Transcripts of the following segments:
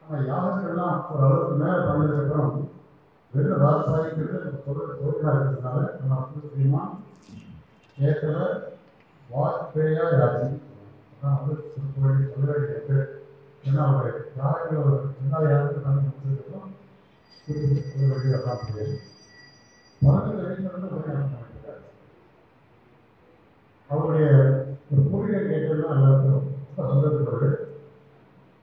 ஆனால் யாருக்கெல்லாம் ஒரு அளவுக்கு மேலே பண்ணதுக்கப்புறம் வெறும் ராஜசாயிங்கிறது பொருளாக இருக்கிறதுனால நம்ம வந்து தெரியுமா கேட்கல வாஜ்பேயா யாச்சி அதான் வந்து திருப்பதி சொல்ல வேண்டிய பேர். ஏன்னா அவர் யாருக்கு ஒரு ரெண்டாவது யாருக்கு பண்ணி முடிச்சதுக்கப்புறம் சொல்ல வேண்டியதான் முடியாது. பறக்கிற வீட்டிலிருந்து ஒரு ஞாபகம் பண்ணிட்டார். அவருடைய ஒரு பூர்வீக கேட்டதுலாம் எல்லாருக்கும் ரொம்ப சந்தோஷப்படுது.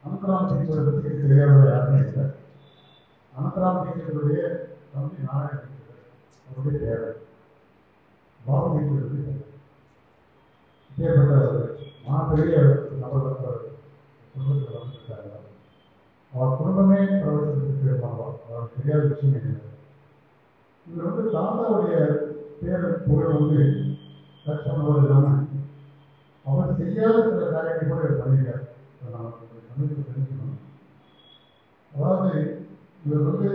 அனந்தராம் டீச்சரை பற்றி தெரியாத யாருமே இல்லை. அனந்தராம் டீச்சருடைய தம்பி நாராயண டீச்சர் அவருடைய பேர் பாபு டீச்சர் பற்றி இப்பேற்பட்ட மாபெரிய நபர் குடும்பத்தில் வந்திருக்காங்க. அவர் குடும்பமே பிரவச்சனத்துக்கு இருப்பாங்க. அவருக்கு தெரியாத விஷயம் இல்லை. இவர் வந்து தாத்தாவுடைய பேர் புகழ் வந்து டச் பண்ணுவது இல்லாமல் அவர் செய்யாத சில காரியங்கள் கூட இவர் பண்ணியிருக்கார். நான் சமயத்தில் தெரிஞ்சுக்கணும். அதாவது இவர் வந்து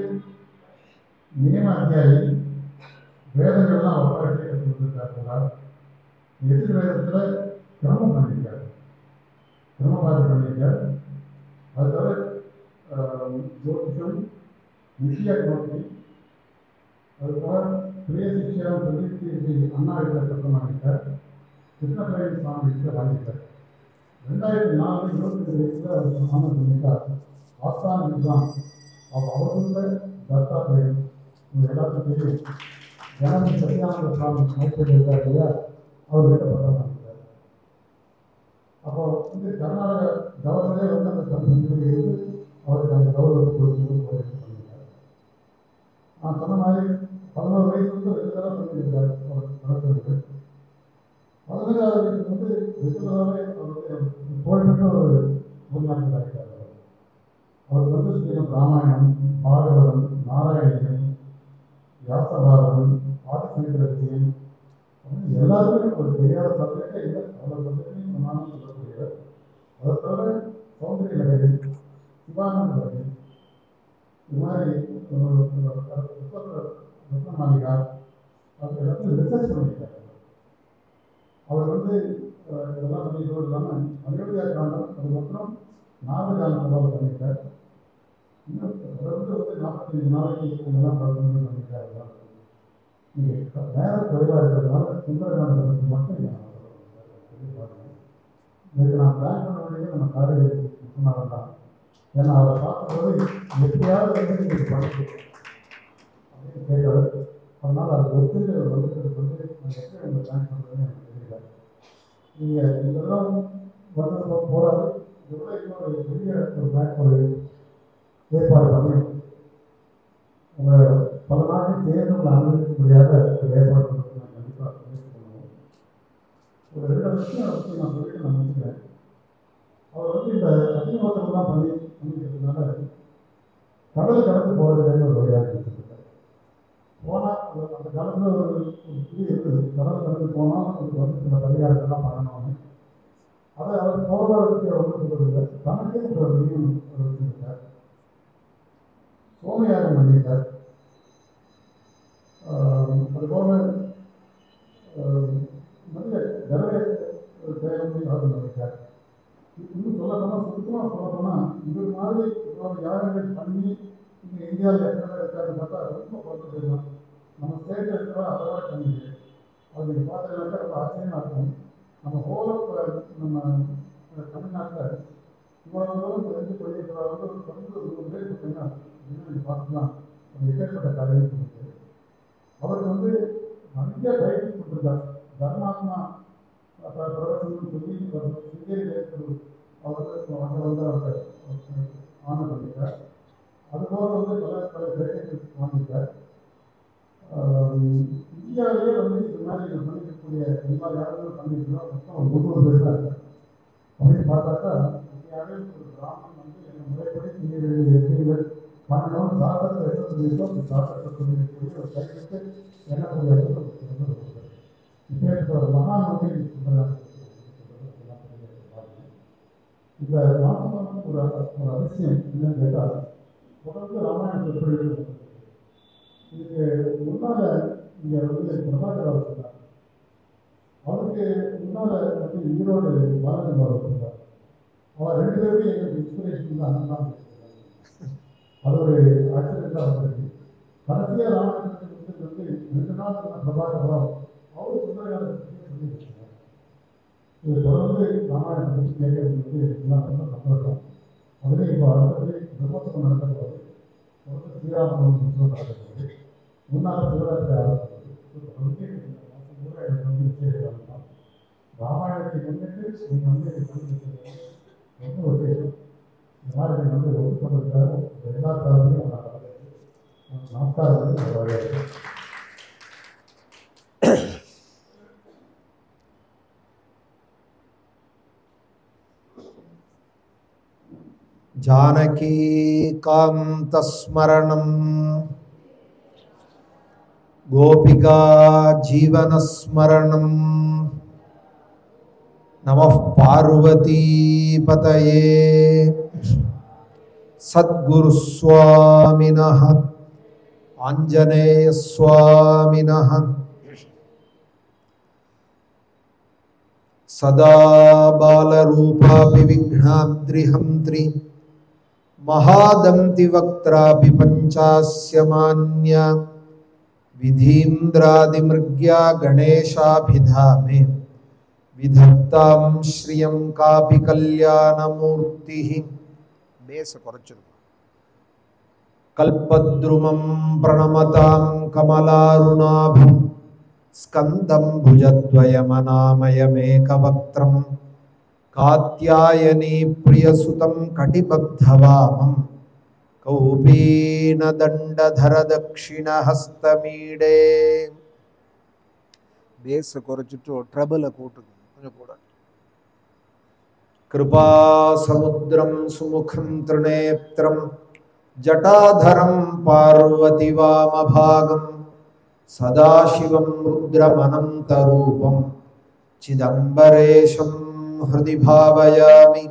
நியம அத்தியாயி வேதங்கள்லாம் அவர் பாட்டு கற்றுக் கொடுத்துருக்கார். எதிர் வேதத்தில் கிரமம் பண்ணியிருக்கார். கிரமபாதி பண்ணியிருக்கார். அது தவிர ஜோதிஷம் விஷய நோக்கி அதுபோல பிரிய சிக்ஷாவும் சொல்லி அண்ணா இடத்துல சத்தம் வாங்கிட்டார். கிருஷ்ணபிரேமி சுவாமி இடத்துல வாங்கிட்டார். 2004 25 வயசுல அவர் ஆனந்த் பண்ணிட்டார். ஆஸ்தான் வித்வான் அவருள்ள தத்தாத்திரேயன் உங்கள் எல்லாத்துக்கும் தெரியும். ஜனனி சத்யானந்த சுவாமி மைசூர் இருக்கார் இல்லையா, அவர்கிட்ட பட்டம் வாங்கிட்டார். அப்போ வந்து கர்நாடக கவர்னரே வந்து அந்த கம்பெனி அவருக்கு அந்த கௌரவத்தை கொடுத்து பண்ணிட்டார். நான் சொன்ன மாதிரி 11 வயசு வந்து ரெகுலராக பண்ணியிருக்காரு. அவர் நடத்துறது 15வது வயசு வந்து ரெகுலராகவே அவருடைய புகழ்பெற்ற ஒரு உருவாக்கம் ஆகிட்டார். அவருக்கு வந்து ஸ்ரீமத் ராமாயணம், பாகவதம், நாராயணியம், வியாசபாரதம், ஆதிசங்கரத்தியம் எல்லாருமே ஒரு தெரியாத சப்ஜெக்டே இல்லை. அவ்வளோ சப்ஜெக்டையும் நானும் சொல்லக்கூடியவர். அதை தவிர சௌந்தரிய லகரி, சிவானந்த லகரி, இது மாதிரி ரத்னமாளிகா அது எல்லாத்தையும் ரிசர்ச் பண்ணியிருக்காரு. அவர் வந்து இதெல்லாம் பண்ணிக்கிறது இல்லாமல் அயோத்தியா காண்டம், அதுக்கப்புறம் நாகஜான சபாவில் பண்ணியிருக்கார். இன்னும் தொடர்ந்து வந்து 45 நாளைக்கு இதெல்லாம் பிரச்சனை பண்ணியிருக்காரு. நீங்கள் நேரம் குறைவாக இருக்கிறதுனால சுந்தரகாண்டத்தை பற்றி மட்டும் இதுக்கு நான் பிளான் பண்ண வேண்டியது நம்ம காலையில் சொன்னவர் தான். ஏன்னா அவரை பார்க்கும்போது எப்படியாவது வந்து நீங்கள் படிச்சு அப்படின்னு கேட்டவர். அதனால் அது ஒத்துக்கு வந்துட்டு வந்து நான் எப்படி உங்களை பிளான் பண்ணுறதுன்னு எனக்கு தெரியல. நீங்கள் இந்த தடவை வந்து போகிறாரு எவ்வளோ இன்னொரு பெரிய ஒரு பிளான் ஒரு ஏற்பாடு பண்ணி உங்களை பல நாட்கள் சேர்ந்து உங்களை அனுமதிக்க முடியாத ஒரு ஏற்பாடு பண்ணுறது நான் கண்டிப்பாக முயற்சி பண்ணுவோம். ஒரு 2 வருஷம் அதை பற்றி நான் சொல்லிட்டு நான் முடிச்சுக்கிறேன். அவர் வந்து இந்த அக்னிஹோத்திரம்லாம் பண்ணிக்கிறதுனால கடல் கடந்து போகிறதுன்னு ஒரு வழியாக வச்சுருக்காரு. போனால் அந்த காலத்தில் ஒரு புரிய இருக்குது. கடல் கடந்து போனால் அதுக்கு வந்து சில பரிகாரங்கள்லாம் பண்ணணும்னு. அதை அவர் போராடுறதுக்கு ஒன்றும் சொல்வதில்லை. தனக்கே ஒரு நியமம் வச்சுருக்கார். சோமயாகம் பண்ணியிருக்கார். அதுபோல நிறைய கர்வ தேவனை அவர் பண்ணியிருக்கார். இன்னும் சொல்லப்போனால் சுத்தமாக சொல்லப்போனால் இது மாதிரி யாகங்கள் பண்ணி இங்கே இந்தியாவில் எத்தனை பேர் இருக்காருன்னு பார்த்தா ரொம்ப குறைஞ்சு போயிடலாம். நம்ம ஸ்டேட்டில் இருக்கிற அவாய்ட் பண்ணிடுது. அது நீங்கள் பார்த்தீங்கன்னாக்கா ரொம்ப ஆச்சரியமாக இருக்கும். நம்ம ஹோல் நம்ம தமிழ்நாட்டில் இவ்வளோ தூரம் தெரிஞ்சு போயிருக்கிறவங்க ஒரு 100 பேர் பார்த்தீங்கன்னா நீங்கள் பார்த்துக்கலாம். அது எப்பேற்பட்ட காரியம் சொல்லிட்டு அவருக்கு வந்து நிறைய பயிற்சி கொடுத்துருக்காரு. தர்மாத்மா பிரவசனம் சொல்லி சிங்கேரி அவர் அங்கே வந்து அவர் ஆனர் பண்ணியிருக்கார். அதுபோல வந்து பல பேர்கள் வாங்கியிருக்கார். இந்தியாவிலேயே வந்து இது மாதிரி பண்ணிக்கக்கூடிய எல்லா யாருமே பண்ணியிருக்கிறோம். மொத்தம் 300 பேர் தான் இருக்கார். அப்படின்னு பார்த்தாக்கா இந்தியாவே ஒரு கிராமம் வந்து எங்கள் முறைப்படி செய்ய வேண்டிய விஷயங்கள் பண்ணணும்னு சாஸ்திரத்தை எடுத்து சாஸ்திரத்தை சொல்லிக்கூடிய ஒரு கைவிட்டு எண்ணக்கூடிய இப்போ ஒரு மகான் வந்து இந்த மாசம் ஒரு அதிசயம் என்னன்னு கேட்டால் தொடர்ந்து ராமாயணத்தை எப்படி எழுதுறது. இதுக்கு முன்னால் இங்கே வந்து பிரபாகர் அவர் சொன்னார். அவருக்கு முன்னால் வந்து ஈரோடு பாரதி அவர் சொன்னார். அவர் 2 பேருமே எங்களுக்கு இன்ஸ்பிரேஷன் தான் அண்ணன் பேசுகிறாங்க. அது ஒரு ஆக்சிடென்ட்டாக வந்துருக்கு. கடைசியாக ராமாயணத்துக்கு வந்து 2 நாள் சொன்ன பிரபாகரம் அவர் சுந்தரகாண்ட சொல்லி வச்சுருக்காங்க. இது தொடர்ந்து ராமாயணத்தை பற்றி கேட்கறது வந்து எல்லாம் ரொம்ப சந்தோஷம். அதுவே இப்போ அடுத்தது பிரம்மோத்சவம் நடத்தப்படுவது, தொடர்ந்து ஸ்ரீராமநவமி உற்சவம் நடத்தப்படுது, முன்னாள் சிவராத்திரி ஆரம்பிக்கிறது. தொடர்ந்து இந்த மாதம் பூரா எனக்கு வந்து விசேஷம் தான். ராமாயணத்தை முன்னிட்டு நீங்கள் வந்து ரொம்ப விசேஷம். இந்த மாதிரி நீங்கள் வந்து ஒத்து பண்ணுறதுக்காக எல்லா சாதனையும் நான் நமஸ்காரம் வந்து வரவேற்கிறேன். जानकी कांतस्मरणं गोपिका जीवनस्मरणं नमः पार्वती पतये सद्गुरुस्वामिनः आञ्जनेयस्वामिनः सदा बालरूपापि विघ्नाद्रिहन्त्रि महादन्ति वक्त्रापि पञ्चास्यमान्या विधीन्द्रादिमृग्या गणेशाभिधामे विधत्तां श्रियं कापि कल्याणमूर्तिः कल्पद्रुमं प्रणमतां कमलारुणाभं स्कन्दं भुजद्वयमनामयमेकवक्त्रं कात्यायनी प्रियसुतं कटिबद्धवामं कौपीनदण्डधर दक्षिणहस्तमीडे बेस कुरचिट्टु ट्रबल कूटुकु कोंजम कूड कृपासमुद्रं सुमुखं त्रिनेत्रं जटाधरं पार्वतीवामभागं सदाशिवं रुद्रमनन्तरूपं चिदम्बरेशं हृदि भावयामि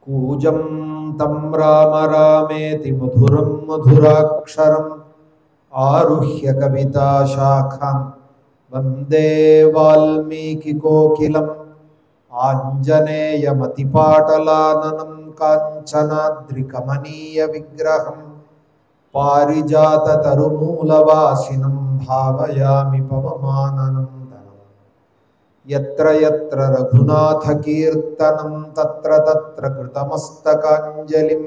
कूजं तं राम रामेति मधुरं मधुराक्षरम् आरुह्य कविताशाखां वन्दे वाल्मीकिकोकिलम् आञ्जनेयमतिपाटलाननं काञ्चनाद्रिकमनीयविग्रहं पारिजाततरुमूलवासिनं भावयामि पवमाननन्दनं यत्र यत्र रघुनाथकीर्तनं तत्र तत्र कृतमस्तकाञ्जलिं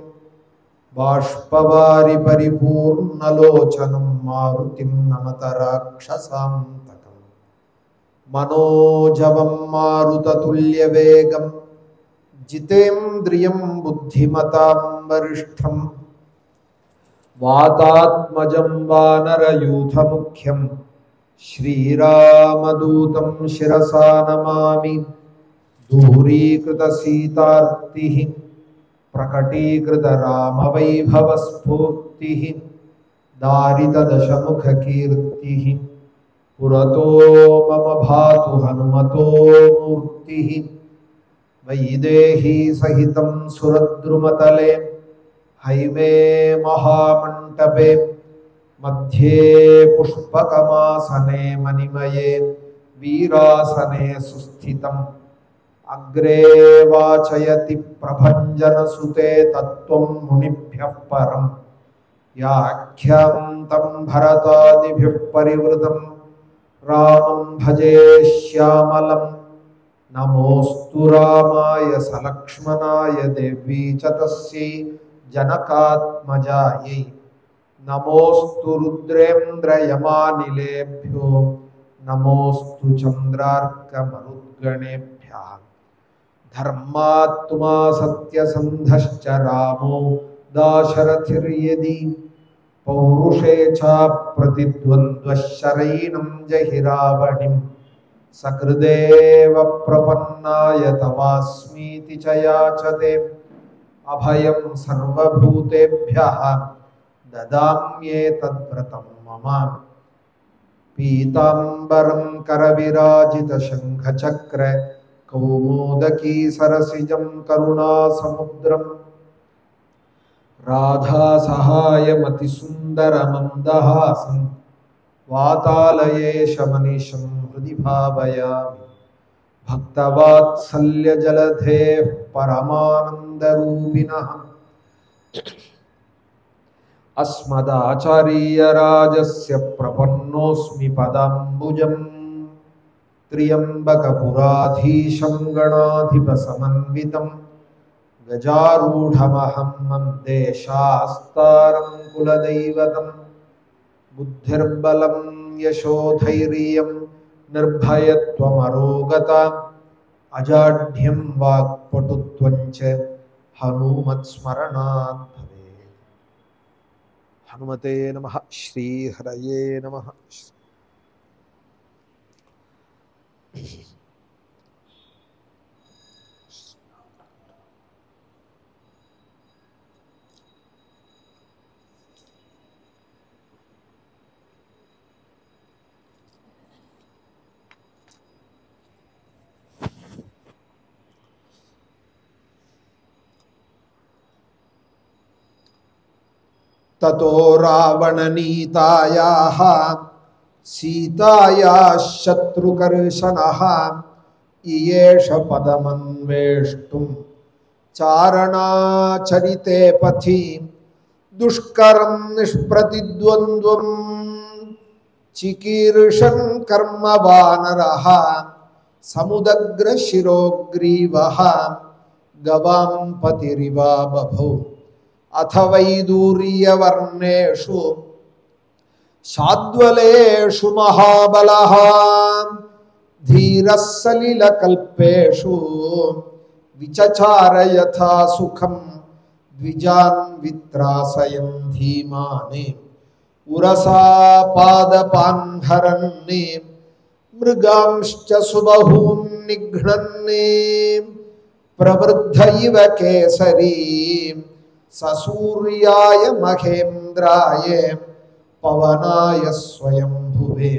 बाष्पवारि परिपूर्णलोचनं मारुतिं नमत राक्षसान्तकं मनोजवं मारुततुल्यवेगं जितेन्द्रियं बुद्धिमतां वरिष्ठं वातात्मजं वानरयूथमुख्यं श्रीरामदूतं शिरसा नमामि दूरीकृतसीतार्तिः प्रकटीकृतरामवैभवस्फूर्तिः दारितदशमुखकीर्तिः पुरतो मम भातु हनुमतो मूर्तिः वैदेही सहितं सुरद्रुमतले हैमे महामण्टपे मध्ये पुष्पकमासने मणिमये वीरासने सुस्थितम् अग्रे वाचयति प्रभञ्जनसुते तत्त्वं मुनिभ्यः परं याख्यान्तं भरतादिभिः परिवृतं रामं भजे श्यामलं नमोऽस्तु रामाय सलक्ष्मणाय देवी च तस्यै जनकात्मजायै नमोऽस्तु रुद्रेन्द्रयमानिलेभ्यो नमोऽस्तु चन्द्रार्कमरुद्गणेभ्यः धर्मात्मा सत्यसन्धश्च रामो दाशरथिर्यदि पौरुषे च प्रतिद्वन्द्वः शरैणं जहि रावणिं सकृदेव प्रपन्नाय तवास्मीति च याचते अभयं सर्वभूतेभ्यः ददाम्येतद्व्रतं मम पीताम्बरं करविराजितशङ्खचक्र कौमोदकी सरसिजं करुणासमुद्रं राधासहायमतिसुन्दरमन्दहासं वातालयेशमनिशं हृदि भावयामि भक्तवात्सल्यजलधेः परमानन्दरूपिणः अस्मदाचार्यराजस्य प्रपन्नोऽस्मि पदाम्बुजं त्र्यम्बकपुराधीशं गणाधिपसमन्वितं गजारूढमहं वन्दे शास्तारं कुलदैवतं बुद्धिर्बलं यशोधैर्यं निर्भयत्वमरोगता अजाढ्यं वाक्पटुत्वं च हनुमत्स्मरणात् भवेत्। हनुमते नमः। श्रीहरये नमः। ततो रावणनीतायाः सीतायाः शत्रुकर्षणः इयेष पदमन्वेष्टुं चारणाचरिते पथि दुष्करं निष्प्रतिद्वन्द्वं चिकीर्षन् कर्मवानरः समुदग्रशिरोग्रीवः गवां पतिरिवा बभौ अथ वैदूर्यवर्णेषु शाद्वलेषु महाबलः धीरः सलिलकल्पेषु विचचार यथा सुखं द्विजान् वित्रासयन् धीमाने उरसा पादपान् हरन्ने मृगांश्च सुबहून् निघ्नन्ने प्रवृद्ध इव केसरी ससूर्याय महेन्द्राय पवनाय स्वयंभुवे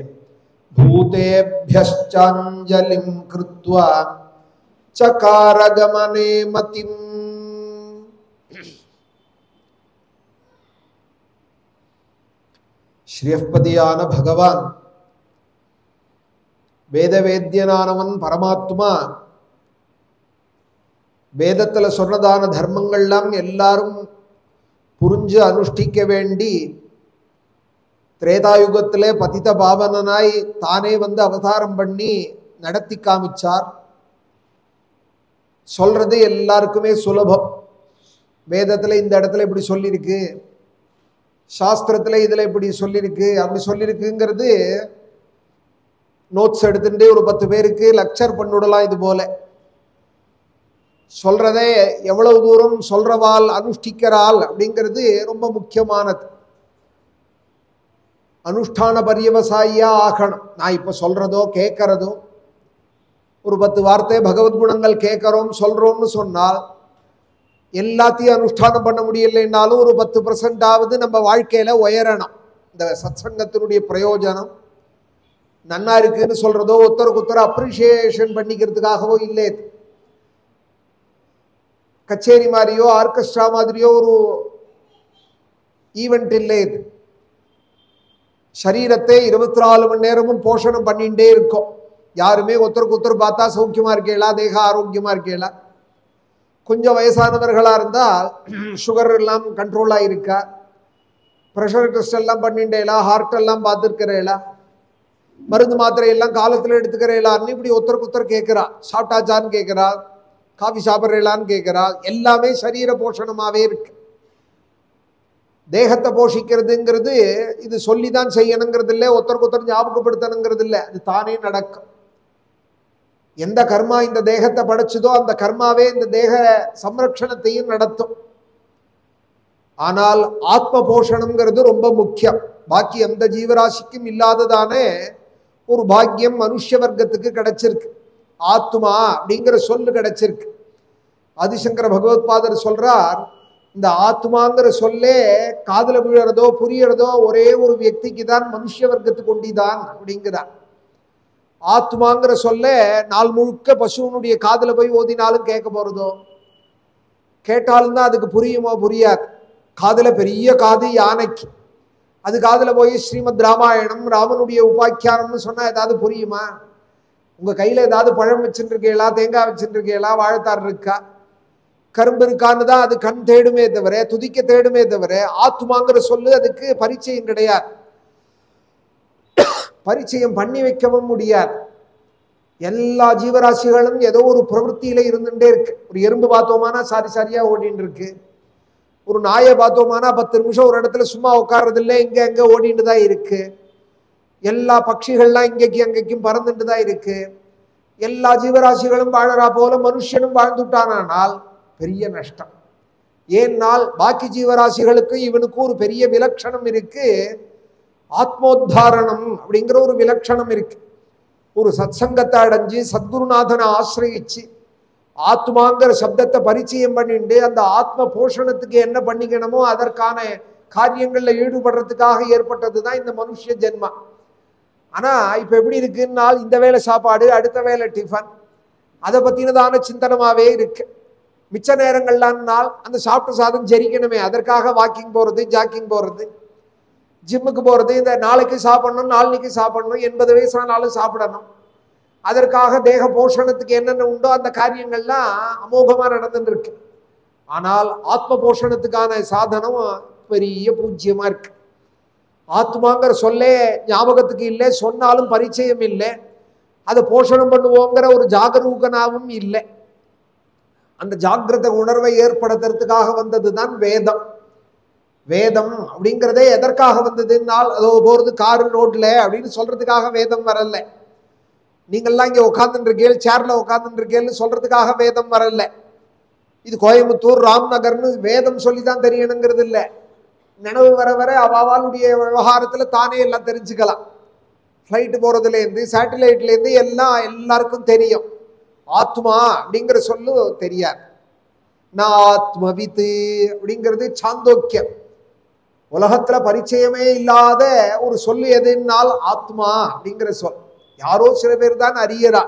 भूतेभ्यश्चाञ्जलिं कृत्वा चकार गमने मतिम्। श्रीयःपदिயான भगवान வேதவேத்யனானவன் பரமாத்மா வேதத்துல சொன்னதான தர்மங்கள்லாம் எல்லாரும் புரிஞ்சு அனுஷ்டிக்க வேண்டி திரேதாயுகத்திலே பதித பாவனனாய் தானே வந்து அவதாரம் பண்ணி நடத்தி காமிச்சார். சொல்றது எல்லாருக்குமே சுலபம். வேதத்துல இந்த இடத்துல இப்படி சொல்லியிருக்கு, சாஸ்திரத்துல இதுல இப்படி சொல்லியிருக்கு, அப்படி சொல்லியிருக்குங்கிறது நோட்ஸ் எடுத்துட்டு ஒரு 10 பேருக்கு லெக்சர் பண்ணிவிடலாம். இது போல சொல்றதே எவ்வளவு தூரம் சொல்றவாள் அனுஷ்டிக்கிறாள் அப்படிங்கிறது ரொம்ப முக்கியமானது. அனுஷ்டான பரியவசாயியா ஆகணும். நான் இப்ப சொல்றதோ கேட்கறதோ ஒரு 10 வார்த்தை பகவத் குணங்கள் கேட்கறோம் சொல்றோம்னு சொன்னால் எல்லாத்தையும் அனுஷ்டானம் பண்ண முடியலைன்னாலும் ஒரு 10% நம்ம வாழ்க்கையில உயரணும். இந்த சத்சங்கத்தினுடைய பிரயோஜனம் நன்னா இருக்குன்னு சொல்றதோ ஒருத்தருக்கு ஒருத்தர் அப்ரிசியேஷன் பண்ணிக்கிறதுக்காகவோ இல்லை. கச்சேரி மாதிரியோ ஆர்கெஸ்ட்ரா மாதிரியோ ஒரு ஈவெண்ட் இல்லை. இது சரீரத்தை 24 மணி நேரமும் போஷணம் பண்ணிகிட்டே இருக்கும். யாருமே ஒருத்தருக்கு ஒருத்தர் பார்த்தா சௌக்கியமா இருக்கேளா, தேக ஆரோக்கியமா இருக்கேளா. கொஞ்சம் வயசானவர்களாக இருந்தால் சுகர் எல்லாம் கண்ட்ரோலாக இருக்கா, ப்ரெஷர் டெஸ்ட் எல்லாம் பண்ணிட்டேலா, ஹார்ட் எல்லாம் பார்த்துருக்கிறேளா, மருந்து மாத்திரை எல்லாம் காலத்தில் எடுத்துக்கிறேளான்னு இப்படி ஒருத்தருக்கு ஒருத்தர் கேட்குறா. சாப்பிட்டாச்சான்னு கேட்குறா, காஃபி சாப்பிட்றேளான்னு கேட்குறா. எல்லாமே சரீர போஷணமாகவே இருக்கு. தேகத்தை போஷிக்கிறதுங்கிறது இது சொல்லி தான் செய்யணுங்கிறது இல்லை, ஒருத்தருக்கு ஒருத்தர் ஞாபகப்படுத்தணுங்கிறது இல்லை, அது தானே நடக்கும். எந்த கர்மா இந்த தேகத்தை படைச்சதோ அந்த கர்மாவே இந்த தேக சம்ரக்ஷணத்தையும் நடத்தும். ஆனால் ஆத்ம போஷணம்ங்கிறது ரொம்ப முக்கியம். பாக்கி எந்த ஜீவராசிக்கும் இல்லாததானே ஒரு பாக்கியம் மனுஷ வர்க்கத்துக்கு கிடைச்சிருக்கு. ஆத்மா அப்படிங்கிற சொல்லு கிடைச்சிருக்கு. ஆதிசங்கர பகவத்பாதர் சொல்றார், இந்த ஆத்மாங்கிற சொல்லே காதுல விழுறதோ புரியறதோ ஒரே ஒரு வியக்திக்கு தான், மனுஷ வர்க்கத்துக்கு கொண்டிதான் அப்படிங்கிறார். ஆத்மாங்கிற சொல்ல நாள் முழுக்க பசுவனுடைய காதுல போய் ஓதினாலும் கேட்க போறதோ, கேட்டாலும் தான் அதுக்கு புரியுமோ புரியாது. காதுல பெரிய காது யானைக்கு, அது காதுல போய் ஸ்ரீமத் ராமாயணம் ராமனுடைய உபாக்கியானம்னு சொன்னா ஏதாவது புரியுமா? உங்க கையில ஏதாவது பழம் வச்சுட்டு இருக்கீங்களா, தேங்காய் வச்சுட்டு இருக்கீங்களா, வாழைத்தார் இருக்கா? கரும்பு இருக்கான்னு தான் அது கண் தேடுமே தவிர, துதிக்க தேடுமே தவிர, ஆத்மாங்கிற சொல்லு அதுக்கு பரிச்சயம் கிடையாது. பரிச்சயம் பண்ணி வைக்கவும் முடியாது. எல்லா ஜீவராசிகளும் ஏதோ ஒரு பிரவೃத்தியில இருந்துட்டே இருக்கு. ஒரு எறும்பு பார்த்தோமானா சாரி சாரியா ஓடின்னு இருக்கு. ஒரு நாயை பார்த்தோமானா 10 நிமிஷம் ஒரு இடத்துல சும்மா உட்கார்றது இல்லை, இங்க அங்க ஓடிட்டு தான் இருக்கு. எல்லா பட்சிகள்லாம் இங்கேக்கும் அங்கேக்கும் பறந்துட்டு தான் இருக்கு. எல்லா ஜீவராசிகளும் வாழறா போல மனுஷனும் வாழ்ந்துட்டானால் பெரிய நஷ்டம். ஏன்னால் பாக்கி ஜீவராசிகளுக்கும் இவனுக்கும் ஒரு பெரிய விலட்சணம் இருக்கு. ஆத்மோத்தாரணம் அப்படிங்கிற ஒரு விலட்சணம் இருக்கு. ஒரு சத்சங்கத்தை அடைஞ்சு சத்குருநாதனை ஆசிரியிச்சு ஆத்மாங்கிற சப்தத்தை பரிச்சயம் பண்ணிட்டு அந்த ஆத்ம போஷணத்துக்கு என்ன பண்ணிக்கணுமோ அதற்கான காரியங்கள்ல ஈடுபடுறதுக்காக ஏற்பட்டது தான் இந்த மனுஷ ஜென்மா. ஆனா இப்ப எப்படி இருக்குன்னால் இந்த வேளை சாப்பாடு, அடுத்த வேளை டிஃபன், அதை பத்தினதான சிந்தனமாவே இருக்கு. மிச்ச நேரங்கள்லாம் அந்த சாப்பிட்ட சாதம் ஜெரிக்கணுமே, அதற்காக வாக்கிங் போறது, ஜாக்கிங் போறது, ஜிம்முக்கு போறது, இந்த நாளைக்கு சாப்பிடணும், நாளைக்கு சாப்பிடணும், 80 வயசானாலும் சாப்பிடணும், அதற்காக தேக போஷணத்துக்கு என்னென்ன உண்டோ அந்த காரியங்கள்லாம் அமோகமா நடந்துட்டு இருக்கு. ஆனால் ஆத்ம போஷணத்துக்கான சாதனம் பெரிய பூஜ்யமா இருக்கு. ஆத்மாங்கிற சொல்லே ஞாபகத்துக்கு இல்லை, சொன்னாலும் பரிச்சயம் இல்லை, அதை போஷணம் பண்ணுவோங்கிற ஒரு ஜாகரூகனாவும் இல்லை. அந்த ஜாகிரத உணர்வை ஏற்படுத்துறதுக்காக வந்தது தான் வேதம். வேதம் அப்படிங்கிறதே எதற்காக வந்ததுன்னால் அதோ போறது காரு ரோட்ல அப்படின்னு சொல்றதுக்காக வேதம் வரல. நீங்கள்லாம் இங்கே உட்காந்துட்டு இருக்கேள், சேர்ல உட்காந்துட்டு இருக்கேள்னு சொல்றதுக்காக வேதம் வரல. இது கோயம்புத்தூர் ராம்நகர்னு வேதம் சொல்லிதான் தெரியணுங்கிறது இல்லை. நினைவு வர வர அவளுடைய விவகாரத்துல தானே எல்லாம் தெரிஞ்சுக்கலாம். ஃப்ளைட்டு போறதுலேருந்து சேட்டலைட்லேருந்து எல்லாம் எல்லாருக்கும் தெரியும். ஆத்மா அப்படிங்கிற சொல்லு தெரியாது. நான் ஆத்மவித்து அப்படிங்கிறது சாந்தோக்கியம். உலகத்துல பரிச்சயமே இல்லாத ஒரு சொல்லு எதுனால் ஆத்மா அப்படிங்கிற சொல். யாரோ சில பேர் தான் அறியறா.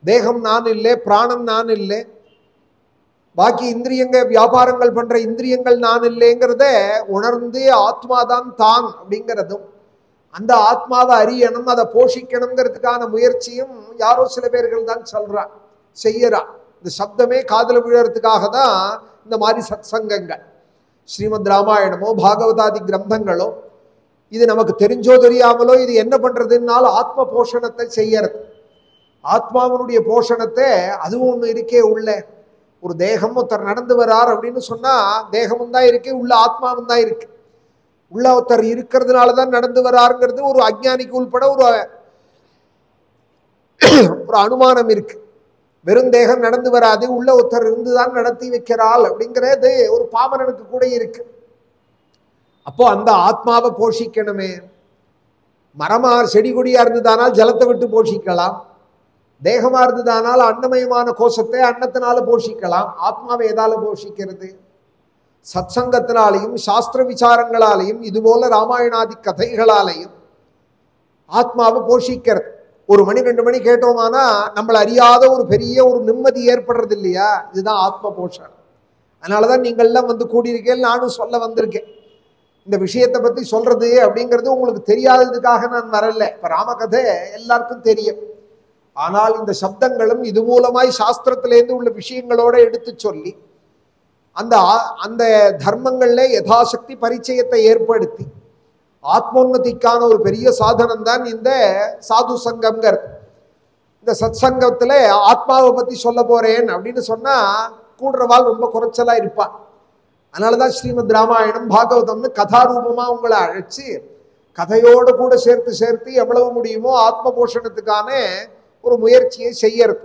தேகம் நான் இல்லை, பிராணம் நான் இல்லை, பாக்கி இந்திரியங்க வியாபாரங்கள் பண்ற இந்திரியங்கள் நான் இல்லைங்கிறத உணர்ந்து ஆத்மாதான் தான் அப்படிங்கிறதும், அந்த ஆத்மாவை அறியணும், அதை போஷிக்கணுங்கிறதுக்கான முயற்சியும் யாரோ சில பேர்கள் தான் சொல்றா, செய்யறா. இந்த சப்தமே காதல விழறதுக்காக தான் இந்த மாதிரி சத் சங்கங்கள். ஸ்ரீமத் ராமாயணமோ பாகவதாதி கிரந்தங்களோ இது நமக்கு தெரிஞ்சோ தெரியாமலோ இது என்ன பண்றதுன்னாலும் ஆத்ம போஷணத்தை செய்யறது. ஆத்மாவனுடைய போஷணத்தை அதுவும் ஒண்ணு இருக்கே. உள்ள ஒரு தேகம் ஒருத்தர் நடந்து வரார் அப்படின்னு சொன்னா தேகமும் தான் இருக்கு, உள்ள ஆத்மாவும் தான் இருக்கு. உள்ள ஒருத்தர் இருக்கிறதுனாலதான் நடந்து வராருங்கிறது ஒரு அஞ்ஞானிக்கு உள்பட ஒரு அனுமானம் இருக்கு. வெறும் தேகம் நடந்து வராது, உள்ள ஒருத்தர் இருந்துதான் நடத்தி வைக்கிறாள் அப்படிங்கிறது ஒரு பாமரனுக்கு கூட இருக்கு. அப்போ அந்த ஆத்மாவை போஷிக்கணுமே. மரமா செடி கொடியா இருந்ததானால் ஜலத்தை விட்டு போஷிக்கலாம், தேகமா இருந்ததானால் அன்னமயமான கோஷத்தை அன்னத்தினால போஷிக்கலாம். ஆத்மாவை எதால போஷிக்கிறது? சத்சங்கத்தினாலையும் சாஸ்திர விசாரங்களாலையும் இதுபோல ராமாயணாதி கதைகளாலையும் ஆத்மாவை போஷிக்கிறது. 1 மணி 2 மணி கேட்டோமானா நம்மளை அறியாத ஒரு பெரிய ஒரு நிம்மதி ஏற்படுறது இல்லையா? இதுதான் ஆத்ம போஷணம். அதனாலதான் நீங்கள்லாம் வந்து கூடியிருக்கேன், நானும் சொல்ல வந்திருக்கேன். இந்த விஷயத்தை பத்தி சொல்றது அப்படிங்கிறது உங்களுக்கு தெரியாததுக்காக நான் வரல. இப்ப ராமகதை எல்லாருக்கும் தெரியும். ஆனால் இந்த சப்தங்களும் இது மூலமாய் சாஸ்திரத்திலேருந்து உள்ள விஷயங்களோட எடுத்து சொல்லி அந்த அந்த தர்மங்கள்ல யதாசக்தி பரிச்சயத்தை ஏற்படுத்தி ஆத்மோன்னதிக்கான ஒரு பெரிய சாதனம் தான் இந்த சாது சங்கம்ங்கிறது. இந்த சத் சங்கத்துல ஆத்மாவை பத்தி சொல்ல போறேன் அப்படின்னு சொன்னா கூடுறவாள் ரொம்ப குறைச்சலா இருப்பா. அதனாலதான் ஸ்ரீமத் ராமாயணம் பாகவதம்னு கதாரூபமா உங்களை அழைச்சு கதையோடு கூட சேர்த்து எவ்வளவு முடியுமோ ஆத்ம போஷணத்துக்கான ஒரு முயற்சியை செய்யறது.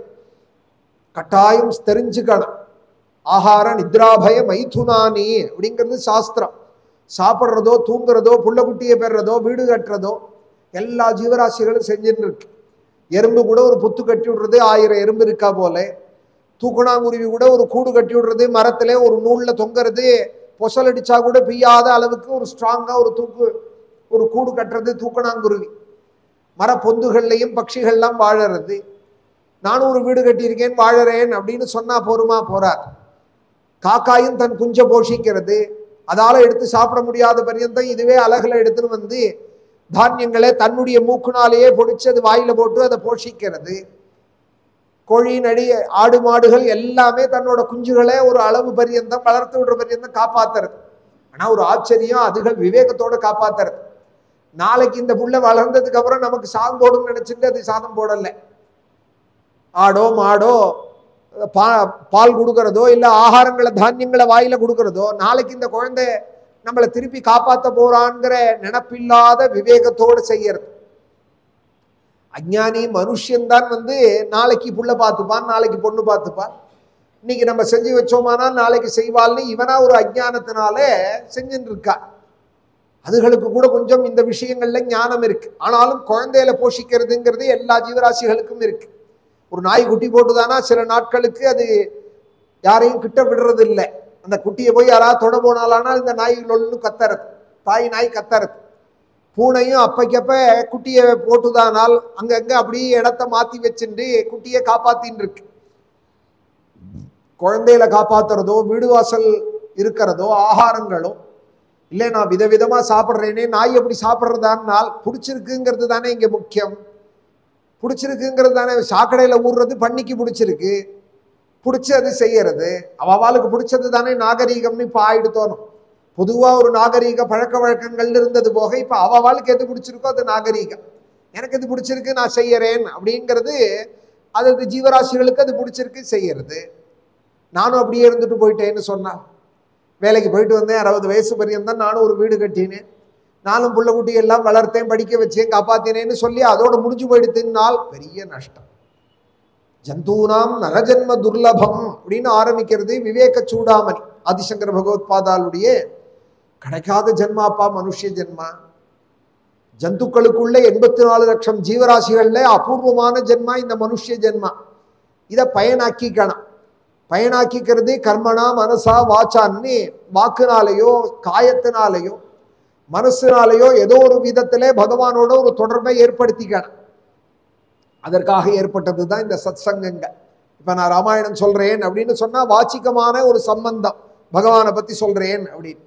கட்டாயம் தெரிஞ்சுக்கணும். ஆகார நித்ராபய மைதுனானி அப்படிங்கிறது சாஸ்திரம். சாப்பிட்றதோ தூங்குறதோ புள்ள குட்டியை பெறதோ வீடு கட்டுறதோ எல்லா ஜீவராசிகளும் செஞ்சுன்னு இருக்கு. எறும்பு கூட ஒரு புத்து கட்டி விடுறது 1000 எறும்பு இருக்கா போல. தூக்கணாங்குருவி கூட ஒரு கூடு கட்டி விடுறது, மரத்துல ஒரு நூல்ல தொங்குறது, பொசல் அடிச்சா கூட பெய்யாத அளவுக்கு ஒரு ஸ்ட்ராங்கா ஒரு கூடு கட்டுறது தூக்கணாங்குருவி. மர பொந்துகள்லையும் பட்சிகள்லாம் வாழறது. நானும் ஒரு வீடு கட்டியிருக்கேன் வாழறேன் அப்படின்னு சொன்னா போருமா? போறார். காக்காயும் தன் குஞ்சை போஷிக்கிறது. அதால எடுத்து சாப்பிட முடியாத பர்யந்தம் இதுவே அழகுல எடுத்துன்னு வந்து தானியங்களை தன்னுடைய மூக்குனாலேயே பொடிச்சு அது வாயில போட்டு அதை போஷிக்கிறது. கோழி நடி ஆடு மாடுகள் எல்லாமே தன்னோட குஞ்சுகளை ஒரு அளவு பரியந்தம் வளர்த்து விடுற பரியந்தம் காப்பாத்துறது. ஆனா ஒரு ஆச்சரியம், அதுகள் விவேகத்தோட காப்பாத்துறது. நாளைக்கு இந்த புள்ள வளர்ந்ததுக்கு அப்புறம் நமக்கு சாதம் போடுன்னு நினைச்சிட்டு அது சாதம் போடல. ஆடோ மாடோ பால் கொடுக்கறதோ இல்ல ஆகாரங்களை தானியங்களை வாயில கொடுக்கறதோ நாளைக்கு இந்த குழந்தை நம்மளை திருப்பி காப்பாற்ற போறான்ங்கிற நினைப்பில்லாத விவேகத்தோடு செய்யறது. அஞ்ஞானி மனுஷன்தான் நாளைக்கு புள்ள பார்த்துப்பான், நாளைக்கு பொண்ணு பார்த்துப்பான், இன்னைக்கு நம்ம செஞ்சு வச்சோமானால் நாளைக்கு செய்வாள்னு இவனா ஒரு அஞ்ஞானத்தினால செஞ்சுட்டு இருக்கா. அதுகளுக்கு கூட கொஞ்சம் இந்த விஷயங்கள்ல ஞானம் இருக்கு. ஆனாலும் குழந்தையில போஷிக்கிறதுங்கிறது எல்லா ஜீவராசிகளுக்கும் இருக்கு. ஒரு நாய் குட்டி போட்டுதானா சில நாட்களுக்கு அது யாரையும் கிட்ட விடுறது இல்லை. அந்த குட்டியை போய் யாராவது தொட போனாலானால் இந்த நாய்களொன்னு கத்தறது, தாய் நாய் கத்தறது. பூனையும் அப்பைக்கப்ப குட்டியை போட்டுதானால் அங்கங்க அப்படியே இடத்த மாத்தி வச்சுட்டு குட்டியை காப்பாத்தின்னு இருக்கு. குழந்தையில காப்பாத்துறதோ வீடு வாசல் இருக்கிறதோ ஆகாரங்களோ இல்லை நான் விதவிதமா சாப்பிட்றேனே, நாய் எப்படி சாப்பிட்றதானால் பிடிச்சிருக்குங்கிறது தானே இங்க முக்கியம். பிடிச்சிருக்குங்கிறது தானே. சாக்கடையில ஊடுறது பண்ணிக்கு பிடிச்சிருக்கு, பிடிச்சி அது செய்யறது அவளுக்கு பிடிச்சது தானே நாகரீகம்னு இப்ப ஆயிடுத்தோணும். பொதுவா ஒரு நாகரீக பழக்க வழக்கங்கள் இருந்தது போக இப்ப அவளுக்கு எது பிடிச்சிருக்கோ அது நாகரீகம். எனக்கு எது பிடிச்சிருக்கு நான் செய்யறேன் அப்படிங்கிறது அது ஜீவராசிகளுக்கு அது பிடிச்சிருக்கு செய்யறது. நானும் அப்படியே இருந்துட்டு போயிட்டேன்னு சொன்னா, வேலைக்கு போயிட்டு வந்தேன், 60 வயசு பரியந்தான் நானும் ஒரு வீடு கட்டினேன், நானும் புள்ள குட்டி எல்லாம் வளர்த்தேன், படிக்க வச்சேன், காப்பாத்தினேன்னு சொல்லி அதோட முடிஞ்சு போயிடுத்துனால் பெரிய நஷ்டம். ஜந்தூனாம் நரஜன்ம துர்லபம் அப்படின்னு ஆரம்பிக்கிறது விவேக சூடாமணி ஆதிசங்கர பகவத்பாதாளுடைய. கிடைக்காத ஜென்மாப்பா மனுஷ ஜென்மா. ஜந்துக்களுக்குள்ள 84 லட்சம் ஜீவராசிகள்ல அபூர்வமான ஜென்மா இந்த மனுஷ ஜென்மா. இதை பயனாக்கிக்கணும். பயனாக்கிக்கிறது கர்மனா மனசா வாச்சான்னு வாக்குனாலேயோ காயத்தினாலேயோ மனசுனாலேயோ ஏதோ ஒரு விதத்திலே பகவானோட ஒரு தொடர்பை ஏற்படுத்திக்கணும். அதற்காக ஏற்பட்டது தான் இந்த சத் சங்கங்கள். இப்ப நான் ராமாயணம் சொல்றேன் அப்படின்னு சொன்னா வாச்சிகமான ஒரு சம்பந்தம், பகவானை பத்தி சொல்றேன் அப்படின்னு.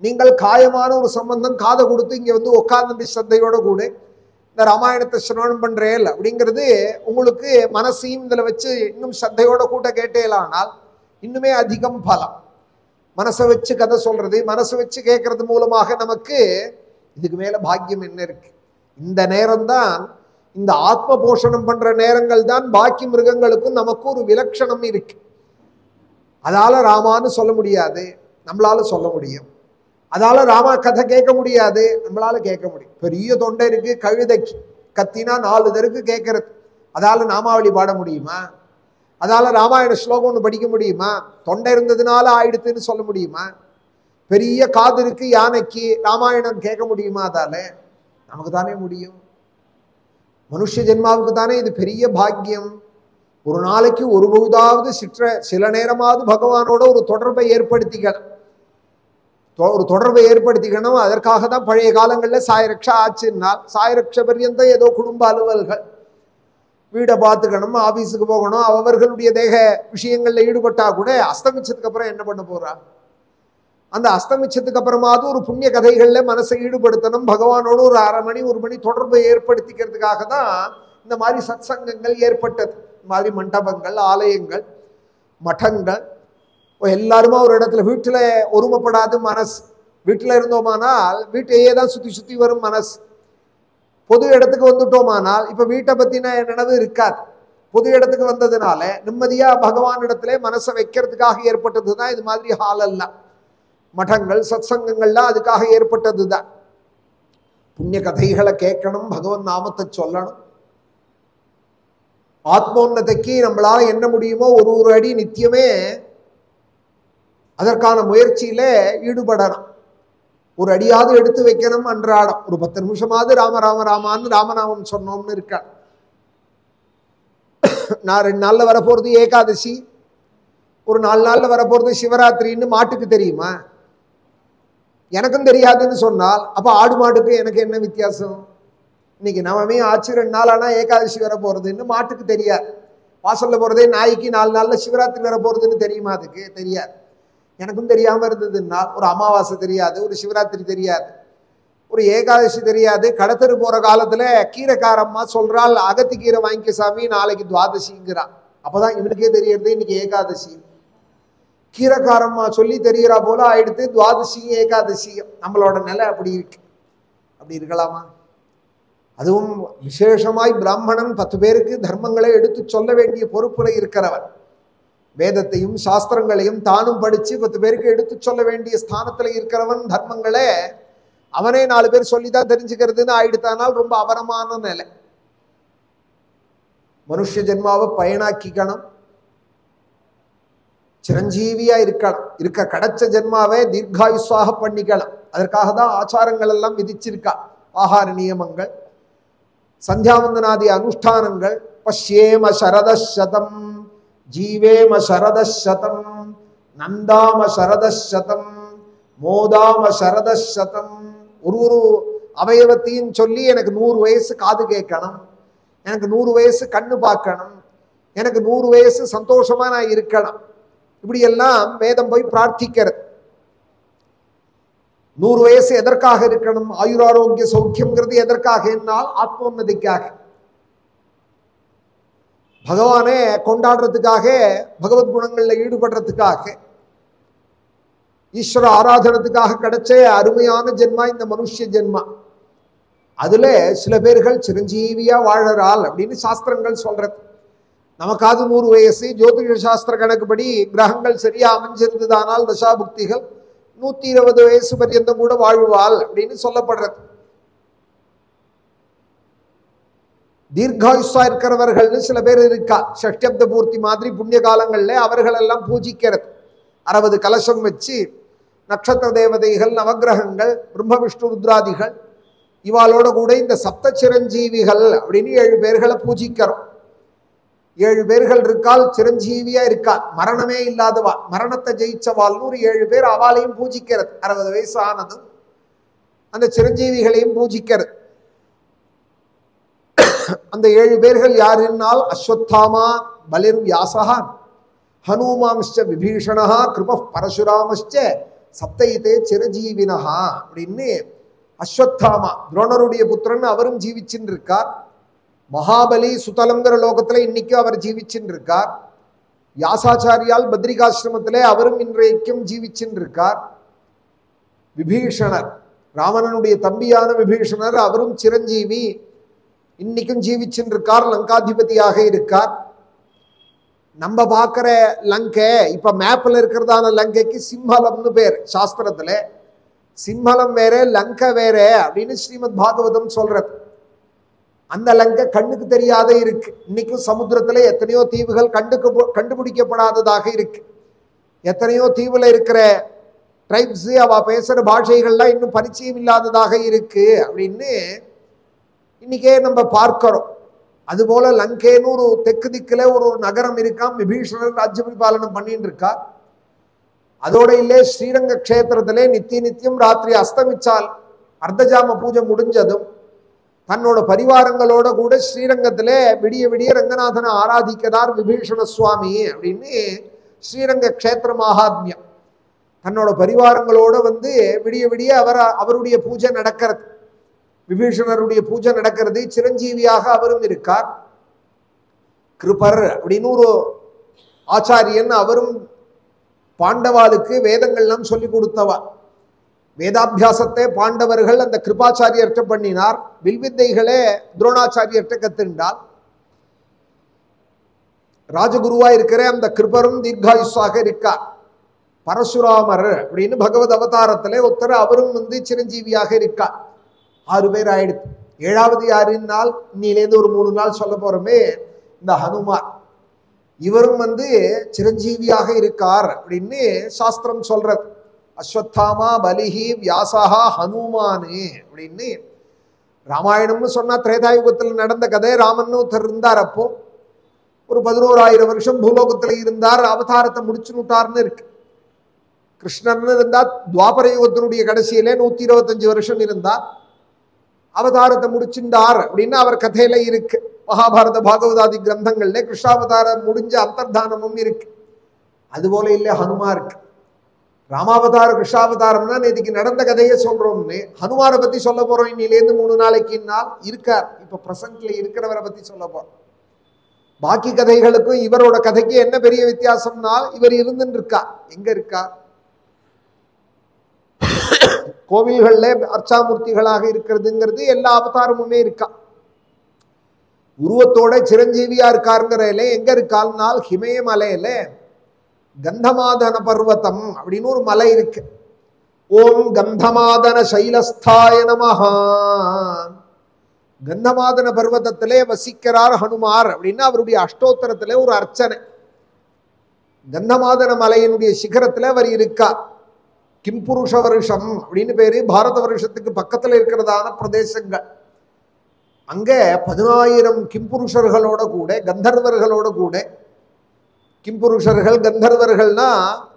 நீங்கள் காயமான ஒரு சம்பந்தம் காதை கொடுத்து இங்க உட்கார்ந்து சந்தையோட கூட இந்த ராமாயணத்தை சிரவணம் பண்றேன் அப்படிங்கிறது உங்களுக்கு மனசையும் இதுல வச்சு இன்னும் சந்தையோட கூட்ட கேட்டேலானால் இன்னுமே அதிகம் பலம். மனசை வச்சு கதை சொல்றது, மனசை வச்சு கேட்கறது மூலமாக நமக்கு இதுக்கு மேல பாக்கியம் என்ன இருக்கு? இந்த நேரம்தான், இந்த ஆத்ம போஷணம் பண்ற நேரங்கள் தான் பாக்கி மிருகங்களுக்கும் நமக்கும் ஒரு விலட்சணம் இருக்கு. அதால ராமான்னு சொல்ல முடியாது, நம்மளால சொல்ல முடியும். அதால ராமா கதை கேட்க முடியாது, நம்மளால கேட்க முடியும். பெரிய தொண்டை இருக்கு கழுதைக்கு, கத்தினா 4 தெருக்கு கேட்கறது. அதால நாமாவளி பாட முடியுமா? அதால ராமாயண ஸ்லோகம் ஒன்று படிக்க முடியுமா? தொண்டை இருந்ததுனால ஆயிடுத்துன்னு சொல்ல முடியுமா? பெரிய காது இருக்கு யானைக்கு, ராமாயணம் கேட்க முடியுமா? அதால நமக்கு தானே முடியும். மனுஷ ஜென்மாவுக்கு தானே இது பெரிய பாக்கியம். ஒரு நாளைக்கு ஒரு பொழுதாவது சில நேரமாவது பகவானோட ஒரு தொடர்பை ஏற்படுத்திக்கணும். ஒரு தொடர்பை ஏற்படுத்திக்கணும். அதற்காக தான் பழைய காலங்களில் சாயரக்ஷா ஆச்சுன்னால், சாயரக்ஷ பர்யந்தம் ஏதோ குடும்ப அலுவல்கள், வீடை பார்த்துக்கணும், ஆபீஸுக்கு போகணும், அவர்களுடைய தேக விஷயங்கள்ல ஈடுபட்டா கூட அஸ்தமிச்சதுக்கு அப்புறம் என்ன பண்ண போறா? அந்த அஸ்தமிச்சதுக்கு அப்புறமாவது ஒரு புண்ணிய கதைகள்ல மனசை ஈடுபடுத்தணும். பகவானோடு ஒரு 1/2 மணி 1 மணி தொடர்பை ஏற்படுத்திக்கிறதுக்காக தான் இந்த மாதிரி சத் சங்கங்கள் ஏற்பட்டது. இந்த மாதிரி மண்டபங்கள், ஆலயங்கள், மட்டங்கள், எல்லாருமா ஒரு இடத்துல. வீட்டுல ஒருமைப்படாது மனசு. வீட்டுல இருந்தோமானால் வீட்டையே தான் சுத்தி சுத்தி வரும் மனசு. பொது இடத்துக்கு வந்துட்டோமானால் இப்ப வீட்டை பத்தின நினைவு இருக்காது. பொது இடத்துக்கு வந்ததுனால நிம்மதியா பகவான் இடத்துல மனசை வைக்கிறதுக்காக ஏற்பட்டதுதான் இது மாதிரி ஹால் எல்லாம், மடங்கள், சத் சங்கங்கள்லாம் அதுக்காக ஏற்பட்டதுதான். புண்ணிய கதைகளை கேட்கணும், பகவன் நாமத்தை சொல்லணும். ஆத்மோன்னதைக்கு நம்மளால என்ன முடியுமோ ஒரு அடி நித்தியமே அதற்கான முயற்சியில ஈடுபடணும். ஒரு அடியாவது எடுத்து வைக்கணும் அன்றாடம். ஒரு 10 நிமிஷமாவது ராம ராம ராமான்னு ராமநாமம் சொன்னோம்னு இருக்க. நான் 2 நாள்ல வரப்போறது ஏகாதசி, ஒரு 4 நாள்ல வரப்போறது சிவராத்திரின்னு மாட்டுக்கு தெரியுமா? எனக்கும் தெரியாதுன்னு சொன்னால் அப்ப ஆடு மாட்டுக்கு எனக்கு என்ன வித்தியாசம்? இன்னைக்கு நவமே ஆச்சு, 2 நாள் ஆனா ஏகாதசி வர போறதுன்னு மாட்டுக்கு தெரியாது. வாசல்ல போறதே நாய்க்கு 4 நாள்ல சிவராத்திரி வர போறதுன்னு தெரியுமா? அதுக்கு தெரியாது. எனக்கும் தெரியாம இருந்ததுன்னா ஒரு அமாவாசை தெரியாது, ஒரு சிவராத்திரி தெரியாது, ஒரு ஏகாதசி தெரியாது. கடத்தரு போற காலத்துல கீரைக்காரம்மா சொல்றாள், அகத்தி கீரை வாங்கிக்க சாமி, நாளைக்கு துவாதசிங்கிறான். அப்பதான் இவனுக்கே தெரியறது இன்னைக்கு ஏகாதசி. கீரக்காரம்மா சொல்லி தெரியறா போல ஆயிடுத்து துவாதசியும் ஏகாதசியும். நம்மளோட நிலை அப்படி இருக்கு. அப்படி இருக்கலாமா? அதுவும் விசேஷமாய் பிராமணன் 10 பேருக்கு தர்மங்களை எடுத்து சொல்ல வேண்டிய பொறுப்புல இருக்கிறவன். வேதத்தையும் சாஸ்திரங்களையும் தானும் படிச்சு 10 பேருக்கு எடுத்து சொல்ல வேண்டிய ஸ்தானத்துல இருக்கிறவன். தர்மங்களே அவனே 4 பேர் சொல்லிதான் தெரிஞ்சுக்கிறதுன்னு ஆயிடுத்தானால் ரொம்ப அவரமான நிலை. மனுஷ ஜென்மாவை பயனாக்கிக்கணும், சிரஞ்சீவியா இருக்கணும். கிடைச்ச ஜென்மாவை தீர்காயுஷாக பண்ணிக்கணும். அதற்காக தான் ஆச்சாரங்கள் எல்லாம் விதிச்சிருக்கா. ஆகார நியமங்கள், சந்தியாவந்தனாதி அனுஷ்டானங்கள். பஷ்யேம சரதசதம் ஜீவேம சரதசதம் நந்தாம சரதசதம் மோதாம சரதசதம். ஒரு அவயவத்தையும் சொல்லி எனக்கு 100 வயசு காது கேட்கணும், எனக்கு 100 வயசு கண்ணு பார்க்கணும், எனக்கு 100 வயசு சந்தோஷமா நான் இருக்கணும். இப்படி எல்லாம் வேதம் போய் பிரார்த்திக்கிறது. 100 வயசு எதற்காக இருக்கணும்? ஆயுராரோக்கிய சௌக்கியம்ங்கிறது எதற்காக என்னால் ஆத்மோன்னதிக்காக, பகவானே கொண்டாடுறதுக்காக, பகவத் குணங்கள்ல ஈடுபடுறதுக்காக, ஈஸ்வர ஆராதனத்துக்காக கிடைச்ச அருமையான ஜென்மா இந்த மனுஷ ஜென்மா. அதுல சில பேர்கள் சிரஞ்சீவியா வாழறாள் அப்படின்னு சாஸ்திரங்கள் சொல்றது. நமக்காவது 100 வயசு. ஜோதிஷ சாஸ்திர கணக்குப்படி கிரகங்கள் சரியா அமைஞ்சிருந்ததானால் தசாபுக்திகள் 120 வயசு பர்யந்தம் கூட வாழ்வாள் அப்படின்னு சொல்லப்படுறது. தீர்காயுஷா இருக்கிறவர்கள்னு சில பேர் இருக்கா. ஷஷ்டப்த பூர்த்தி மாதிரி புண்ணிய காலங்கள்ல அவர்கள் எல்லாம் பூஜிக்கிறது. 60 கலசம் வச்சு நட்சத்திர தேவதைகள், நவகிரகங்கள், பிரம்ம விஷ்ணு ருத்ராதிகள் இவாளோட கூட இந்த சப்த சிரஞ்சீவிகள் அப்படின்னு 7 பேர்களை பூஜிக்கிறோம். 7 பேர்கள் இருக்கால், சிரஞ்சீவியா இருக்கால், மரணமே இல்லாதவா, மரணத்தை ஜெயிச்சவாள்னு ஒரு 7 பேர் அவளையும் பூஜிக்கிறது. 60 வயசு ஆனதும் அந்த சிரஞ்சீவிகளையும் பூஜிக்கிறது. அந்த 7 பேர்கள் யாருன்னால் அஸ்வத்தாமா பலிர் வியாசா ஹனுமாம்ச்ச விபீஷணா கிருப பரசுராமச்ச சப்தைதே சிரஜீவினஹா அப்படின்னு. அஸ்வத்தாமா துரோணருடைய புத்திரன், அவரும் ஜீவிச்சுன்னு இருக்கார். மகாபலி சுதலங்கிற லோகத்துல இன்னைக்கும் அவர் ஜீவிச்சுன்னு இருக்கார். வியாசாச்சாரியால் பத்ரிகாசிரமத்திலே அவரும் இன்றைக்கும் ஜீவிச்சுன்னு இருக்கார். விபீஷணர், ராவணனுடைய தம்பியான விபீஷணர், அவரும் சிரஞ்சீவி, இன்னைக்கும் ஜீவிச்சுன்னு இருக்கார், லங்காதிபதியாக இருக்கார். நம்ம பார்க்கிற லங்கை இப்ப மேப்ல இருக்கிறதான லங்கைக்கு சிம்மலம்னு பேர் சாஸ்திரத்துல. சிம்மலம் வேற லங்கை வேற அப்படின்னு ஸ்ரீமத் பாகவதம் சொல்றது. அந்த லங்கை கண்ணுக்கு தெரியாத இருக்கு. இன்னைக்கும் சமுத்திரத்துல எத்தனையோ தீவுகள் கண்டுபிடிக்கப்படாததாக இருக்கு. எத்தனையோ தீவுல இருக்கிற ட்ரைப்ஸ், அவ பேசுற பாஷைகள்லாம் இன்னும் பரிச்சயம் இல்லாததாக இருக்கு அப்படின்னு இன்னைக்கே நம்ம பார்க்கிறோம். அதுபோல லங்கேன்னு ஒரு தெற்கு திக்குல ஒரு நகரம் இருக்காம். விபீஷணர் ராஜ்ய பரிபாலனம் பண்ணிட்டு இருக்கா. அதோட இல்லே ஸ்ரீரங்க கஷேத்திரத்திலே நித்தியம் ராத்திரி அஸ்தமிச்சால் அர்த்தஜாம பூஜை முடிஞ்சதும் தன்னோட பரிவாரங்களோட கூட ஸ்ரீரங்கத்திலே விடிய விடிய ரங்கநாதனை ஆராதிக்கிறார் விபீஷண சுவாமி அப்படின்னு ஸ்ரீரங்க கஷேத்திர மகாத்மியம். தன்னோட பரிவாரங்களோட வந்து விடிய விடிய அவருடைய பூஜை நடக்கிறது. விபீஷணருடைய பூஜை நடக்கிறது. சிரஞ்சீவியாக அவரும் இருக்கார். கிருபர் அப்படின்னு ஒரு ஆச்சாரியன், அவரும் பாண்டவாளுக்கு வேதங்கள்லாம் சொல்லி கொடுத்தவா. வேதாபியாசத்தை பாண்டவர்கள் அந்த கிருபாச்சாரியர்கிட்ட பண்ணினார். வில்வித்தைகளே துரோணாச்சாரியர்கிட்ட கத்துண்டால். ராஜகுருவா இருக்கிற அந்த கிருபரும் தீர்காயுஷாக இருக்கார். பரசுராமர் அப்படின்னு பகவத் அவதாரத்திலே ஒருத்தர், அவரும் வந்து சிரஞ்சீவியாக இருக்கார். 6 பேர் ஆயிடுச்சு. 7வது யாருன்னால் இன்னிலேருந்து ஒரு 3 நாள் சொல்ல போறோமே, இந்த ஹனுமார். இவரும் வந்து சிரஞ்சீவியாக இருக்கார் அப்படின்னு சாஸ்திரம் சொல்றது. அஸ்வத்தாமா பலிஹி வியாசா ஹனுமானு அப்படின்னு. ராமாயணம்னு சொன்னா திரேதாயுகத்தில் நடந்த கதை. ராமன் ஒருத்தர் இருந்தார். அப்போ ஒரு 11,000 வருஷம் பூலோகத்துல இருந்தார். அவதாரத்தை முடிச்சுட்டார்னு இருக்கு. கிருஷ்ணர்னு இருந்தா துவாபர யுகத்தினுடைய கடைசியிலே 125 வருஷம் இருந்தார். அவதாரத்தை முடிச்சுட்டார் அப்படின்னு அவர் கதையில இருக்கு. மகாபாரத பாகவதாதி கிரந்தங்கள்ல கிருஷ்ணாவதாரம் முடிஞ்ச அந்தர்தானமும் இருக்கு. அதுபோல இல்லை ஹனுமா இருக்கு. ராமாவதார கிருஷ்ணாவதாரம்னா நேற்றுக்கு நடந்த கதையை சொல்றோம்னு, ஹனுமாரை பத்தி சொல்ல போறோம். இன்னிலேருந்து 3 நாளைக்கு இருக்கார். இப்ப பிரசன்ட்ல இருக்கிறவரை பத்தி சொல்ல போறோம். பாக்கி கதைகளுக்கும் இவரோட கதைக்கு என்ன பெரிய வித்தியாசம்னா, இவர் இருந்துன்னு இருக்கா. எங்க இருக்கா? கோவில்கள்ல அர்ச்சாமூர்த்திகளாக இருக்கிறதுங்கிறது எல்லா அவதாரமுமே இருக்கா. உருவத்தோட சிரஞ்சீவியா இருக்காருங்கிறதுல எங்க இருக்கால்னால் ஹிமயமலையில கந்தமாதன பர்வதம் அப்படின்னு ஒரு மலை இருக்கு. ஓம் கந்தமாதன சைலஸ்தாய நமஹா. கந்தமாதன பர்வதத்திலே வசிக்கிறார் ஹனுமார் அப்படின்னு அவருடைய அஷ்டோத்தரத்திலே ஒரு அர்ச்சனை. கந்தமாதன மலையினுடைய சிகரத்துல அவர் இருக்கார். கிம்புருஷ வருஷம் அப்படின்னு பேரு. பாரத வருஷத்துக்கு பக்கத்துல இருக்கிறதான பிரதேசங்கள். அங்க 10,000 கிம்புருஷர்களோட கூட, கந்தர்வர்களோட கூட, கிம்புருஷர்கள் கந்தர்வர்கள்னா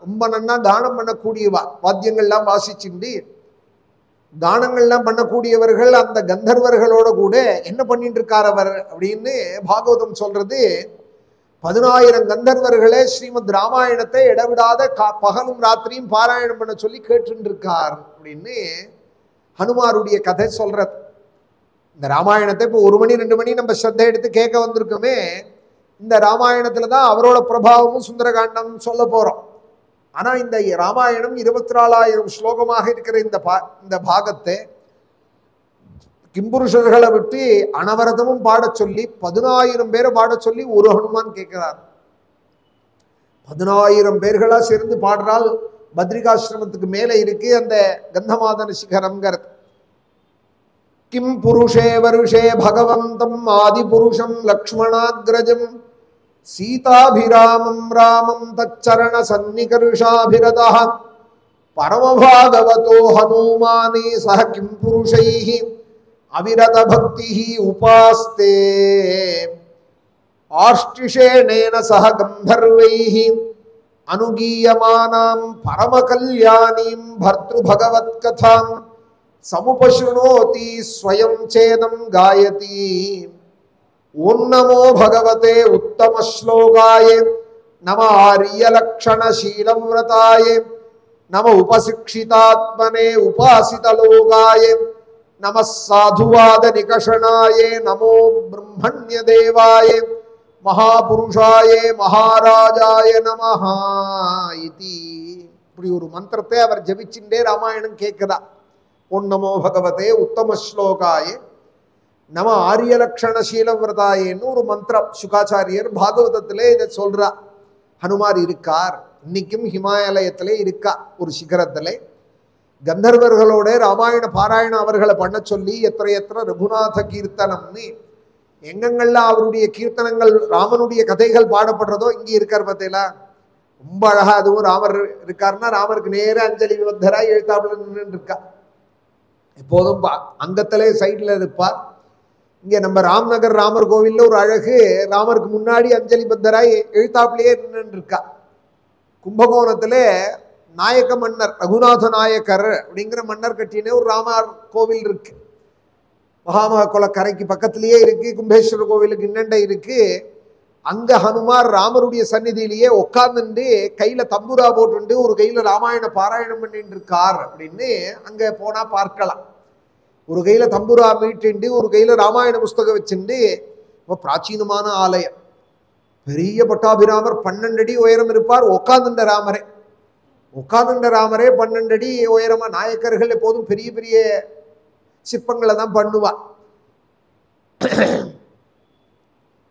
ரொம்ப நன்னா கானம் பண்ணக்கூடியவா, வாத்தியங்கள்லாம் வாசிச்சுண்டு கானங்கள்லாம் பண்ணக்கூடியவர்கள். அந்த கந்தர்வர்களோட கூட என்ன பண்ணிட்டு இருக்கார் அவர் அப்படின்னு பாகவதம் சொல்றது. 10,000 கந்தர்வர்களே ஸ்ரீமத் ராமாயணத்தை இடவிடாத பகலும் ராத்திரியும் பாராயணம் பண்ண சொல்லி கேட்டு இருக்கார் அப்படின்னு ஹனுமாருடைய கதை சொல்றது. இந்த ராமாயணத்தை இப்போ 1 மணி 2 மணி நம்ம ஸ்ரத்தை எடுத்து கேட்க வந்திருக்கோமே, இந்த ராமாயணத்துல தான் அவரோட பிரபாவமும் சுந்தரகாண்டம் சொல்ல போறோம். ஆனா இந்த ராமாயணம் 24,000 ஸ்லோகமாக இருக்கிற இந்த பாகத்தை கிம்புருஷர்களை விட்டு அனவரதமும் பாட சொல்லி 10,000 பேரை பாட சொல்லி ஒரு ஹனுமான் கேட்கிறார். 10,000 பேர்களா சேர்ந்து பாடுறால். பத்ரிகாசிரமத்துக்கு மேல இருக்கு அந்த கந்தமாதன சிகரம்ங்கிறது. கிம் புருஷே வருஷே பகவந்தம் ஆதிபுருஷம் லக்ஷ்மணாக்ரஜம் சீதாபிராமம் ராமம் தச்சரண சன்னிகர்ஷாபிரதः பரமபாகவதோ ஹனுமானே சஹ கிம் புருஷைஹி அவிரத பக்திஹி உபாஸ்தே ஆஷ்டிஷேணேன சஹ கந்தர்வைஹி அனுகீயமானாம் பரமகல்யாணீம் பர்த்ரு பகவத் கதாம் சமுபஷ்ணுனோதி ஸ்வயம் சேதம் காயதி. ஓம் நமோ பகவதே உத்தம ஸ்லோகாய நம ஆரியலக்ஷணசீலவ்ரதாய நம உபசிக்ஷிதாத்மனே உபாசிதலோகாய நம சாதுவாத நிகஷணாய நமோ பிரம்மண்ய தேவாய மகாபுருஷாய மகாராஜாய நமஹா இதி. இப்படி ஒரு மந்திரத்தை அவர் ஜபிச்சுட்டே ராமாயணம் கேட்குதா. ஓம் நமோ பகவதே உத்தம ஸ்லோகாய நம ஆரியலக்ஷணசீலவிரதாயன்னு ஒரு மந்திரம் சுகாச்சாரியர் பாகவதத்திலே இதை சொல்றா. ஹனுமார் இருக்கார், இன்னைக்கும் ஹிமாலயத்திலே இருக்கா ஒரு சிகரத்திலே. கந்தர்வர்களோட ராமாயண பாராயணம் அவர்களை பண்ண சொல்லி எத்தனை ரகுநாத கீர்த்தனம்னு எங்கெங்கள்லாம் அவருடைய கீர்த்தனங்கள் ராமனுடைய கதைகள் பாடப்படுறதோ இங்கே இருக்கார் பார்த்தீங்களா. ரொம்ப அழகா. அதுவும் ராமர் இருக்காருன்னா ராமருக்கு நேர அஞ்சலி பத்தரா எழுத்தாப்புல நின்று இருக்கா. எப்போதும் அங்கத்திலே சைட்ல இருப்பார். இங்க நம்ம ராம்நகர் ராமர் கோவில்ல ஒரு அழகு, ராமருக்கு முன்னாடி அஞ்சலி பத்தராய் எழுத்தாப்புலயே நின்று இருக்கா. கும்பகோணத்துல நாயக்க மன்னர் ரகுநாத நாயக்கர் அப்படிங்கிற மன்னர் கட்டினே ஒரு ராமர் கோவில் இருக்கு. மகாமக குளக்கரைக்கு பக்கத்திலேயே இருக்கு. கும்பேஸ்வர கோவிலுக்கு இன்னண்டை இருக்கு. அங்க ஹனுமார் ராமருடைய சந்நிதியிலேயே உட்கார்ந்துட்டு கையில தம்புரா போட்டு ஒரு கையில ராமாயண பாராயணம் பண்ணிட்டு இருக்கார் அப்படின்னு அங்க போனா பார்க்கலாம். ஒரு கையில தம்புரா மீட்டு ஒரு கையில ராமாயண புஸ்தகம் வச்சுட்டு ரொம்ப பிராச்சீனமான ஆலயம். பெரிய பட்டாபிராமர் 12 அடி உயரம் இருப்பார். உட்கார்ந்துட்ட ராமரே 12 அடி உயரமா. நாயக்கர்கள் எப்போதும் பெரிய பெரிய சிற்பங்களை தான் பண்ணுவா.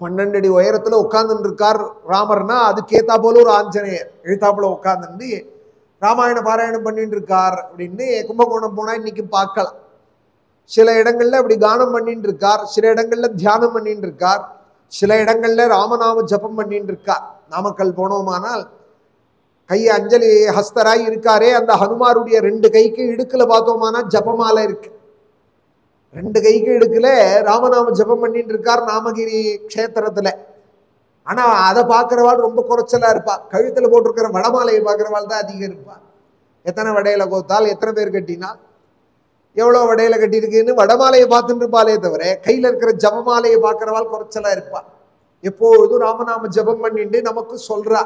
12 அடி உயரத்துல உட்கார்ந்துட்டு இருக்கார் ராமர்னா அதுக்கேத்தா போல ஒரு ஆஞ்சநேயர் எழுத்தாப்புல உட்கார்ந்து ராமாயண பாராயணம் பண்ணிட்டு இருக்கார் அப்படின்னு கும்பகோணம் போனா இன்னைக்கு பார்க்கலாம். சில இடங்கள்ல அப்படி கானம் பண்ணிட்டு இருக்கார், சில இடங்கள்ல தியானம் பண்ணிட்டு இருக்கார், சில இடங்கள்ல ராமநாம ஜபம் பண்ணிட்டு இருக்கார். நாமக்கல் போனோமானால் கையை அஞ்சலி ஹஸ்தராய் இருக்காரே, அந்த ஹனுமாருடைய 2 கைக்கு இடுக்குல பார்த்தோமானா ஜபமாலை இருக்கு. 2 கைக்கு இடுக்குல ராமநாம ஜபம் பண்ணிட்டு இருக்கார் நாமகிரி க்ஷேத்திரத்துல. ஆனா அதை பார்க்கிறவாள் ரொம்ப குறைச்சலா இருப்பா. கழுத்துல போட்டிருக்கிற வடமாலையை பார்க்கிறவாள் தான் அதிகம் இருப்பா. எத்தனை வடையில கோத்தால், எத்தனை பேர் கட்டினால், எவ்வளோ வடையில கட்டியிருக்குன்னு வடமாலையை பார்த்துட்டு இருப்பாளே தவிர கையில இருக்கிற ஜபமாலையை பார்க்கிறவாள் குறைச்சலா இருப்பா. எப்பொழுதும் ராமநாம ஜபம் பண்ணிட்டு நமக்கு சொல்றா.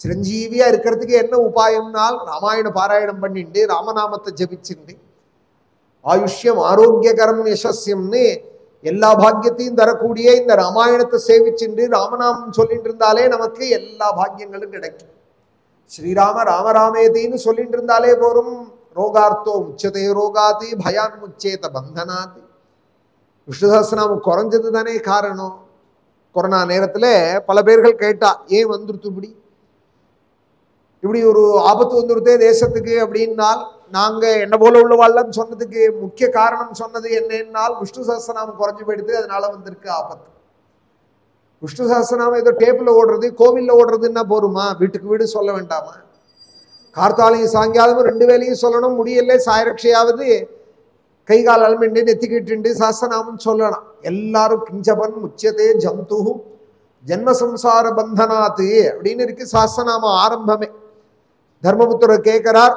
சிரஞ்சீவியா இருக்கிறதுக்கு என்ன உபாயம்னால் ராமாயண பாராயணம் பண்ணிட்டு ராமநாமத்தை ஜபிச்சுட்டு ஆயுஷ்யம் ஆரோக்கியகரம் யசஸ்யம்னு எல்லா பாக்கியத்தையும் தரக்கூடிய இந்த ராமாயணத்தை சேவிச்சுண்டு ராமநாமம் சொல்லிட்டு இருந்தாலே நமக்கு எல்லா பாக்கியங்களும் கிடைக்கும். ஸ்ரீராம ராமராமேதின்னு சொல்லிட்டு இருந்தாலே போரும். ரோகார்த்தோ முச்சதே ரோகாதி பயான் முச்சேத பந்தனாதி. விஷ்ணு சஹஸ்ரநாமம் குறைஞ்சது தானே காரணம். கொரோனா நேரத்தில் பல பேர்கள் கேட்டா, ஏன் வந்துருத்து இப்படி ஒரு ஆபத்து வந்துருத்தே தேசத்துக்கு அப்படின்னால், நாங்கள் என்ன போல உள்ளவாழ்லாம் சொன்னதுக்கு முக்கிய காரணம் சொன்னது என்னன்னால், விஷ்ணு சஹஸ்ரநாமம் குறைஞ்சு போயிடுது, அதனால வந்திருக்கு ஆபத்து. விஷ்ணு சஹஸ்ரநாமம் ஏதோ டேப்பில் ஓடுறது, கோவிலில் ஓடுறதுன்னா போருமா? வீட்டுக்கு வீடு சொல்ல வேண்டாமா? கார்த்தாலையும் சாயங்காலமும் 2 வேலையும் சொல்லணும். முடியல சாயரட்சையாவது கை கால் அலமிண்டு நெத்திக்கிட்டு சஹஸ்ரநாமம் சொல்லலாம். எல்லாரும் கிஞ்சபன் முச்சதே ஜந்து ஜென்மசம்சார பந்தனாத்து அப்படின்னு இருக்கு சஹஸ்ரநாம ஆரம்பமே. தர்மபுத்திரர் கேட்கிறார்,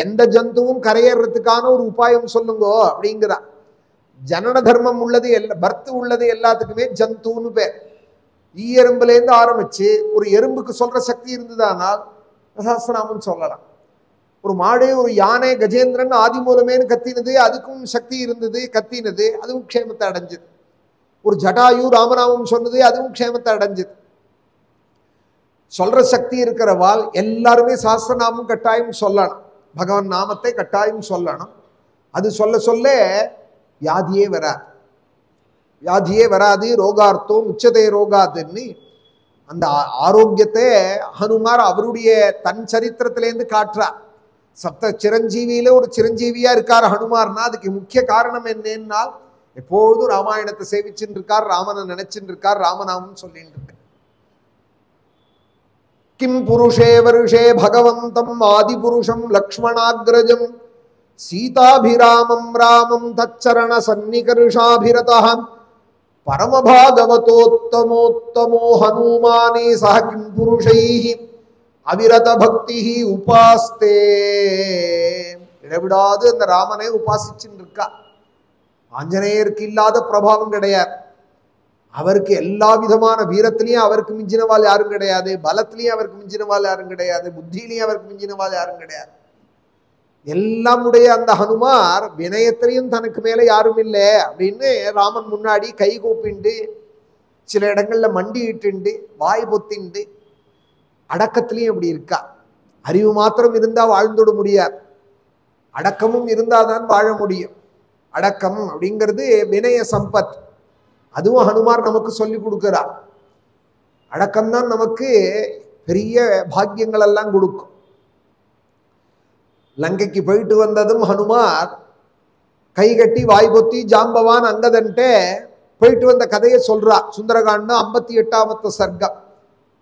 எந்த ஜந்துவும் கரையேறதுக்கான ஒரு உபாயம் சொல்லுங்கோ அப்படிங்கிறார். ஜனன தர்மம் உள்ளது பர்த்து உள்ளது எல்லாத்துக்குமே ஜந்துன்னு பேர். எறும்புலேருந்து ஆரம்பிச்சு ஒரு எறும்புக்கு சொல்ற சக்தி இருந்ததானால் சஹஸ்ரநாமம் சொல்லலாம். ஒரு மாடு, ஒரு யானை, கஜேந்திரன் ஆதி மூலமேனு கத்தினது, அதுக்கும் சக்தி இருந்தது, கத்தினது, அதுவும் க்ஷேமத்தை அடைஞ்சது. ஒரு ஜடாயு ராமநாமம் சொன்னது, அதுவும் க்ஷேமத்தை அடைஞ்சது. சொல்ற சக்தி இருக்கிறவாள் எல்லாருமே சஹஸ்ரநாமம் கட்டாயம் சொல்லணும். பகவான் நாமத்தை கட்டாயம் சொல்லணும். அது சொல்ல சொல்ல வியாதியே வராது. வியாதியே வராது. ரோகார்த்தோ முச்சதே ரோகாதுன்னு அந்த ஆரோக்கியத்தை ஹனுமார் அவருடைய தன் சரித்திரத்திலேருந்து காட்டுறார். சப்த சிரஞ்சீவியில ஒரு சிரஞ்சீவியா இருக்கார் ஹனுமார்னா அதுக்கு முக்கிய காரணம் என்னன்னால், எப்பொழுதும் ராமாயணத்தை சேவிச்சுட்டு இருக்கார், ராமனை நினைச்சுட்டு இருக்கார், ராமநாமம் சொல்லிட்டு இருக்கார். கிம் புருஷே வருஷே பகவந்தம் ஆதிபுருஷம் லக்ஷ்மணாக்ரஜம் சீதாபிராமம் ராமம் தச்சரண சன்னிகர்ஷாபிரதம் பரமபாகவதோத்தமோத்தமோ ஹனுமானே சஹ கிம் புருஷைஹி அவிரத பக்தி உபாஸ்தே. இடவிடாது அந்த ராமனை உபாசிச்சுட்டு இருக்கா. ஆஞ்சநேயருக்கு இல்லாத பிரபாவம் கிடையாது. அவருக்கு எல்லா விதமான வீரத்திலையும் அவருக்கு மிஞ்சினவாள் யாரும் கிடையாது, பலத்திலையும் அவருக்கு மிஞ்சினவாள் யாரும் கிடையாது, புத்தியிலையும் அவருக்கு மிஞ்சினவாள் யாரும் கிடையாது. எல்லாம் உடைய அந்த ஹனுமார் வினயத்திலையும் தனக்கு மேல யாரும் இல்லை அப்படின்னு ராமன் முன்னாடி கை கூப்பிண்டு, சில இடங்கள்ல மண்டிட்டு, வாய் பொத்திண்டு, அடக்கத்திலையும் அப்படி இருக்கா. அறிவு மாத்திரம் இருந்தா வாழ்ந்துட முடியாது, அடக்கமும் இருந்தாதான் வாழ முடியும். அடக்கம் அப்படிங்கிறது வினய சம்பத். அதுவும் ஹனுமார் நமக்கு சொல்லி கொடுக்கிறார். அடக்கம்தான் நமக்கு பெரிய பாக்கியங்கள் எல்லாம் கொடுக்கும். லங்கைக்கு போயிட்டு வந்ததும் ஹனுமார் கை கட்டி வாய் பொத்தி ஜாம்பவான் அங்கதன்ட்டே போயிட்டு வந்த கதையை சொல்றார். சுந்தரகாண்டம் 58வது சர்க்கம்.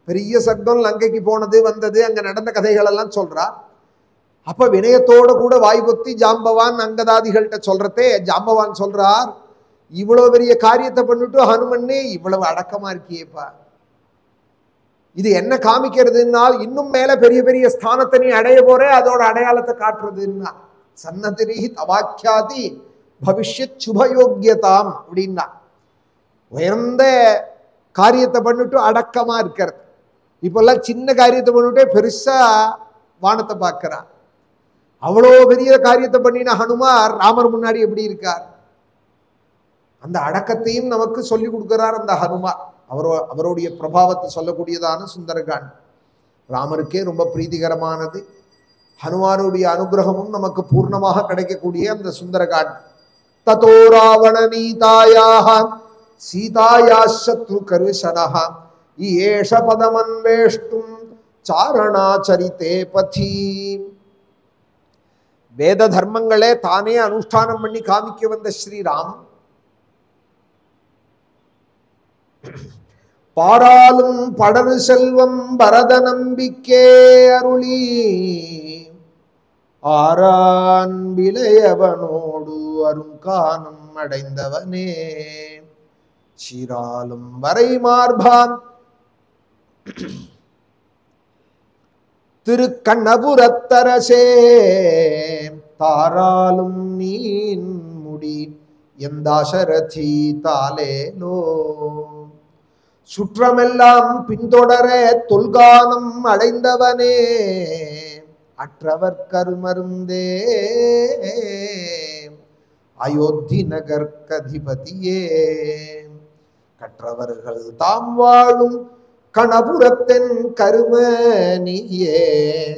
பெரிய சர்க்கம், லங்கைக்கு போனது வந்தது, அங்க நடந்த கதைகள் எல்லாம் சொல்றார். அப்ப வினயத்தோட கூட வாய் பொத்தி ஜாம்பவான் அங்கதாதிகள்கிட்ட சொல்றதே ஜாம்பவான் சொல்றார், இவ்வளவு பெரிய காரியத்தை பண்ணிட்டு ஹனுமன்னே இவ்வளவு அடக்கமா இருக்கியேப்பா, இது என்ன காமிக்கிறதுனால் இன்னும் மேல பெரிய பெரிய ஸ்தானத்தை நீ அடைய போற, அதோட அடையாளத்தை காட்டுறதுன்னா சன்னதிரி தவாக்கியாதி பவிஷ்யத் சுபயோக்கியதாம் அப்படின்னா உயர்ந்த காரியத்தை பண்ணிட்டு அடக்கமா இருக்கிறது. இப்பெல்லாம் சின்ன காரியத்தை பண்ணிட்டே பெருசா வானத்தை பார்க்கிறார். அவ்வளோ பெரிய காரியத்தை பண்ணின ஹனுமார் ராமர் முன்னாடி எப்படி இருக்கார்? அந்த அடக்கத்தையும் நமக்கு சொல்லி கொடுக்கிறார் அந்த ஹனுமார். அவருடைய பிரபாவத்தை சொல்லக்கூடியதான சுந்தரகாண்ட் ராமருக்கே ரொம்ப பிரீதிகரமானது. ஹனுமானுடைய அனுகிரகமும் நமக்கு பூர்ணமாக கிடைக்கக்கூடிய அந்த சுந்தரகாண்ட். ததோ ராவண நீதாயாக சீதாயா சத்ரு கருஷனஹ ஏஷ பதமன்வேஷ்டும் சாரணாச்சரித்தே பதி. வேத தர்மங்களே தானே அனுஷ்டானம் பண்ணி காமிக்க வந்த ஸ்ரீராம் பாராலும் படரு செல்வம் பரத நம்பிக்கே அருளி ஆரான் விளையவனோடு அருங்கானம் அடைந்தவனே சீராலும் வரை மார்பான் திருக்கண்ணபுரத்தரசே தாராலும் நீன் முடி எந்தாசரதி தாலேலோ சுற்றமெல்லாம் பின்தொடர தொல்கானம் அடைந்தவனே அற்றவர் கருமருந்தே அயோத்தி நகர்கதிபதியே கற்றவர்கள் தாம் வாழும் கணபுரத்தென் கரும நீயே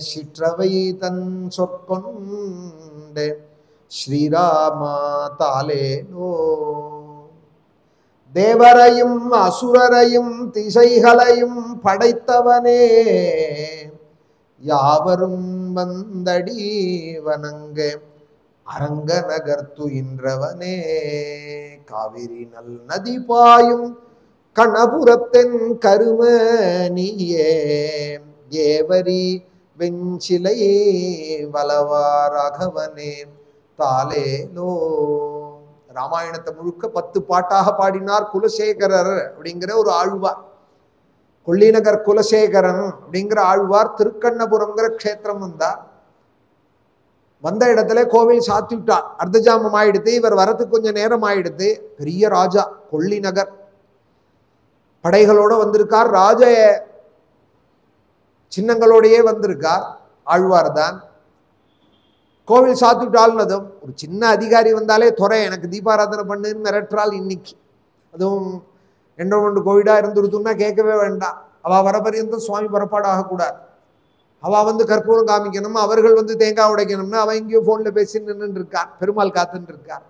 சிற்றவை தன் சொற்கொண்டே ஸ்ரீராமா தாலேனோ தேவரையும் அசுரரையும் திசைகளையும் படைத்தவனே யாவரும் வந்தடி வணங்க அரங்க நகர்த்துயின்றவனே காவிரி நல் நதி பாயும் கணபுரத்தென் கரும நீயே ஏவரி வெஞ்சிலை வலவாராகவனே தாலேலோ. ராமாயணத்தை முழுக்க 10 பாட்டாக பாடினார் குலசேகரர் அப்படிங்கிற ஒரு ஆழ்வார். கொள்ளிநகர் குலசேகரன் அப்படிங்கிற ஆழ்வார் திருக்கண்ணபுரம்ங்கிற க்ஷேத்திரம் வந்தார். வந்த இடத்துல கோவில் சாத்தி விட்டார். அர்த்தஜாமம் ஆயிடுத்து. இவர் வரத்துக்கு கொஞ்சம் நேரம் ஆயிடுத்து. பெரிய ராஜா கொள்ளிநகர் படைகளோட வந்திருக்கார். ராஜ சின்னங்களோடையே வந்திருக்கார். ஆழ்வார் தான். கோவில் சாத்திவிட்டால்னதும் ஒரு சின்ன அதிகாரி வந்தாலே துறை எனக்கு தீபாராதனை பண்ணுன்னு மிரட்டுறாள் இன்னைக்கு. அதுவும் 2 கோவிடா இருந்துருத்துன்னா கேட்கவே வேண்டாம். அவள் வர பரியந்தம் சுவாமி புறப்பாடு ஆகக்கூடாது. அவள் வந்து கற்பூரம் காமிக்கணும், அவர்கள் வந்து தேங்காய் உடைக்கணும்னு அவன் எங்கேயோ ஃபோனில் பேசி நின்றுட்டு இருக்கார். பெருமாள் காத்துன்னு இருக்கார்.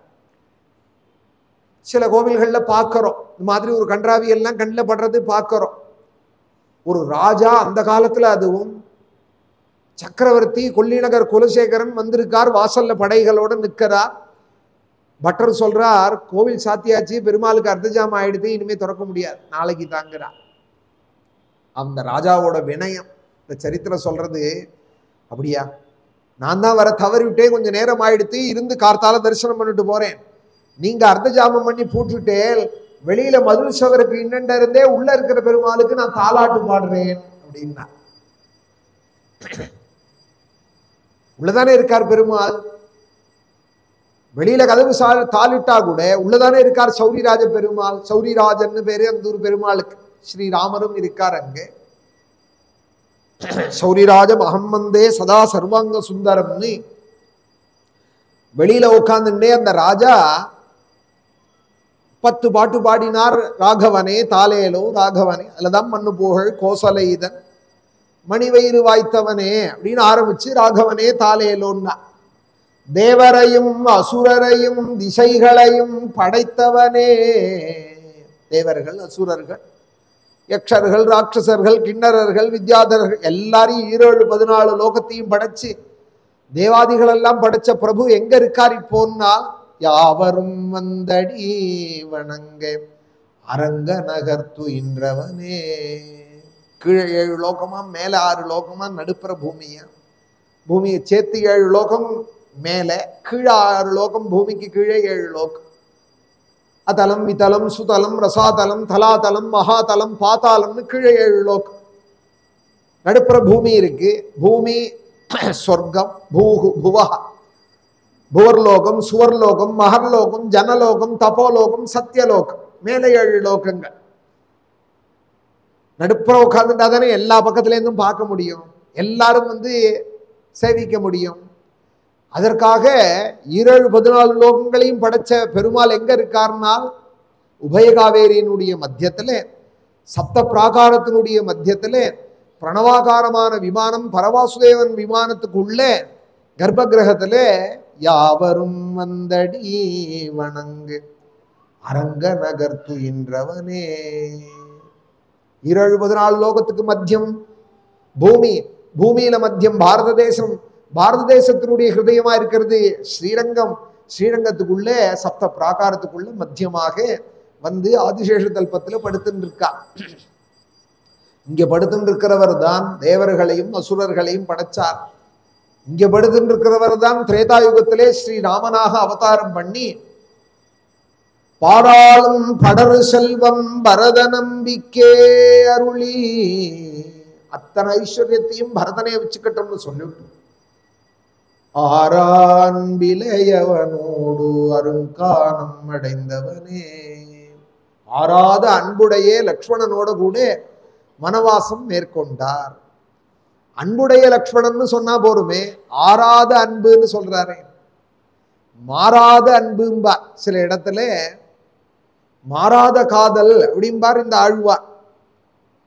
சில கோவில்களில் பார்க்குறோம் இந்த மாதிரி ஒரு கன்றாவி எல்லாம் கண்ணில் படுறது பார்க்குறோம். ஒரு ராஜா அந்த காலத்தில், அதுவும் சக்கரவர்த்தி கொள்ளிநகர் குலசேகரன் வந்திருக்கார். வாசல்ல படைகளோட நிற்கிறார். பட்டர் சொல்றார், கோவில் சாத்தியாச்சு, பெருமாளுக்கு அர்த்தஜாமம் ஆயிடுது, இனிமே திறக்க முடியாது, நாளைக்கு தாங்கிறார். அந்த ராஜாவோட வினயம் இந்த சரித்திரம் சொல்றது. அப்படியா, நான் தான் வர தவறிவிட்டே, கொஞ்சம் நேரம் ஆயிடுத்து, இருந்து கார்த்தால தரிசனம் பண்ணிட்டு போறேன். நீங்க அர்த்தஜாமம் பண்ணி போட்டுட்டே வெளியில மதுள் சவருக்கு இன்னண்ட இருந்தே உள்ள இருக்கிற பெருமாளுக்கு நான் தாலாட்டு பாடுறேன் அப்படின்னா. உள்ளதானே இருக்கார் பெருமாள். வெளியில கதவு தாளிட்டா கூட உள்ளதானே இருக்கார் சௌரிராஜ பெருமாள். சௌரிராஜன்னு பேரு அந்த ஒரு பெருமாளுக்கு. ஸ்ரீராமரும் இருக்கார் அங்கே. சௌரிராஜ மகம்மந்தே சதா சர்வாங்க சுந்தரம்னு வெளியில உட்காந்துட்டே அந்த ராஜா 10 பாட்டு பாடினார். ராகவனே தாலேலோ ராகவனே அதுலதான் மண்ணு புகழ் கோசலைதன் மணிவயிறு வாய்த்தவனே அப்படின்னு ஆரம்பிச்சு ராகவனே தாலேலோன்னா. தேவரையும் அசுரரையும் திசைகளையும் படைத்தவனே. தேவர்கள், அசுரர்கள், யக்ஷர்கள், ராட்சசர்கள், கிண்ணறர்கள், வித்யாதரர்கள் எல்லாரையும் 17-14 லோகத்தையும் படைச்சு தேவாதிகள் எல்லாம் படைச்ச பிரபு எங்க இருக்கார் இப்போன்னா, யாவரும் வந்தடி வணங்க அரங்க நகர்த்து இன்றவனே. கீழே 7 லோகமா, மேல 6 லோகமா, நடுப்புற பூமியா. பூமியை சேர்த்து 7 லோகம் மேல, கீழே 6 லோகம், பூமிக்கு கீழே 7 லோகம். அதலம், விதலம், சுதலம், ரசாதலம், தலாதலம், மகாதலம், பாதாளம்னு கீழே 7 லோகம். நடுப்புற பூமி இருக்கு. பூமி சொர்க்கம், புவஹ, புவர்லோகம், சுவர்லோகம், மகர்லோகம், ஜனலோகம், தபோலோகம், சத்தியலோகம், மேலே 7 லோகங்கள். நடுப்புற உட்கார்ந்துட்டா தானே எல்லா பக்கத்துலேருந்தும் பார்க்க முடியும், எல்லாரும் வந்து சேவிக்க முடியும். அதற்காக 17-14 லோகங்களையும் படைச்ச பெருமாள் எங்க இருக்கார்னால், உபயகாவேரியினுடைய மத்தியத்துல, சப்த பிராகாரத்தினுடைய மத்தியத்துல, பிரணவாகாரமான விமானம் பரவாசுதேவன் விமானத்துக்குள்ள கர்ப்ப கிரகத்துல யாவரும் வந்தடி வணங்கு அரங்க நகர்த்து இன்றவனே. 17-14 லோகத்துக்கு மத்தியம் பூமி, பூமியில மத்தியம் பாரத தேசம், பாரத தேசத்தினுடைய ஹிருதயமா இருக்கிறது ஸ்ரீரங்கம். ஸ்ரீரங்கத்துக்குள்ள சப்த பிராகாரத்துக்குள்ள மத்தியமாக வந்து ஆதிசேஷ தல்பத்துல படுத்துட்டு இருக்கா. இங்க படுத்துட்டு இருக்கிறவர் தான் தேவர்களையும் அசுரர்களையும் படைச்சார். இங்க படுத்துட்டு இருக்கிறவர் தான் திரேதாயுகத்திலே ஸ்ரீராமனாக அவதாரம் பண்ணி பாராளும் படரு செல்வம் பரத நம்பிக்கே அருளி அத்தனை ஐஸ்வர்யத்தையும் பரதனை வச்சுக்கட்டும்னு சொல்லிவிட்டு ஆரான்பிலையவனோடு அருங்கானம் அடைந்தவனே. ஆராத அன்புடைய லக்ஷ்மணனோட கூட வனவாசம் மேற்கொண்டார். அன்புடைய லக்ஷ்மணன் சொன்னா போருமே, ஆராத அன்புன்னு சொல்றாரே. மாறாத அன்பும்பா. சில இடத்துல மாறாத காதல் அப்படிம்பார் இந்த ஆழ்வார்.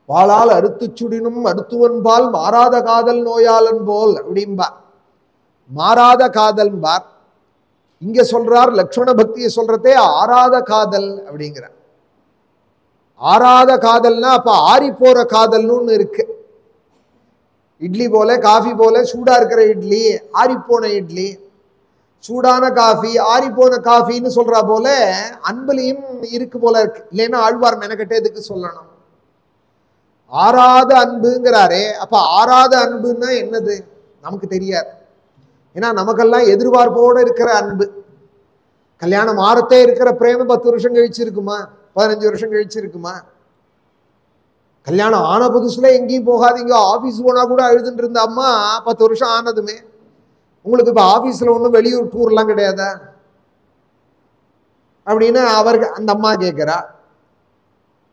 வாளால் அறுத்து சுடினும் மருத்துவன்பால் மாறாத காதல் நோயாளன் போல் அப்படிம்பார். மாறாத காதல்பார். இங்க சொல்றார் லக்ஷ்மண பக்தியை சொல்றதே ஆறாத காதல் அப்படிங்கிறார். ஆறாத காதல்னா அப்ப ஆறி போற காதல்னு ஒண்ணு இருக்கு. இட்லி போல காஃபி போல சூடா இருக்கிற இட்லி, ஆறிப்போன இட்லி, சூடான காஃபி, ஆறிப்போன காஃபின்னு சொல்றா போல அன்புலையும் இருக்கு போல இருக்கு. இல்லைன்னா ஆழ்வார் மெனக்கட்டே எதுக்கு சொல்லணும்? ஆறாத அன்புங்கிறாரே, அப்ப ஆறாத அன்புன்னா என்னது நமக்கு தெரியாது. ஏன்னா நமக்கெல்லாம் எதிர்பார்ப்போடு இருக்கிற அன்பு. கல்யாணம் ஆறத்தே இருக்கிற பிரேம 10 வருஷம் கழிச்சு இருக்குமா? 15 வருஷம் கழிச்சு இருக்குமா? கல்யாணம் ஆன புதுசுல எங்கேயும் போகாதீங்க, ஆபீஸ் போனா கூட அழுதுன்னு இருந்த அம்மா 10 வருஷம் ஆனதுமே உங்களுக்கு இப்ப ஆபீஸ்ல ஒன்றும் வெளியூர் டூர்லாம் கிடையாதா அப்படின்னு அவருக்கு அந்த அம்மா கேட்கிறா.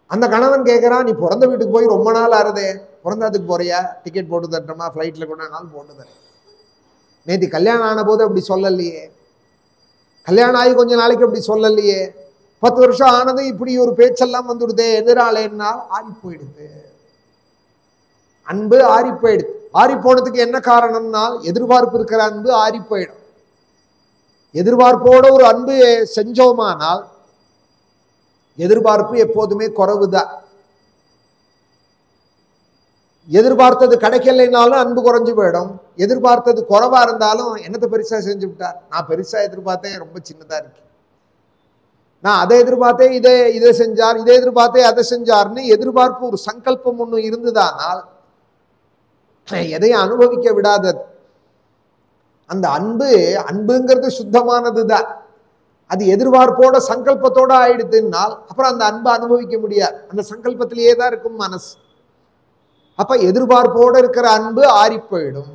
அந்த கணவன் கேட்கிறா, நீ பிறந்த வீட்டுக்கு போய் ரொம்ப நாள் ஆறுதே, பிறந்ததுக்கு போறியா? டிக்கெட் போட்டு தரட்டுமா? ஃப்ளைட்ல கூட நாள் போட்டு தரேன். நேற்று கல்யாணம் ஆன போது அப்படி சொல்லலையே, கல்யாணம் ஆகி கொஞ்ச நாளைக்கு அப்படி சொல்லலையே, 10 வருஷம் ஆனது இப்படி ஒரு பேச்செல்லாம் வந்துடுதே, எதிராளேன்னா ஆறி போயிடுது. அன்பு ஆறி போயிடுது. ஆறி போனதுக்கு என்ன காரணம்னா எதிர்பார்ப்பு இருக்கிற அன்பு ஆறி போயிடும். எதிர்பார்ப்போட ஒரு அன்பு செஞ்சோமானால் எதிர்பார்ப்பு எப்போதுமே குறைவுதான். எதிர்பார்த்தது கிடைக்கலைனாலும் அன்பு குறைஞ்சு போயிடும். எதிர்பார்த்தது குறைவா இருந்தாலும் என்னத்தை பெருசா செஞ்சு விட்டார், நான் பெருசா எதிர்பார்த்தேன் ரொம்ப சின்னதா இருக்கு, நான் அதை எதிர்பார்த்தேன் இதை செஞ்சார், இதை எதிர்பார்த்தேன் அதை செஞ்சார்னு எதிர்பார்ப்பு ஒரு சங்கல்பம் ஒண்ணு இருந்ததானால் எதையும் அனுபவிக்க விடாதது. அந்த அன்புங்கிறது சுத்தமானதுதான். அது எதிர்பார்ப்போட சங்கல்பத்தோட ஆயிடுதுன்னால் அப்புறம் அந்த அன்பை அனுபவிக்க முடியாது. அந்த சங்கல்பத்திலேயே தான் இருக்கும் மனசு. அப்ப எதிர்பார்ப்போட இருக்கிற அன்பு ஆறி போயிடும்.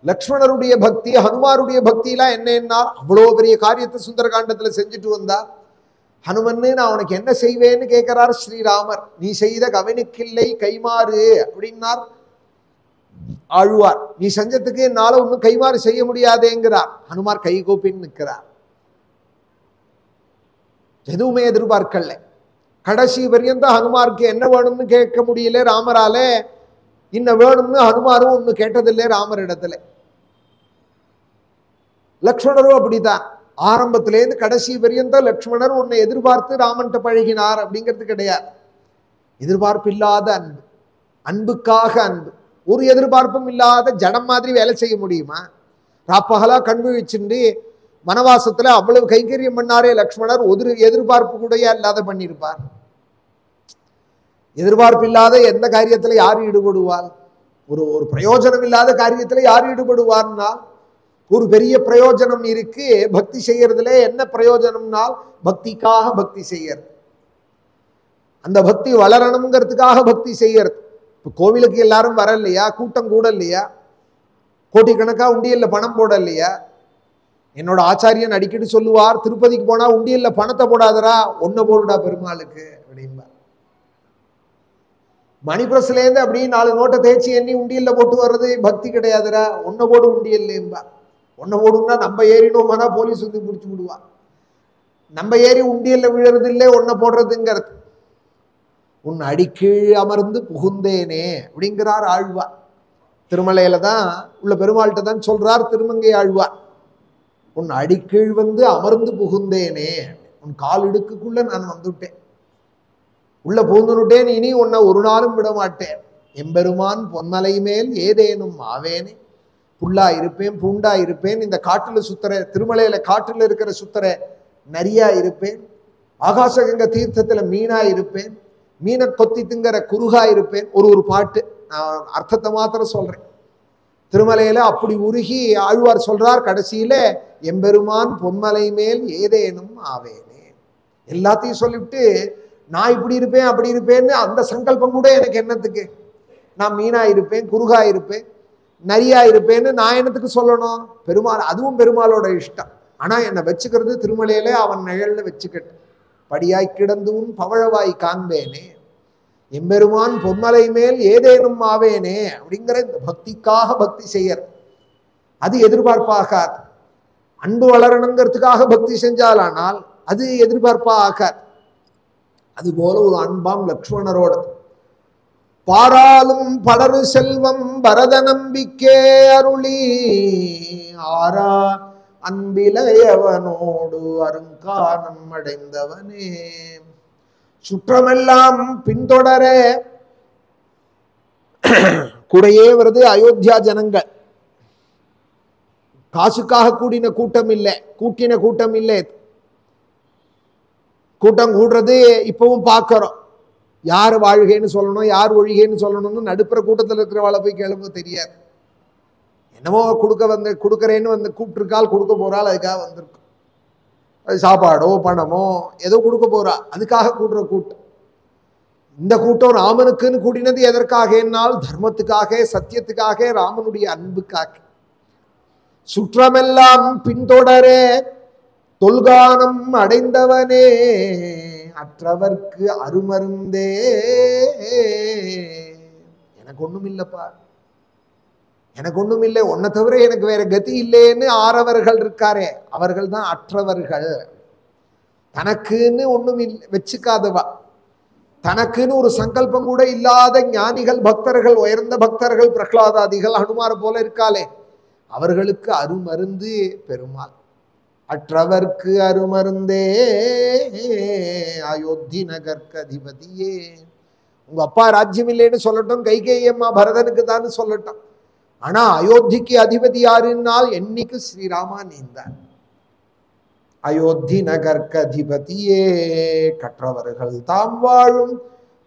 லக்ஷ்மணருடைய பக்தி, ஹனுமாருடைய பக்தியெல்லாம் என்னன்னா அவ்வளோ பெரிய காரியத்தை சுந்தரகாண்டத்துல செஞ்சுட்டு வந்தார். ஹனுமன்னு நான் உனக்கு என்ன செய்வேன்னு கேட்கிறார் ஸ்ரீராமர். நீ செய்த கவனிக்கில்லை கைமாறு அப்படின்னார் ஆழ்வார். நீ செஞ்சதுக்கு என்னால ஒன்னும் கைமாறு செய்ய முடியாதேங்கிறார். ஹனுமார் கை கோப்பின்னு நிற்கிறார். எதுவுமே எதிர்பார்க்கல. கடைசி பரியந்தம் ஹனுமாருக்கு என்ன வேணும்னு கேட்க முடியல ராமரால. இன்ன வேணும்னு ஹனுமாரும் ஒண்ணு கேட்டதில்லை ராமர் இடத்துல. லக்ஷ்மணரும் அப்படித்தான். ஆரம்பத்திலேருந்து கடைசி பரியந்தம் லக்ஷ்மணர் ஒன்னை எதிர்பார்த்து ராமன்ட்ட பழகினார் அப்படிங்கிறது கிடையாது. எதிர்பார்ப்பு இல்லாத அன்பு, அன்புக்காக அன்பு. ஒரு எதிர்பார்ப்பும் இல்லாத ஜடம் மாதிரி வேலை செய்ய முடியுமா? ராப்பகலா கண் விழிச்சுண்டு வனவாசத்துல அவ்வளவு கைங்கரியம் பண்ணாரே லக்ஷ்மணர், ஒரு எதிர்பார்ப்பு கூட இல்லாத பண்ணியிருப்பார். எதிர்பார்ப்பு இல்லாத எந்த காரியத்துல யார் ஈடுபடுவார்? ஒரு பிரயோஜனம் இல்லாத காரியத்துல யார் ஈடுபடுவார்னால் ஒரு பெரிய பிரயோஜனம் இருக்கு. பக்தி செய்யறதுல என்ன பிரயோஜனம்னால் பக்திக்காக பக்தி செய்யறது, அந்த பக்தி வளரணுங்கிறதுக்காக பக்தி செய்யறது. இப்போ கோவிலுக்கு எல்லாரும் வர இல்லையா, கூட்டம் கூட இல்லையா, கோட்டிக்கணக்கா உண்டியல்ல பணம் போட இல்லையா? என்னோட ஆச்சாரியன் அடிக்கடி சொல்லுவார், திருப்பதிக்கு போனா உண்டியல்ல பணத்தை போடாதரா, ஒன்ன போடுடா பெருமாளுக்கு அப்படின்பா. மணிப்பிரஸ்லேருந்து அப்படி 4 நோட்டை தேய்ச்சி எண்ணி உண்டியல்ல போட்டு வர்றது பக்தி கிடையாதுரா, ஒன்ன போடு உண்டியல்லேம்பா. ஒன்ன போடுன்னா நம்ம ஏறினோம்னா போலீஸ் வந்து பிடிச்சி விடுவா. நம்ம ஏறி உண்டியல்ல விழுறது இல்லை, ஒன்ன போடுறதுங்கிறது. உன் அடிக்கீழ் அமர்ந்து புகுந்தேனே அப்படிங்கிறார் ஆழ்வார். திருமலையில தான் உள்ள பெருமாள்கிட்ட தான் சொல்றார் திருமங்கை ஆழ்வார். உன் அடிக்கீழ் வந்து அமர்ந்து புகுந்தேனே, உன் கால் இடுக்குக்குள்ள நான் வந்துட்டேன், உள்ள புகுந்துட்டேன், இனி உன்னை ஒரு நாளும் விட மாட்டேன். எம்பெருமான் பொன்மலை மேல் ஏதேனும் ஆவேனே, புல்லா இருப்பேன் பூண்டா இருப்பேன், இந்த காட்டுல சுத்துற திருமலையில காட்டுல இருக்கிற சுத்துற நரியா இருப்பேன், ஆகாசகங்க தீர்த்தத்துல மீனா இருப்பேன், மீனை கொத்தி திங்கிற குருகா இருப்பேன். ஒரு பாட்டு, நான் அர்த்தத்தை மாத்திரம் சொல்றேன். திருமலையில அப்படி உருகி ஆழ்வார் சொல்றார் கடைசியில, எம்பெருமான் பொன்மலை மேல் ஏதேனும் ஆவேனே. எல்லாத்தையும் சொல்லிவிட்டு நான் இப்படி இருப்பேன் அப்படி இருப்பேன்னு அந்த சங்கல்பம் கூட எனக்கு என்னத்துக்கு? நான் மீனா இருப்பேன் குருகா இருப்பேன் நரியா இருப்பேன்னு நான் என்னத்துக்கு சொல்லணும்? பெருமாள், அதுவும் பெருமாளோட இஷ்டம். ஆனா என்னை வச்சுக்கிறது திருமலையில அவன் நிழல்ல வச்சுக்கிட்டு, படியாய் கிடந்தும் பவழவாய் காண்பேனே, எம்பெருமான் பொன்மலை மேல் ஏதேனும் ஆவேனே அப்படிங்கிற இந்த பக்திக்காக பக்தி செய்யற, அது எதிர்பார்ப்பாகாது. அன்பு வளரணுங்கிறதுக்காக பக்தி செஞ்சாலானால் அது எதிர்பார்ப்பா ஆகாது. அதுபோல ஒரு அன்பாம் லக்ஷ்மணரோட பாராலும் படரு செல்வம் பரத நம்பிக்கே அருளி ஆரா அன்பிலையவனோடு அருங்கானம் அடைந்தவனே சுற்றமெல்லாம் பின்தொடர கூடையே வருது அயோத்தியா ஜனங்கள். காசுக்காக கூட்டின கூட்டம் இல்லை. கூட்டம் கூடுறது இப்பவும் பார்க்கிறோம். யார் வாழ்கைன்னு சொல்லணும், யார் ஒழிகைன்னு சொல்லணும்னு நடுப்புற கூட்டத்தில் இருக்கிறவளை போய் கேளுங்க, தெரியாது. என்னமோ கொடுக்கறேன்னு வந்து கூப்பிட்டுருக்காள், கொடுக்க போறாள், அதுக்காக வந்திருக்கும். அது சாப்பாடோ பணமோ ஏதோ கொடுக்க போறா, அதுக்காக கூடுற கூட்டம். இந்த கூட்டம் ராமனுக்குன்னு கூட்டினது எதற்காக என்னால் தர்மத்துக்காக, சத்தியத்துக்காக, ராமனுடைய அன்புக்காக. சுற்றமெல்லாம் பின்தொடரே தொல்கானம் அடைந்தவனே அற்றவர்க்கு அருமருந்தே. எனக்கு ஒண்ணும் இல்லப்பா, எனக்கு ஒண்ணும் இல்லை, உன்னை தவிர எனக்கு வேற கதி இல்லைன்னு ஆறவர்கள் இருக்காரே, அவர்கள் தான் அற்றவர்கள். தனக்குன்னு ஒண்ணும் வச்சுக்காதவா, தனக்குன்னு ஒரு சங்கல்பம் கூட இல்லாத ஞானிகள், பக்தர்கள், உயர்ந்த பக்தர்கள், பிரகலாதாதிகள், ஹனுமார போல இருக்காளே, அவர்களுக்கு அருமருந்து பெருமாள். அற்றவர்க்கு அருமருந்தே அயோத்தி நகர்க்கு அதிபதியே. உங்க அப்பா ராஜ்யம் இல்லைன்னு சொல்லட்டும், கைகேயி அம்மா பரதனுக்கு தான் சொல்லட்டும், ஆனா அயோத்திக்கு அதிபதி யாருன்னால் என்னைக்கு ஸ்ரீராமா நீந்தான். அயோத்தி நகர்க்கு அதிபதியே கற்றவர்கள் தாம் வாழும்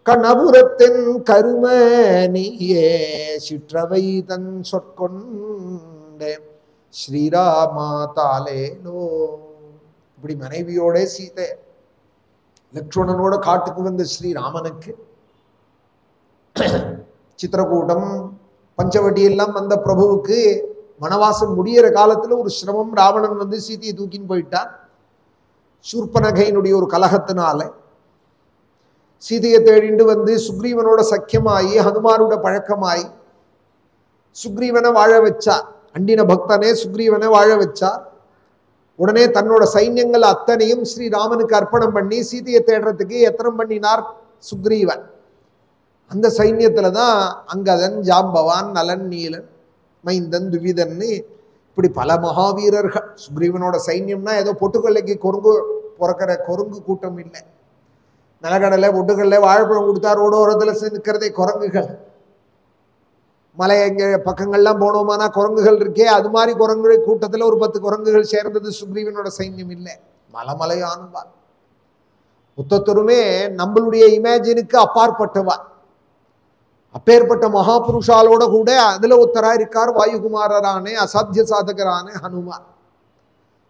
கணபுரத்தின் கரும நீயே சிற்றவை தன் சொற்கொண்டே ஸ்ரீராமா தாலேலோ. இப்படி மனைவியோட சீதை லக்ஷ்மணனோட காட்டுக்கு வந்த ஸ்ரீராமனுக்கு சித்திரக்கூட்டம் பஞ்சவட்டி எல்லாம் வந்த பிரபுவுக்கு வனவாசம் முடிகிற காலத்துல ஒரு சிரமம். ராவணன் வந்து சீதையை தூக்கின்னு போயிட்டான். சூர்பனகையினுடைய ஒரு கலகத்தினால சீதையை தேடிண்டு வந்து சுக்ரீவனோட சக்கியமாயி ஹனுமானோட பழக்கமாயி சுக்ரீவனை வாழ வச்சார். அண்டின பக்தனே சுக்ரீவனை வாழ வச்சார். உடனே தன்னோட சைன்யங்கள் அத்தனையும் ஸ்ரீராமனுக்கு அர்ப்பணம் பண்ணி சீதையை தேடுறதுக்கு எத்தனம் பண்ணினார் சுக்ரீவன். அந்த சைன்யத்துலதான் அங்கதன், ஜாம்பவான், நலன், நீலன், மைந்தன், துவிதன்னு இப்படி பல மகாவீரர்கள். சுக்ரீவனோட சைன்யம்னா ஏதோ பொட்டுக்கொள்ளைக்கு பிறக்கிற கொருங்கு கூட்டம் இல்லை. நிலக்கடலை பொட்டுக்கடலை வாழைப்பழம் கொடுத்தா ரோடோரத்துல நிற்கிறதே குரங்குகள். மலை எங்க பக்கங்கள்லாம் போனோமானா குரங்குகள் இருக்கே, அது மாதிரி குரங்கு கூட்டத்துல ஒரு 10 குரங்குகள் சேர்ந்தது சுக்ரீவனோட சைன்யம் இல்லை. மலையானுவா ஒத்தொருமே நம்மளுடைய இமேஜினுக்கு அப்பாற்பட்டவா. அப்பேற்பட்ட மகாபுருஷாலோட கூட அதுல ஒருத்தரா இருக்கார் வாயுகுமாரரானே அசாத்திய சாதகரானே ஹனுமான்.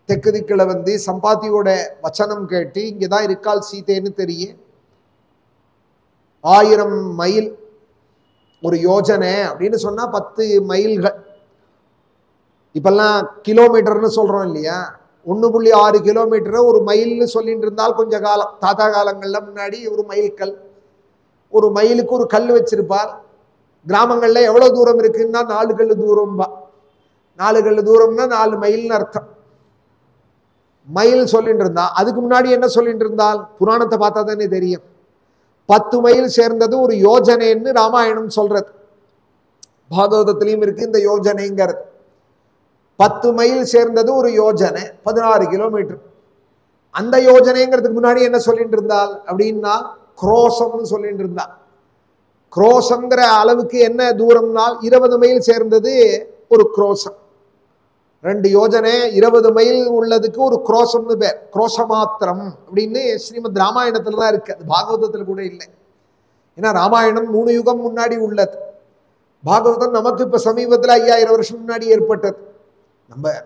தெற்கு திக்கில வந்து சம்பாத்தியோட வச்சனம் கேட்டு இங்கதான் இருக்கால் சீதைன்னு தெரியும். 1000 மைல் ஒரு யோஜனை அப்படின்னு சொன்னா 10 மைல்கள். இப்பெல்லாம் கிலோமீட்டர்னு சொல்றோம் இல்லையா, 1.6 கிலோமீட்டர் ஒரு மைல்னு சொல்லிட்டு இருந்தால் கொஞ்ச காலம், தாத்தா காலங்கள்ல முன்னாடி ஒரு மைல்கல், ஒரு மைலுக்கு ஒரு கல் வச்சிருப்பார். கிராமங்கள்ல எவ்வளவு தூரம் இருக்குன்னா 4 கல் தூரம்பா. 4 கல் தூரம்னா 4 மைல்னு அர்த்தம். மைல் சொல்லிட்டு இருந்தா அதுக்கு முன்னாடி என்ன சொல்லிட்டு இருந்தால் புராணத்தை பார்த்தா தானே தெரியும். 10 மைல் சேர்ந்தது ஒரு யோஜனைன்னு ராமாயணம் சொல்றது. பாகவதத்திலையும் இருக்கு இந்த யோஜனைங்கிறது. 10 மைல் சேர்ந்தது ஒரு யோஜனை, 16 கிலோமீட்டர். அந்த யோஜனைங்கிறதுக்கு முன்னாடி என்ன சொல்லிட்டு இருந்தால் அப்படின்னா குரோசம்னு சொல்லிட்டு இருந்தா. குரோசங்கிற அளவுக்கு என்ன தூரம்னால் 20 மைல் சேர்ந்தது ஒரு குரோசம். 2 யோஜனை 20 மைல் உள்ளதுக்கு ஒரு குரோசம்னு பேர். குரோசமாத்திரம் அப்படின்னு ஸ்ரீமத் ராமாயணத்துல தான் இருக்கு, அது பாகவதத்துல கூட இல்லை. ஏன்னா ராமாயணம் 3 யுகம் முன்னாடி உள்ளது. பாகவதம் நமக்கு இப்ப சமீபத்துல 5000 வருஷம் முன்னாடி ஏற்பட்டது.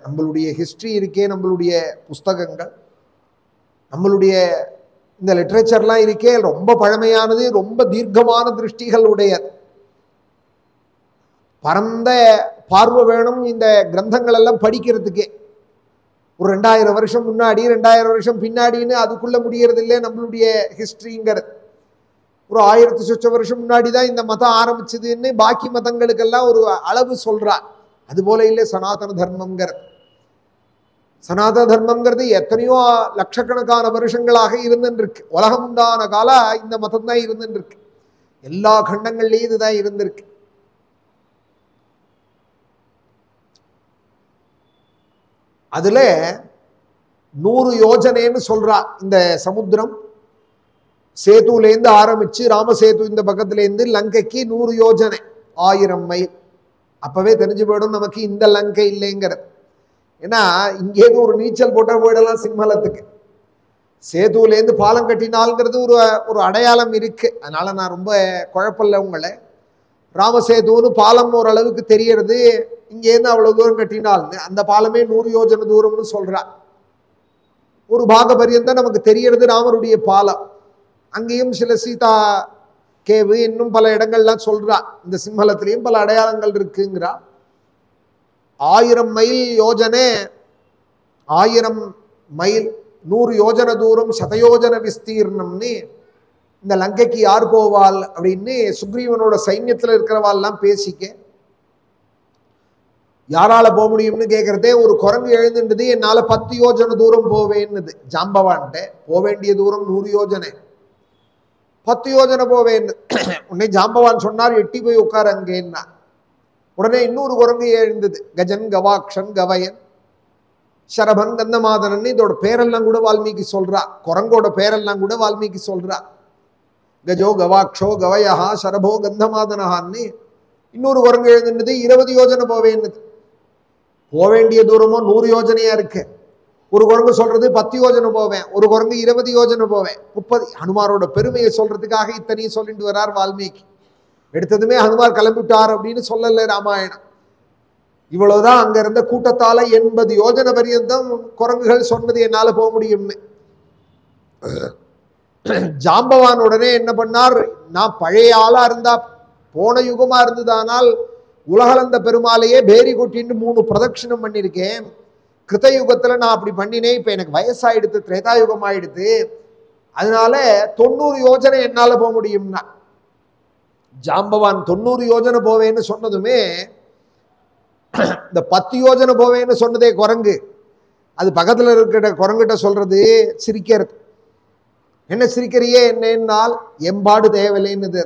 நம்மளுடைய ஹிஸ்டரி இருக்கே, நம்மளுடைய புஸ்தகங்கள், நம்மளுடைய இந்த லிட்ரேச்சர்லாம் இருக்கே ரொம்ப பழமையானது, ரொம்ப தீர்க்கமான திருஷ்டிகள் உடையது. பரந்த பார்வை வேணும் இந்த கிரந்தங்கள் எல்லாம் படிக்கிறதுக்கே. ஒரு 2000 வருஷம் முன்னாடி 2000 வருஷம் பின்னாடின்னு அதுக்குள்ள முடியறது இல்லை நம்மளுடைய ஹிஸ்டரிங்கிறது. ஒரு 1000 சொச்ச வருஷம் முன்னாடி தான் இந்த மதம் ஆரம்பிச்சதுன்னு பாக்கி மதங்களுக்கெல்லாம் ஒரு அளவு சொல்றா. அது போல இல்லை சனாதன தர்மம்ங்கிறது. சனாதன தர்மம்ங்கிறது எத்தனையோ லட்சக்கணக்கான வருஷங்களாக இருந்துருக்கு. உலகம் உண்டான கால இந்த மதம் தான் இருந்துருக்கு. எல்லா கண்டங்கள்லயும் இதுதான் இருந்திருக்கு. அதுல 100 யோஜனைன்னு சொல்றா. இந்த சமுத்திரம் சேதுலேருந்து ஆரம்பிச்சு ராமசேது இந்த பக்கத்துலேருந்து லங்கைக்கு 100 யோஜனை, 1000 மைல். அப்பவே தெரிஞ்சு போயிடும் நமக்கு இந்த லங்கை இல்லைங்கிறது. ஏன்னா இங்கேருந்து ஒரு நீச்சல் போட்டால் போயிடலாம் சிம்மலத்துக்கு. சேதுலேருந்து பாலம் கட்டினால்ங்கிறது ஒரு அடையாளம் இருக்கு. அதனால நான் ரொம்ப குழப்பல்ல உங்களை. ராமசேதுன்னு பாலம் ஓரளவுக்கு தெரியறது. இங்கேருந்து அவ்வளவு தூரம் கட்டினால்னு அந்த பாலமே 100 யோஜனை தூரம்னு சொல்றா. ஒரு பாக பரியந்தான் நமக்கு தெரியறது ராமருடைய பாலம். அங்கேயும் சில சீதா கேவு இன்னும் பல இடங்கள்லாம் சொல்றா. இந்த சிம்மலத்திலையும் பல அடையாளங்கள் இருக்குங்கிறா. 1000 மைல் யோஜனை, 1000 மைல் 100 யோஜனை தூரம், சதயோஜன விஸ்தீர்ணம்னு இந்த லங்கைக்கு யார் போவாள் அப்படின்னு சுக்ரீவனோட சைன்யத்தில் இருக்கிறவாள்லாம் பேசிக்க. யாரால போக முடியும்னு கேட்கறதே ஒரு குரங்கு எழுந்துட்டது, என்னால 10 யோஜனை தூரம் போவேன்னுது. ஜாம்பவான்ட்ட போக வேண்டிய தூரம் 100 யோஜனை, 10 யோஜனை போவேன்னு. உடனே ஜாம்பவான் சொன்னார், எட்டி போய் உட்கார் அங்கேன்னா. உடனே இன்னொரு குரங்கு எழுந்தது, கஜன், கவாக்ஷன், கவயன், சரபன், கந்தமாதனன். இதோட பேரெல்லாம் கூட வால்மீகி சொல்றா. குரங்கோட பேரெல்லாம் கூட வால்மீகி சொல்றா. கஜோ கவாக்ஷோ கவயஹா சரபோ கந்தமாதனஹான்னு இன்னொரு குரங்கு எழுந்துனது. 20 யோஜனை போவேன்னுது. போக வேண்டிய தூரமோ 100 யோஜனையா இருக்கு. ஒரு குரங்கு சொல்றது 10 யோஜனை போவேன், ஒரு குரங்கு 20 யோஜனை போவேன். 30. ஹனுமாரோட பெருமையை சொல்றதுக்காக இத்தனையும் சொல்லிட்டு வர்றார் வால்மீகி. எடுத்ததுமே ஹனுமார் கிளம்பிட்டார் அப்படின்னு சொல்லல ராமாயணம். இவ்வளவுதான். அங்க இருந்த கூட்டத்தால 80 யோஜனை பரியந்தம் குரங்குகள் சொன்னது என்னால போக முடியும்னு. ஜாம்பவான் உடனே என்ன பண்ணார், நான் பழைய ஆளா இருந்தா, போன யுகமா இருந்ததானால் உலகளந்த பெருமாளையே பேரி கொட்டின்னு 3 பிரதட்சிணம் பண்ணியிருக்கேன். கிருத்த யுகத்துல நான் அப்படி பண்ணினேன். இப்ப எனக்கு வயசாயிடுது, திரேதாயுகம் ஆயிடுது. அதனால 90 யோஜனை என்னால போக முடியும்னா. ஜாம்பவான் 90 யோஜனை போவேன்னு சொன்னதுமே இந்த 10 யோஜனை போவேன்னு சொன்னதே குரங்கு, அது பக்கத்துல இருக்கிற குரங்கிட்ட சொல்றது சிரிக்கிறது. என்ன சிரிக்கிறியே என்னன்னால், எம்பாடு தேவையில்லைன்னுது.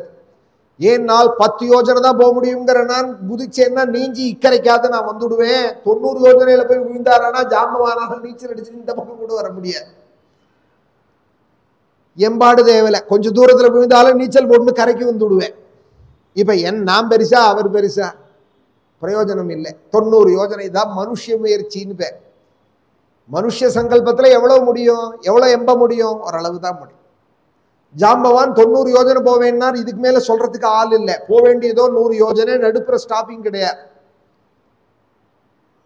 ஏன்னால் 10 யோஜனை தான் போக முடியுங்கிற நான் குதிச்சேன்னா நீஞ்சி இக்கரைக்காத நான் வந்துடுவேன். 90 யோஜனையில போய் விழுந்தாரானா ஜாம்பவானாக நீச்சல் அடிச்சு இந்த பக்கம் கூட வர முடியாது. எம்பாடு தேவையில்லை, கொஞ்சம் தூரத்துல விழுந்தாலும் நீச்சல் போட்டு கரைக்கு வந்துடுவேன். இப்ப நான் பெருசா அவர் பெருசா, பிரயோஜனம் இல்லை. 90 யோஜனை தான் மனுஷ முயற்சின்னு பேர். மனுஷ சங்கல்பத்துல எவ்வளவு முடியும், எவ்வளவு எம்ப முடியும், ஓரளவு தான் முடியும். ஜாம்பவான் 90 யோஜனை போவேன்னா இதுக்கு மேல சொல்றதுக்கு ஆள் இல்லை. போக வேண்டியதோ 100 யோஜனை, நடுப்புற ஸ்டாப்பிங் கிடையாது.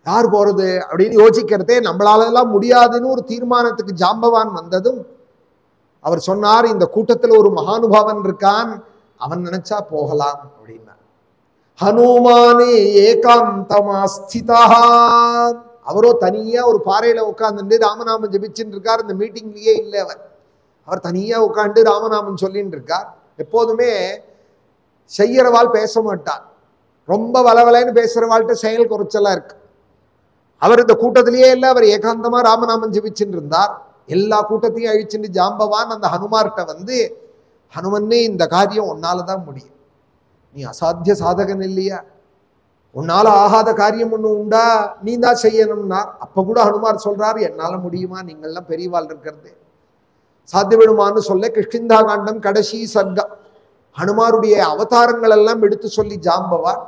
யார் போறது அப்படின்னு யோசிக்கிறதே நம்மளாலெல்லாம் முடியாதுன்னு ஒரு தீர்மானத்துக்கு ஜாம்பவான் வந்ததும் அவர் சொன்னார், இந்த கூட்டத்தில் ஒரு மகானுபாவன் இருக்கான், அவன் நினைச்சா போகலாம் அப்படின்னா. ஹனுமானே ஏகாந்தமாஸ்திதா, அவரோ தனியா ஒரு பாறையில உட்கார்ந்து ராமநாமம் ஜபிச்சுட்டு இருக்கார். இந்த மீட்டிங்லயே இல்லை அவர் தனியா உட்காந்து ராமநாமம் சொல்லிட்டு இருக்கார். எப்போதுமே செய்யறவாள் பேச மாட்டார். ரொம்ப வளவலன்னு பேசுறவாள்கிட்ட செயல் குறைச்சலா இருக்கு. அவர் இந்த கூட்டத்திலேயே இல்லை, அவர் ஏகாந்தமா ராமநாமம் ஜபிச்சுட்டு இருந்தார். எல்லா கூட்டத்தையும் அழிச்சுட்டு ஜாம்பவான் அந்த ஹனுமார்கிட்ட வந்து, ஹனுமன்னே இந்த காரியம் உன்னாலதான் முடியும், நீ அசாத்திய சாதகன் இல்லையா, உன்னால ஆகாத காரியம் ஒண்ணு உண்டா, நீ தான் செய்யணும்னார். அப்ப கூட ஹனுமார் சொல்றாரு, என்னால முடியுமா, நீங்கள்லாம் பெரியவாள் இருக்கிறது சாத்தியவிடுமான்னு சொல்ல கிருஷ்ணிந்தா காண்டம் கடைசி சர்க்கம் ஹனுமாருடைய அவதாரங்கள் எல்லாம் எடுத்து சொல்லி ஜாம்பவான்,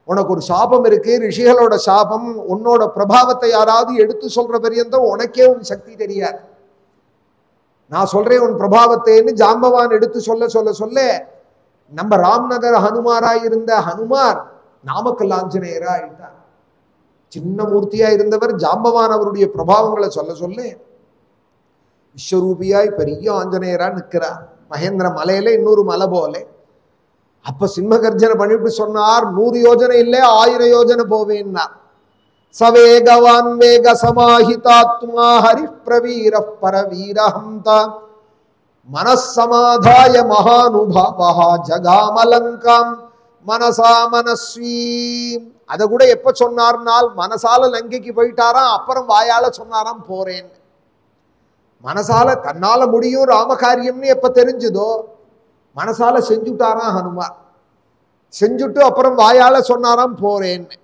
உனக்கு ஒரு சாபம் இருக்கு, ரிஷிகளோட சாபம், உன்னோட பிரபாவத்தை யாராவது எடுத்து சொல்ற பரியந்தம் உனக்கே உன் சக்தி தெரியாது, நான் சொல்றேன் உன் பிரபாவத்தைன்னு ஜாம்பவான் எடுத்து சொல்ல சொல்ல சொல்ல நம்ம ராம்நகர் ஹனுமாராய் இருந்த ஹனுமார் நாமக்கல் ஆஞ்சநேயரா ஆயிட்டார். சின்ன மூர்த்தியா இருந்தவர் ஜாம்பவான் அவருடைய பிரபாவங்களை சொல்ல சொல்ல விஸ்வரூபியாய் பெரிய ஆஞ்சநேயரா நிற்கிறார். மகேந்திர மலையில இன்னொரு மலை போல. அப்ப சிம்ம கர்ஜனை பண்ணிட்டு சொன்னார், 100 யோஜனை இல்லை 1000 யோஜனை போவேன்னா. சவேகவான் வேக சமாஹிதாத்மா ஹரி பிரவீர பரவீரஹந்தா மனசமாதாய மகானுபாவஹ ஜகாமலங்காம் மனசா மனஸ்வீ. அதை கூட எப்ப சொன்னார்னால் மனசால லங்கைக்கு போயிட்டாராம், அப்புறம் வாயால சொன்னாராம் போறேன். மனசால தன்னால முடியும் ராமகாரியம்னு எப்ப தெரிஞ்சதோ மனசால செஞ்சுட்டாராம் ஹனுமார். செஞ்சுட்டு அப்புறம் வாயால சொன்னாராம் போறேன்னு.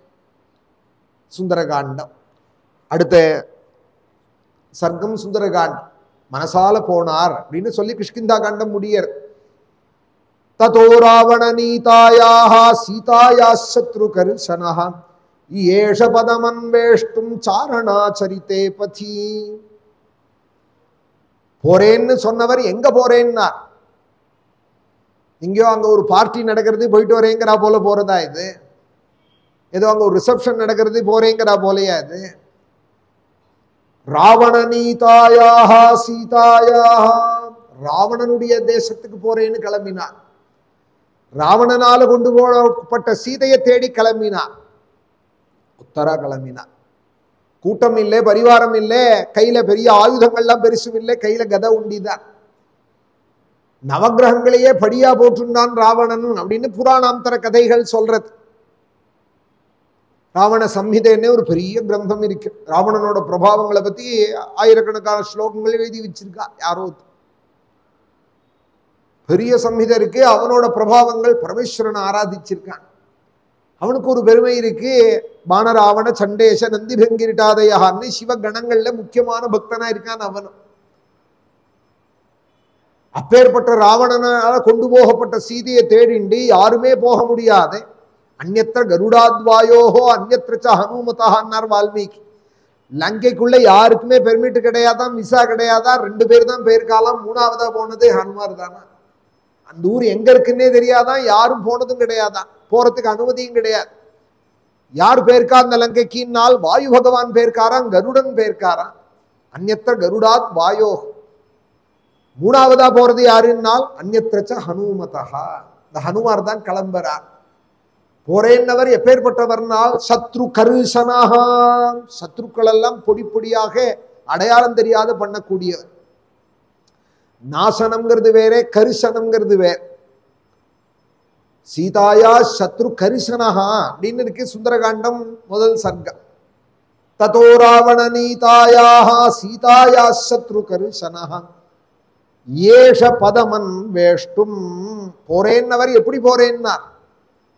சுந்தரகாண்டம் அடுத்த சர்க்கம் சுந்தரகாண்டம். மனசால போனார் அப்படின்னு சொல்லி கிஷ்கிந்தா காண்டம் முடியர். ததோ ராவண நீதாயாக சீதாயா சத்ருகர்ஷனஹ ஏஷ பதமன்வேஷ்டும் சாரணாச்சரித்தே பதி. போறேன்னு சொன்னவர் எங்க போறேன்னார். இங்கேயோ அங்க ஒரு பார்ட்டி நடக்கிறது போயிட்டு வரேங்கிறா போல போறதா இது? ஏதோ அங்க ஒரு ரிசப்ஷன் நடக்கிறது போறேங்கிறா போலையா இது? ராவண நீதாயாக சீதாயாக, ராவணனுடைய தேசத்துக்கு போறேன்னு கிளம்பினார். ராவணனால கொண்டு போகப்பட்ட சீதையை தேடி கிளம்பினார். உத்தரா கிளம்பினார். கூட்டம் இல்லை, பரிவாரம் இல்லை, கையில பெரிய ஆயுதங்கள்லாம் பெருசும் இல்லை, கையில கதை உண்டிதான். நவகிரகங்களையே படியா போட்டுண்டான் ராவணன் அப்படின்னு புராணாந்தர கதைகள் சொல்றது. ராவண சம்ஹிதைன்னு ஒரு பெரிய கிரந்தம் இருக்கு. ராவணனோட பிரபாவங்களை பத்தி ஆயிரக்கணக்கான ஸ்லோகங்கள் எழுதி வச்சிருக்கா யாரோ. பெரிய சம்ஹிதை இருக்கு. அவனோட பிரபாவங்கள் பரமேஸ்வரனை ஆராதிச்சிருக்கான். அவனுக்கு ஒரு பெருமை இருக்கு. பானராவண சண்டேச நந்தி பெங்கிரிட்டாதயான்னு சிவகணங்கள்ல முக்கியமான பக்தனா இருக்கான் அவனும். அப்பேற்பட்ட ராவணனால கொண்டு போகப்பட்ட சீதையை தேடிண்டு யாருமே போக முடியாது. அந்யத்ர கருடாத்வாயோஹோ அந்யத்ரச்ச ஹனுமதான்னார் வால்மீகி. லங்கைக்குள்ள யாருக்குமே பெர்மிட் கிடையாதான், விசா கிடையாதான். 2 பேர் தான் போயிருக்காலாம். 3ஆவதா போனது ஹனுமார் தானா. அந்த ஊர் எங்க இருக்குன்னே தெரியாதான், யாரும் போனதும் கிடையாதான், போறதுக்கு அனுமதியும் கிடையாது. யார் பேருக்கா அந்த லங்கைக்குன்னால் வாயு பகவான் பேர்க்காராம், கருடன் பேர்க்காராம். அந்யத்ர கருடாத் வாயோஹோ. 3ஆவதா போறது யாருன்னால் அந்யத்ரச்ச ஹனுமதா. இந்த ஹனுமார் தான் கிளம்புறார். போரேன்னவர் எப்பேற்பட்டவர்னால் சத்ரு கருஷனாக, சத்ருக்கள் எல்லாம் பொடி பொடியாக அடையாளம் தெரியாத பண்ணக்கூடியவர். நாசனம்ங்கிறது வேற, கருஷனம்ங்கிறது வேற. சீதாயா சத்ரு கரிசனஹா அப்படின்னு இருக்கு சுந்தரகாண்டம் முதல் சர்க்கம். ததோ ராவண நீதாயாக சீதாயா சத்ரு கரிசனஹா ஏஷ பதமன் வேஷ்டும். போறேன்னவர் எப்படி போறேன்னார்.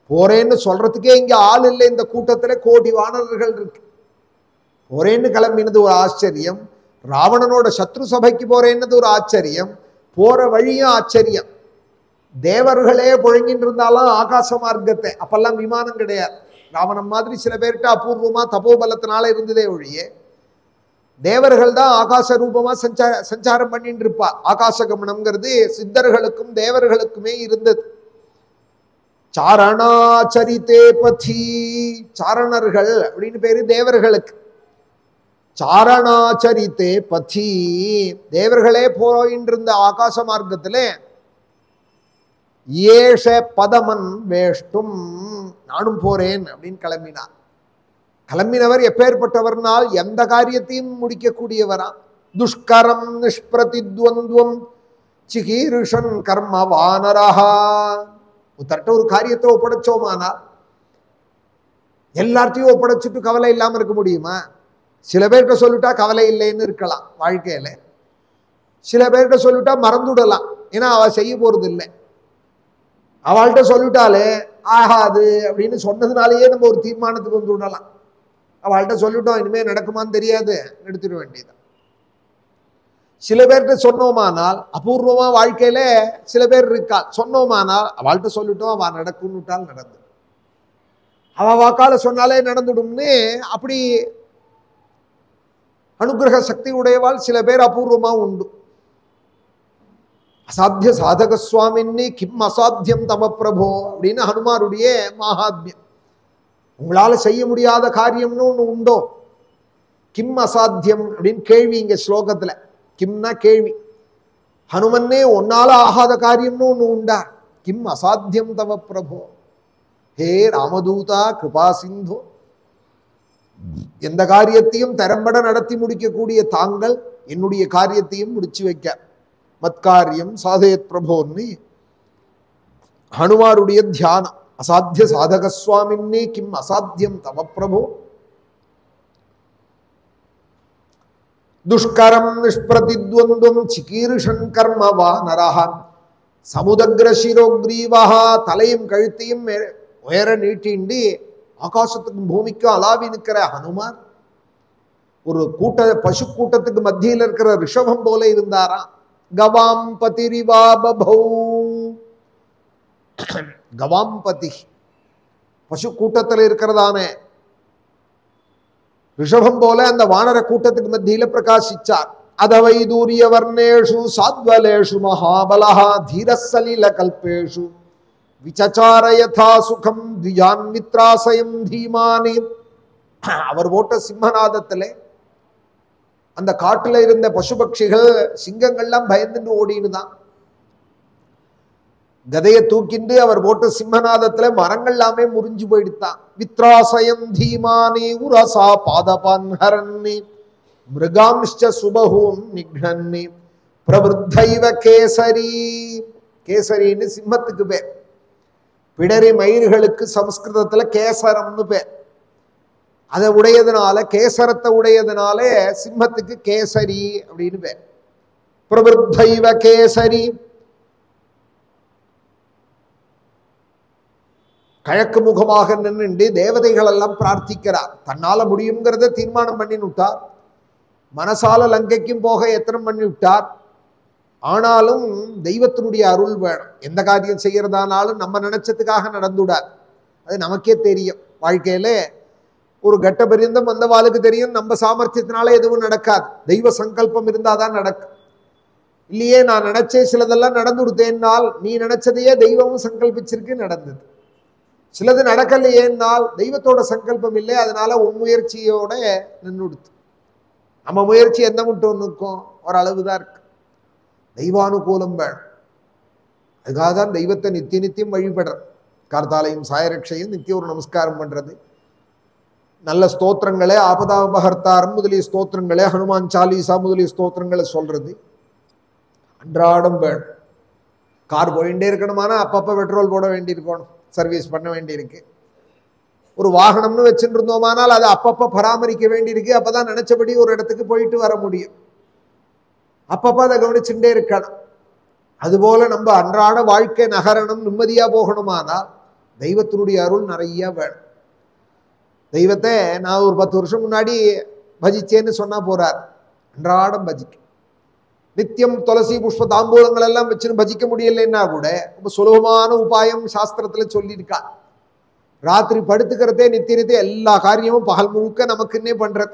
போறேன்னு சொல்றதுக்கே இங்க ஆள் இல்லை. இந்த கூட்டத்துல கோடி வானரர்கள் இருக்கு. போறேன்னு கிளம்பினது ஒரு ஆச்சரியம். ராவணனோட சத்ரு சபைக்கு போறேன்னது ஒரு ஆச்சரியம். போற வழியும் ஆச்சரியம். தேவர்களே புழங்கிட்டு இருந்தாலும் ஆகாச மார்க்கத்தை, அப்பெல்லாம் விமானம் கிடையாது. ராவணன் மாதிரி சில பேர்கிட்ட அபூர்வமா தபோபலத்தினால இருந்ததே ஒழிய தேவர்கள் தான் ஆகாச ரூபமா சஞ்சாரம் பண்ணிட்டு இருப்பா. ஆகாச கமனம்ங்கிறது சித்தர்களுக்கும் தேவர்களுக்குமே இருந்தது. சாரணாச்சரித்தே பதி, சாரணர்கள் அப்படின்னு பேரு தேவர்களுக்கு. சாரணாச்சரித்தே பதி, தேவர்களே போயின்னு இருந்த ஆகாச மார்க்கத்துல ஏஷ பதமன் வேஷ்டும், நானும் போறேன் அப்படின்னு கிளம்பினார். கிளம்பினவர் எப்பேற்பட்டவர்னால் எந்த காரியத்தையும் முடிக்கக்கூடியவரா. துஷ்கரம் நிஷ்பிரதித்வந்த்வம் சிகீருஷன் கர்ம வானரஹா. ஒருத்தட்ட ஒரு காரியத்தை ஒப்படைச்சோமானா எல்லார்ட்டையும் ஒப்படைச்சிட்டு கவலை இல்லாம இருக்க முடியுமா? சில பேர்கிட்ட சொல்லிட்டா கவலை இல்லைன்னு இருக்கலாம் வாழ்க்கையில. சில பேர்கிட்ட சொல்லிட்டா மறந்துடலாம், ஏன்னா அவ செய்ய போறது இல்லை. அவள்கிட்ட சொல்லிட்டாலே ஆகாது அப்படின்னு சொன்னதுனாலேயே நம்ம ஒரு தீர்மானத்துக்கு வந்து விடலாம். அவள்கிட்ட சொல்லிட்டோம், இனிமே நடக்குமான்னு தெரியாது, எடுத்துட வேண்டியது. சில பேர்கிட்ட சொன்னோமானால் அபூர்வமா வாழ்க்கையில சில பேர் இருக்கா, சொன்னோமானால் அவள்கிட்ட சொல்லிட்டோம் அவ நடக்கும்னுட்டால் நடந்து, அவ வாக்கால சொன்னாலே நடந்துடும்னு அப்படி அனுகிரக சக்தி உடையவாள் சில பேர் அபூர்வமா உண்டு. அசாத்திய சாதக சுவாமின்னு கிம் அசாத்தியம் தம பிரபோ அப்படின்னு ஹனுமாருடைய மகாத்மியம். உங்களால செய்ய முடியாத காரியம்னு ஒண்ணு உண்டோ? கிம் அசாத்தியம் அப்படின்னு கேள்வி இங்க ஸ்லோகத்துல. கிம்னா கேள்வி. ஹனுமன்னே உன்னால ஆகாத காரியம்னு ஒண்ணு உண்டா? கிம் அசாத்தியம் தவ பிரபோ. ஹே ராமதூதா கிருபா சிந்தோ, எந்த காரியத்தையும் திறம்பட நடத்தி முடிக்கக்கூடிய தாங்கள் என்னுடைய காரியத்தையும் முடிச்சு வைக்க மத்காரியம் சாதயத் பிரபோன்னு ஹனுமாருடைய தியானம். அசாத்திய சாதக சுவாமின்னே கிம் அசாத்தியம் தவ பிரபு. துஷ்கரம் நிஷ்பிரதித்வந்தும் சிகீர்ஷன் கர்ம வானரஹ சமுதக்ர சிரோக்ரீவா. தலையும் கழுத்தையும் உயர நீட்டிண்டு ஆகாசத்துக்கும் பூமிக்கும் அலாவி நிற்கிற ஹனுமான் ஒரு பசு கூட்டத்துக்கு மத்தியில் இருக்கிற ரிஷபம் போல இருந்தாரா. கவாம்பதிரிவா பபௌ. கவாம்பதி பசு கூட்டத்தில் இருக்கிறதான ரிஷபம் போல அந்த வானர கூட்டத்துக்கு மத்தியில பிரகாசிச்சார். அதவை தூரிய வர்ணேஷு சாத்வலேஷு மகாபலஹா தீரசலில கல்பேஷு விசச்சார யதா சுகம் த்விஜான்மித்ராசயம் தீமானி. அவர் போட்ட சிம்மநாதத்திலே அந்த காட்டுல இருந்த பசுபக்ஷிகள் சிங்கங்கள்லாம் பயந்துட்டு ஓடினுதான். கதையை தூக்கிண்டு அவர் போட்ட சிம்மநாதத்துல மரங்கள் எல்லாமே முறிஞ்சு போயிடுத்தான். வித்ராசயம் தீமானி உரசா பாதபான்ஹரன்னி மிருகாம்ஷ்ச சுபஹூம் நிக்னன்னி பிரவருத்தைவ கேசரி. கேசரின்னு சிம்மத்துக்கு பேர். பிடரி மயிர்களுக்கு சம்ஸ்கிருதத்துல கேசரம்னு பேர். அதை உடையதுனால கேசரத்தை உடையதுனால சிம்மத்துக்கு கேசரி அப்படின்னு பேர். பிரவருத்தைவ கேசரி. கிழக்கு முகமாக நின்று தேவதைகள் எல்லாம் பிரார்த்திக்கிறார். தன்னால முடியுங்கிறத தீர்மானம் பண்ணி விட்டார். மனசால லங்கைக்கும் போக எத்தனம் பண்ணி விட்டார். ஆனாலும் தெய்வத்தினுடைய அருள் வேணும். எந்த காரியம் செய்யறதானாலும் நம்ம நினைச்சதுக்காக நடந்துடாது. அது நமக்கே தெரியும். வாழ்க்கையில ஒரு கட்ட பரியந்தம் வந்த வாளுக்கு தெரியும் நம்ம சாமர்த்தியத்தினால எதுவும் நடக்காது. தெய்வ சங்கல்பம் இருந்தாதான் நடக்கும். இல்லையே நான் நினைச்சே சிலதெல்லாம் நடந்து கொடுத்தேன்னால் நீ நினைச்சதையே தெய்வமும் சங்கல்பிச்சிருக்கு நடந்தது. சிலது நடக்கலையேன்னால் தெய்வத்தோட சங்கல்பம் இல்லை, அதனால உன் முயற்சியோட நின்று கொடுத்து. நம்ம முயற்சி எந்த மட்டும் நிற்கும், ஓரளவுதான் இருக்கு. தெய்வானுகூலம் வேணும். அதுக்காக தான் தெய்வத்தை நித்திய நித்தியம் வழிபடுறது. கார்த்தாலையும் சாயரட்சையும் நித்திய ஒரு நமஸ்காரம் பண்றது, நல்ல ஸ்தோத்திரங்களே ஆபதாபகர்த்தாரம் முதலிய ஸ்தோத்திரங்களே ஹனுமான் சாலீசா முதலிய ஸ்தோத்திரங்களை சொல்றது அன்றாடம் வேணும். கார் போயிட்டே இருக்கணுமானா அப்பப்போ பெட்ரோல் போட வேண்டியிருக்கணும், சர்வீஸ் பண்ண வேண்டியிருக்கு. ஒரு வாகனம்னு வச்சுட்டு இருந்தோமானால் அதை அப்பப்போ பராமரிக்க வேண்டியிருக்கு. அப்பதான் நினைச்சபடி ஒரு இடத்துக்கு போயிட்டு வர முடியும். அப்பப்போ அதை கவனிச்சுட்டே இருக்கணும். அதுபோல நம்ம அன்றாட வாழ்க்கை நகரணும், நிம்மதியா போகணுமானால் தெய்வத்தினுடைய அருள் நிறைய வேணும். தெய்வத்தை நான் ஒரு 10 வருஷம் முன்னாடி பஜிச்சேன்னு சொன்னா போறார். அன்றாடம் பஜிக்க நித்தியம் துளசி புஷ்ப தாம்பூலங்கள் எல்லாம் வச்சுன்னு பஜிக்க முடியலைன்னா கூட ரொம்ப சுலபமான உபாயம் சாஸ்திரத்துல சொல்லியிருக்கா. ராத்திரி படுத்துக்கிறதே நித்திய நித்திய எல்லா காரியமும் பகல் முழுக்க நமக்குன்னே பண்றது.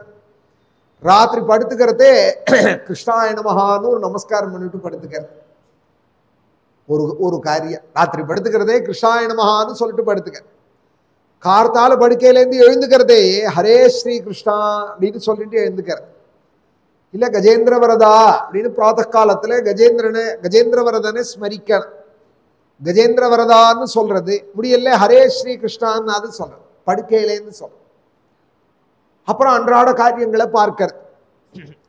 ராத்திரி படுத்துக்கிறதே கிருஷ்ணாய நமஹான்னு ஒரு நமஸ்காரம் பண்ணிட்டு படுத்துக்கிறது ஒரு காரியம். ராத்திரி படுத்துக்கிறதே கிருஷ்ணாய நமஹான்னு சொல்லிட்டு படுத்துக்க. கார்த்தால படுக்கையிலேருந்து எழுந்துக்கிறதே ஹரே ஸ்ரீ கிருஷ்ணா அப்படின்னு சொல்லிட்டு எழுந்துக்கிறது. இல்ல கஜேந்திர வரதா அப்படின்னு பிராத காலத்துல கஜேந்திர வரதனை ஸ்மரிக்கணும். கஜேந்திர வரதான்னு சொல்றது முடியல, ஹரே ஸ்ரீ கிருஷ்ணான்னு அது சொல்றது படுக்கையிலேருந்து சொல்ற. அப்புறம் அன்றாட காரியங்களை பார்க்கிறது.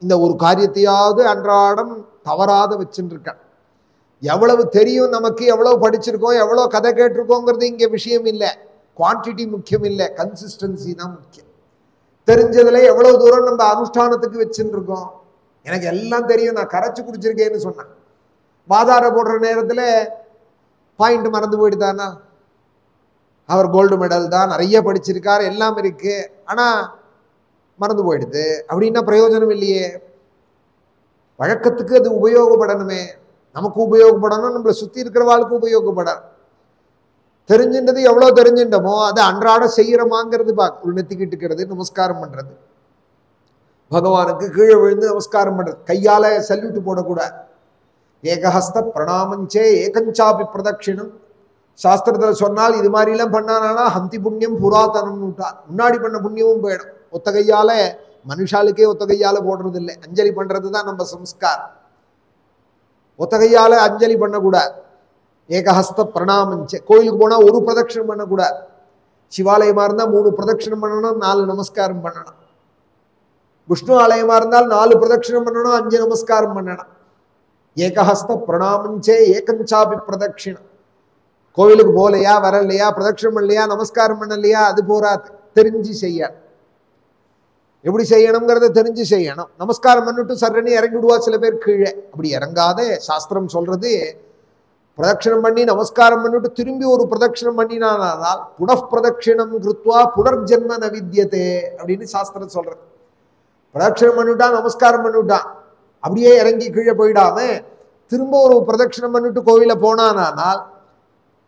இந்த ஒரு காரியத்தையாவது அன்றாடம் தவறாத வச்சுட்டு இருக்க. எவ்வளவு தெரியும் நமக்கு, எவ்வளவு படிச்சிருக்கோம், எவ்வளவு கதை கேட்டிருக்கோங்கிறது இங்க விஷயம் இல்லை. குவான்டிட்டி முக்கியம் இல்லை, கன்சிஸ்டன்சி தான் முக்கியம். தெரிஞ்சதுல எவ்வளவு தூரம் நம்ம அனுஷ்டானத்துக்கு வச்சுட்டு இருக்கோம். எனக்கு எல்லாம் தெரியும், நான் கரைச்சு குடிச்சிருக்கேன்னு சொன்னேன். வாதார போடுற நேரத்துல பாயிண்ட் மறந்து போயிடுதானா? அவர் கோல்டு மெடல் தான், நிறைய படிச்சிருக்கார், எல்லாம் இருக்கு, ஆனா மறந்து போயிடுது அப்படின்னா பிரயோஜனம் இல்லையே. வழக்கத்துக்கு அது உபயோகப்படணுமே. நமக்கு உபயோகப்படணும், நம்மளை சுத்தி இருக்கிறவாளுக்கு உபயோகப்படணும். தெரிஞ்சின்றது எவ்வளோ தெரிஞ்சின்றமோ அதை அன்றாட செய்யறோமாங்கிறது பார்க்க. ஒரு நெத்திக்கிட்டுக்கிறது, நமஸ்காரம் பண்றது, பகவானுக்கு கீழே விழுந்து நமஸ்காரம் பண்றது, கையால சல்யூட்டு போடக்கூடாது. ஏகஹஸ்த பிரணாமஞ்சே ஏகஞ்சாபி பிரதட்சிணம். சாஸ்திரத்தில் சொன்னால் இது மாதிரிலாம் பண்ணானா ஹந்தி புண்ணியம் புராதனம் விட்டார். முன்னாடி பண்ண புண்ணியமும் போயிடும். ஒத்த கையால மனுஷாளுக்கே ஒத்த கையால போடுறது இல்லை. அஞ்சலி பண்றது தான் நம்ம சம்ஸ்காரம். ஒத்த கையால அஞ்சலி பண்ணக்கூடாது. ஏகஹஸ்த பிரணாமஞ்சே. கோயிலுக்கு போனா ஒரு பிரதட்சணம் பண்ணக்கூடாது. சிவாலயமா இருந்தால் 3 பிரதட்சணம் பண்ணணும், 4 நமஸ்காரம் பண்ணணும். விஷ்ணு ஆலயமா இருந்தால் 4 பிரதட்சணம் பண்ணணும், 5 நமஸ்காரம் பண்ணணும். ஏகஹஸ்த பிரணாமஞ்சே ஏகஞ்சாபி பிரதட்சிணம். கோவிலுக்கு போகலையா, வரலையா, பிரதட்சணம் பண்ணலையா, நமஸ்காரம் பண்ணலையா, அது போறாது. தெரிஞ்சு செய்யணும். எப்படி செய்யணுங்கிறத தெரிஞ்சு செய்யணும். நமஸ்காரம் பண்ணிட்டு சர்றன்னு இறங்கி விடுவா சில பேர் கீழே. அப்படி இறங்காத சாஸ்திரம் சொல்றது, பிரதட்சணம் பண்ணி நமஸ்காரம் பண்ணிட்டு திரும்பி ஒரு பிரதட்சணம் பண்ணினானால் புனఃப்பிரதட்சிணம் கிருத்வா புனர்ஜென்ம ந வித்யதே அப்படின்னு சாஸ்திரம் சொல்றது. பிரதட்சணம் பண்ணிவிட்டான், நமஸ்காரம் பண்ணிவிட்டான், அப்படியே இறங்கி கீழே போயிடாம திரும்ப ஒரு பிரதட்சணம் பண்ணிட்டு கோவில போனானால்,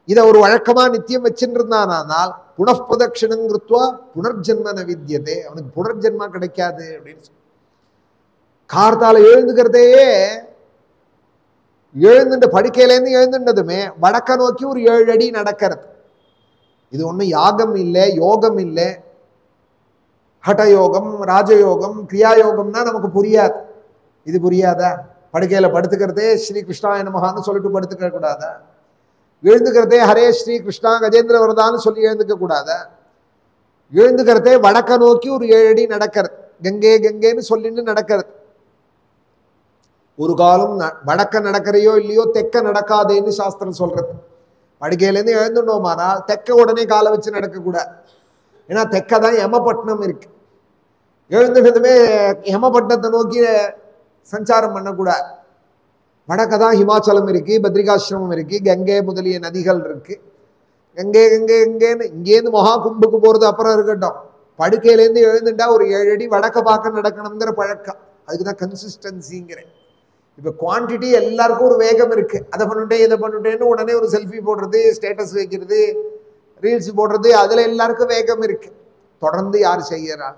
இதை ஒரு வழக்கமா நித்தியம் வச்சுட்டு இருந்தானால் புனఃப்பிரதட்சிணம் கிருத்வா புனர்ஜென்ம ந வித்யதே, அவனுக்கு புனர்ஜென்மா கிடைக்காது அப்படின்னு சொல்லி. கார்த்தால எழுந்துக்கிறதையே எழுந்துட்டு படுக்கையிலேருந்து எழுந்துட்டதுமே வடக்க நோக்கி ஒரு 7 அடி நடக்கிறது. இது ஒன்றும் யாகம் இல்லை, யோகம் இல்லை. ஹடயோகம், ராஜயோகம், கிரியாயோகம்னா நமக்கு புரியாது. இது புரியாதா? படுக்கையில படுத்துக்கிறதே ஸ்ரீ கிருஷ்ணாய நமகான்னு சொல்லிட்டு படுத்துக்க கூடாதா? எழுந்துக்கிறதே ஹரே ஸ்ரீ கிருஷ்ணா கஜேந்திர வரதான்னு சொல்லி எழுந்துக்க கூடாதா? எழுந்துக்கிறதே வடக்க நோக்கி ஒரு 7 அடி நடக்கிறது. கங்கே கங்கேன்னு சொல்லிட்டு நடக்கிறது. ஒரு காலம் வடக்க நடக்கிறையோ இல்லையோ தெக்க நடக்காதேன்னு சாஸ்திரம் சொல்றது. படுக்கையிலேருந்து எழுந்துட்டோமானால் தெக்க உடனே காலை வச்சு நடக்கக்கூடாது. ஏன்னா தெக்க தான் யமபட்டினம் இருக்கு. எழுந்துட்டதுமே யமபட்டினத்தை நோக்கி சஞ்சாரம் பண்ணக்கூடாது. வடக்க தான் ஹிமாச்சலம் இருக்கு, பத்ரிகாசிரமம் இருக்கு, கங்கை முதலிய நதிகள் இருக்கு. கங்கே கங்கே கங்கேன்னு இங்கேருந்து மகா கும்புக்கு போறது அப்புறம் இருக்கட்டும். படுக்கையிலேருந்து எழுந்துட்டா ஒரு 7 அடி வடக்க பார்க்க நடக்கணுங்கிற பழக்கம். அதுக்குதான் கன்சிஸ்டன்சிங்கிறேன். இப்போ குவான்டிட்டி எல்லாருக்கும் ஒரு வேகம் இருக்கு. அதை பண்ணிட்டேன் இதை பண்ணிட்டேன்னு உடனே ஒரு செல்ஃபி போடுறது, ஸ்டேட்டஸ் வைக்கிறது, ரீல்ஸ் போடுறது, அதுல எல்லாருக்கும் வேகம் இருக்கு. தொடர்ந்து யார் செய்யறா?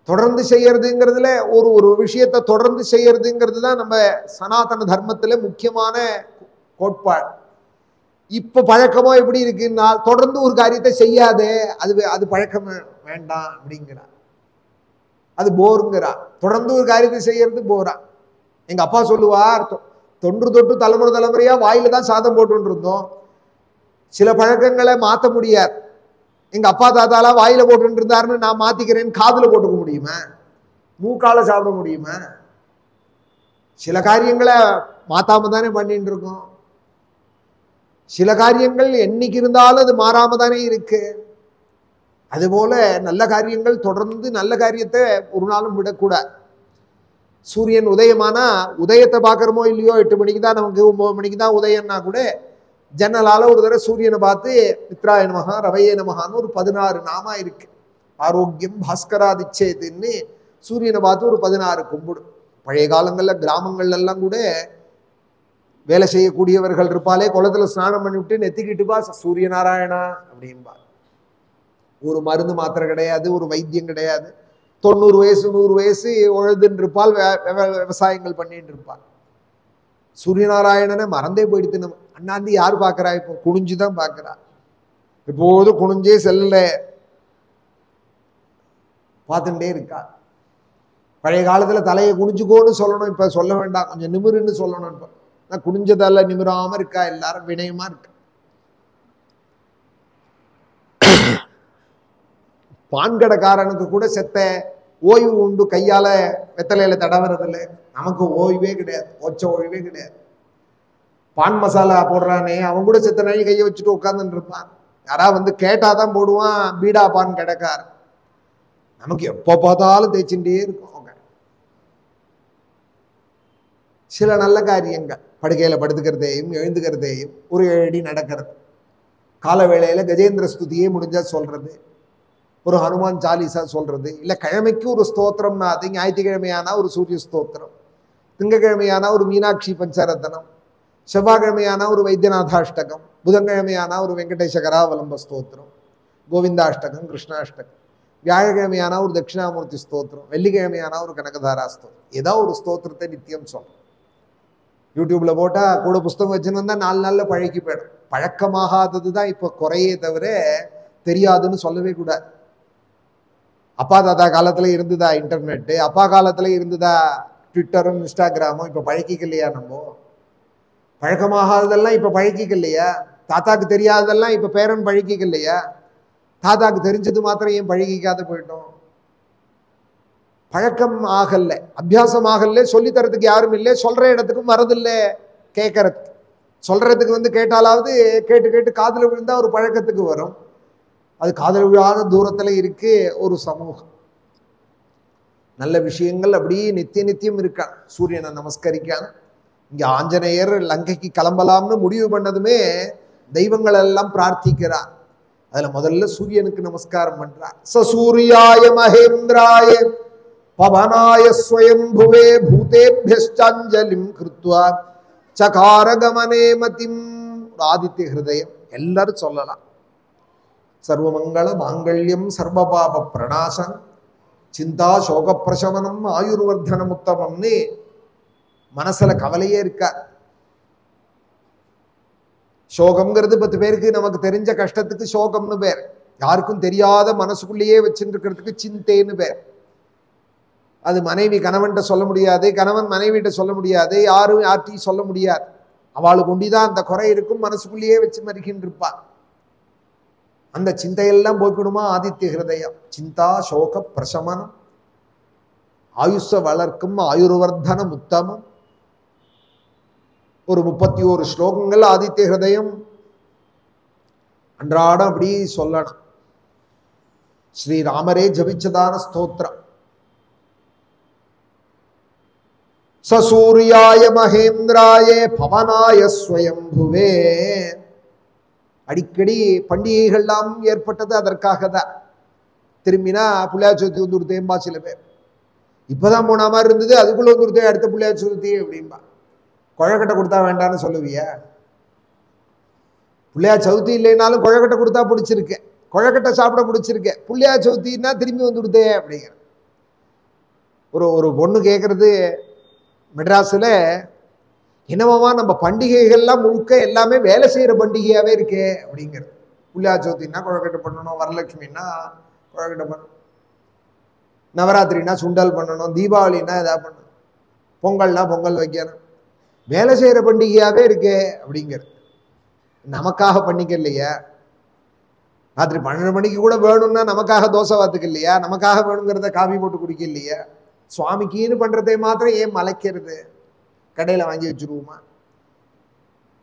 தொடர்ந்து செய்யறதுங்கிறதுல ஒரு விஷயத்தை தொடர்ந்து செய்யறதுங்கிறது தான் நம்ம சனாதன தர்மத்துல முக்கியமான கோட்பாடு. இப்ப பழக்கமோ எப்படி இருக்குன்னா, தொடர்ந்து ஒரு காரியத்தை செய்யாதே, அது பழக்கம் வேண்டாம் அப்படிங்கிறா. அது போருங்கிறா. தொடர்ந்து ஒரு காரியத்தை செய்யறது போரா. எங்க அப்பா சொல்லுவார், தொன்று தொட்டு தலைமுறை தலைமுறையா வாயில தான் சாதம் போட்டு இருந்தோம், சில பழக்கங்களை மாற்ற முடியாது. எங்க அப்பா தாத்தாலாம் வாயில போட்டு இருந்தாருன்னு நான் மாத்திக்கிறேன்னு காதுல போட்டுக்க முடியுமா? மூக்கால சாப்பிட முடியுமா? சில காரியங்களை மாத்தாம தானே பண்ணிட்டு இருக்கோம். சில காரியங்கள் என்னைக்கு இருந்தாலும் அது மாறாம தானே இருக்கு. அதுபோல நல்ல காரியங்கள் தொடர்ந்து நல்ல காரியத்தை ஒரு நாளும் விடக்கூடாது. சூரியன் உதயமானா உதயத்தை பார்க்குறமோ இல்லையோ, 8 மணிக்கு தான் நமக்கு 9 மணிக்கு தான் உதயம்னா கூட ஜன்னலால ஒரு தடவை சூரியனை பார்த்து மித்ராய நமகா ரவையே நமகான்னு ஒரு 16 நாமா இருக்கு. ஆரோக்கியம் பாஸ்கராதிச்சேதுன்னு சூரியனை பார்த்து ஒரு 16 கும்பிடும். பழைய காலங்களில் கிராமங்கள்ல எல்லாம் கூட வேலை செய்யக்கூடியவர்கள் இருப்பாலே, குளத்துல ஸ்நானம் பண்ணிவிட்டு நெத்திக்கிட்டுப்பா சூரிய நாராயணா அப்படின்பா. ஒரு மருந்து மாத்திரை கிடையாது, ஒரு வைத்தியம் கிடையாது. 90 வயசு 100 வயசு உழுதுன்னு இருப்பால், விவசாயங்கள் பண்ணிட்டு இருப்பாள். சூரியநாராயணனை மறந்தே போயிடுத்து. நம்ம அண்ணாந்தி யார் பார்க்கறா? இப்போ குனிஞ்சுதான் பார்க்கறா. இப்போது குனிஞ்சே செல்ல பார்த்துட்டே இருக்கா. பழைய காலத்துல தலையை குனிஞ்சுக்கோன்னு சொல்லணும், இப்ப சொல்ல வேண்டாம், கொஞ்சம் நிமிருன்னு சொல்லணும். இப்ப நான் குனிஞ்சதால நிமிராம இருக்கா, எல்லாரும் வினயமா இருக்கா. பான்கடைக்காரனுக்கு கூட செத்த ஓய்வு உண்டு, கையால வெத்தலையில தடவுறதில்ல. நமக்கு ஓய்வே கிடையாது, ஓச்ச ஓய்வே கிடையாது. பான் மசாலா போடுறானே அவன் கூட செத்த நாய் கையை வச்சுட்டு உட்காந்துட்டு இருப்பான். யாரா வந்து கேட்டாதான் போடுவான் பீடா பான் கடைக்கார். நமக்கு எப்போ பார்த்தாலும் தேய்ச்சுட்டே இருக்கும். சில நல்ல காரியங்கள், படுக்கையில படுத்துக்கிறதையும் எழுந்துக்கிறதையும் ஒரு 7 அடி நடக்கிறது, கால வேளையில கஜேந்திர ஸ்துதியே முடிஞ்சா சொல்றது, ஒரு ஹனுமான் சாலிசா சொல்றது, இல்லை கிழமைக்கு ஒரு ஸ்தோத்திரம்னா அது ஞாயிற்றுக்கிழமையானா ஒரு சூரிய ஸ்தோத்திரம், திங்கக்கிழமையானா ஒரு மீனாட்சி பஞ்சரத்தனம், செவ்வாய்க்கிழமையானா ஒரு வைத்தியநாதாஷ்டகம், புதன்கிழமையானா ஒரு வெங்கடேச கராவலம்ப ஸ்தோத்திரம், கோவிந்தாஷ்டகம், கிருஷ்ணாஷ்டகம், வியாழக்கிழமையானா ஒரு தட்சிணாமூர்த்தி ஸ்தோத்திரம், வெள்ளிக்கிழமையானா ஒரு கனகதாரா ஸ்தோத்திரம். ஏதோ ஒரு ஸ்தோத்திரத்தை நித்தியம் சொல்றோம். யூடியூப்ல போட்டா கூட புஸ்தகம் வச்சுன்னு வந்தா 4 நாள்ல பழக்கி போயிடும். பழக்கமாகாதது தான் இப்போ குறையே தவிர தெரியாதுன்னு சொல்லவே கூடாது. அப்பா தாத்தா காலத்துல இருந்ததா இன்டர்நெட்டு, அப்பா காலத்துல இருந்ததா ட்விட்டரும் இன்ஸ்டாகிராமும், இப்ப பழக்கிக்கலையா? நம்ம பழக்கமாகாததெல்லாம் இப்ப பழக்கிக்கலையா? தாத்தாக்கு தெரியாததெல்லாம் இப்ப பேரன் பழக்கிக்கலையா? தாத்தாக்கு தெரிஞ்சது மாத்திரம் ஏன் பழகிக்காத போயிட்டோம்? பழக்கம் ஆகல, அபியாசம் ஆகல, சொல்லித்தரத்துக்கு யாரும் இல்லை, சொல்ற இடத்துக்கும் வரதில்லை கேட்கறதுக்கு. சொல்றதுக்கு கேட்டாலாவது கேட்டு கேட்டு காதுல விழுந்தா ஒரு பழக்கத்துக்கு வரும். அது காதுல விழாத தூரத்துல இருக்கு ஒரு சமூகம். நல்ல விஷயங்கள் அப்படியே நித்தியம் இருக்கான். சூரியனை நமஸ்கரிக்கான். இங்க ஆஞ்சநேயர் லங்கைக்கு கிளம்பலாம்னு முடிவு பண்ணதுமே தெய்வங்கள் எல்லாம் பிரார்த்திக்கிறார். அதுல முதல்ல சூரியனுக்கு நமஸ்காரம் பண்றார். சூர்யாய மகேந்திராய பவனாய ஸ்வயம்புவே பூதேபியஷ்டாஞ்சலிம் கிருத்வா சகாரகமனே மதிம். ஆதித்ய ஹிருதயம் எல்லாரும் சொல்லலாம். சர்வமங்கள மாங்கல்யம் சர்வபாப பிரணாசம் சிந்தா சோக பிரசவனம் ஆயுர்வர்தனம் உத்தமம்னு மனசுல கவலையே இருக்கார். சோகம்ங்கிறது 10 பேருக்கு நமக்கு தெரிஞ்ச கஷ்டத்துக்கு சோகம்னு பேர். யாருக்கும் தெரியாத மனசுக்குள்ளேயே வச்சுட்டு இருக்கிறதுக்கு சிந்தேன்னு பேர். அது மனைவி கணவன்கிட்ட சொல்ல முடியாது, கணவன் மனைவிட்ட சொல்ல முடியாது, யாரும் யார்ட்டையும் சொல்ல முடியாது. அவளுக்கு ஒண்டிதான் அந்த குறை இருக்கும், மனசுக்குள்ளேயே வச்சு மறுக்கின்னு இருப்பாள். அந்த சிந்தையெல்லாம் போய்விடுமா ஆதித்ய ஹிருதயம். சிந்தா சோக பிரசமனம் ஆயுஷ வளர்க்கும் ஆயுர்வர்தனம் உத்தமம். ஒரு 31 ஸ்லோகங்கள் ஆதித்ய ஹிருதயம் அன்றாடம் அப்படி சொல்லணும். ஸ்ரீராமரே ஜபிச்சதான ஸ்தோத்திரம். சூர்யாய மகேந்திராய பவனாய ஸ்வயம்புவே. அடிக்கடி பண்டிகைகள்லாம் ஏற்பட்டது அதற்காக தான். திரும்பினா புள்ளையார் சதுர்த்தி வந்துருத்தேம்பா சில பேர். இப்பதான் போன மாதிரி இருந்தது, அதுக்குள்ள வந்துருத்தே அடுத்த புள்ளையார் சதுர்த்தி அப்படின்பா. கொழக்கட்டை கொடுத்தா வேண்டான்னு சொல்லுவியா? புள்ளையார் சதுர்த்தி இல்லைனாலும் கொழக்கட்டை கொடுத்தா பிடிச்சிருக்கேன், கொழக்கட்டை சாப்பிட பிடிச்சிருக்கேன். புள்ளையார் சதுர்த்தின்னா திரும்பி வந்துடுதே அப்படிங்கிற ஒரு பொண்ணு கேட்கறது மெட்ராஸில், என்னமாமா நம்ம பண்டிகைகள்லாம் முழுக்க எல்லாமே வேலை செய்கிற பண்டிகையாகவே இருக்கே அப்படிங்கிறது. புள்ளையார் சதுர்த்தின்னா கொழக்கட்டை பண்ணணும், வரலட்சுமின்னா கொழக்கட்டை பண்ணணும், நவராத்திரினா சுண்டல் பண்ணணும், தீபாவளின்னா எதாவது பண்ணணும், பொங்கல்னா பொங்கல் வைக்கணும், வேலை செய்கிற பண்டிகையாகவே இருக்கே அப்படிங்கிறது. நமக்காக பண்ணிக்க இல்லையா? ராத்திரி 12 மணிக்கு கூட வேணும்னா நமக்காக தோசை வாத்துக்கு இல்லையா? நமக்காக வேணுங்கிறத காஃபி போட்டு குடிக்க இல்லையா? சுவாமிக்குன்னு பண்றதை மாத்திரம் ஏன் மலைக்கிறது? கடையில வாங்கி வச்சுருவோமா?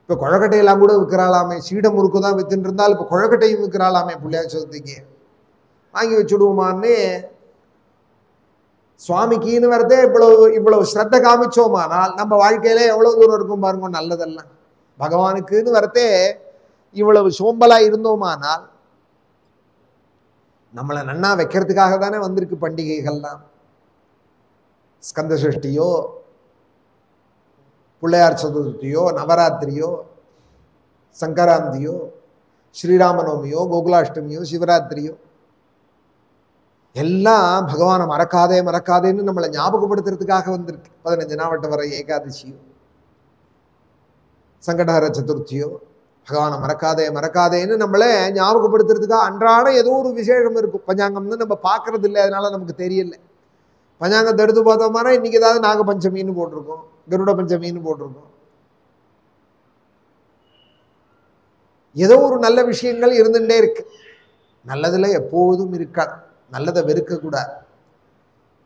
இப்ப கொழக்கட்டையெல்லாம் கூட விற்கிறாளாமே. சீட முறுக்கு தான் வித்துட்டு இருந்தால் இப்ப கொழக்கட்டையும் விற்கிறாளாமே. புள்ளையார் சதுர்த்திக்கு வாங்கி வச்சுடுவோமான்னு சுவாமிக்குன்னு வரதே இவ்வளவு ஸ்ரத்த காமிச்சோமானால் நம்ம வாழ்க்கையில எவ்வளவு தூரம் இருக்கும் பாருங்க நல்லதெல்லாம். பகவானுக்குன்னு வரதே இவ்வளவு சோம்பலா இருந்தோமானால் நம்மளை நன்னா வைக்கிறதுக்காக தானே வந்திருக்கு பண்டிகைகள்லாம். ஸ்கந்த சஷ்டியோ, பிள்ளையார் சதுர்த்தியோ, நவராத்திரியோ, சங்கராந்தியோ, ஸ்ரீராமநவமியோ, கோகுலாஷ்டமியோ, சிவராத்திரியோ எல்லாம் பகவானை மறக்காதேன்னு நம்மளை ஞாபகப்படுத்துறதுக்காக வந்திருக்கு. 15 நாவட்ட வர ஏகாதசியோ, சங்கடஹர சதுர்த்தியோ, பகவானை மறக்காதேன்னு நம்மளை ஞாபகப்படுத்துறதுக்காக அன்றாடம் ஏதோ ஒரு விசேஷம் இருக்கும். பஞ்சாங்கம்னு நம்ம பார்க்கறது இல்லை, அதனால நமக்கு தெரியல. பஞ்சாங்கத்தை எடுத்து பார்த்தோம்னா இன்னைக்கு ஏதாவது நாக பஞ்சமின்னு போட்டிருக்கோம், கருட பஞ்சமின்னு போட்டிருக்கோம். ஏதோ ஒரு நல்ல விஷயங்கள் இருந்துட்டே இருக்கு. நல்லதுல எப்போதும் இருக்காது. நல்லதை வெறுக்கக்கூடாது.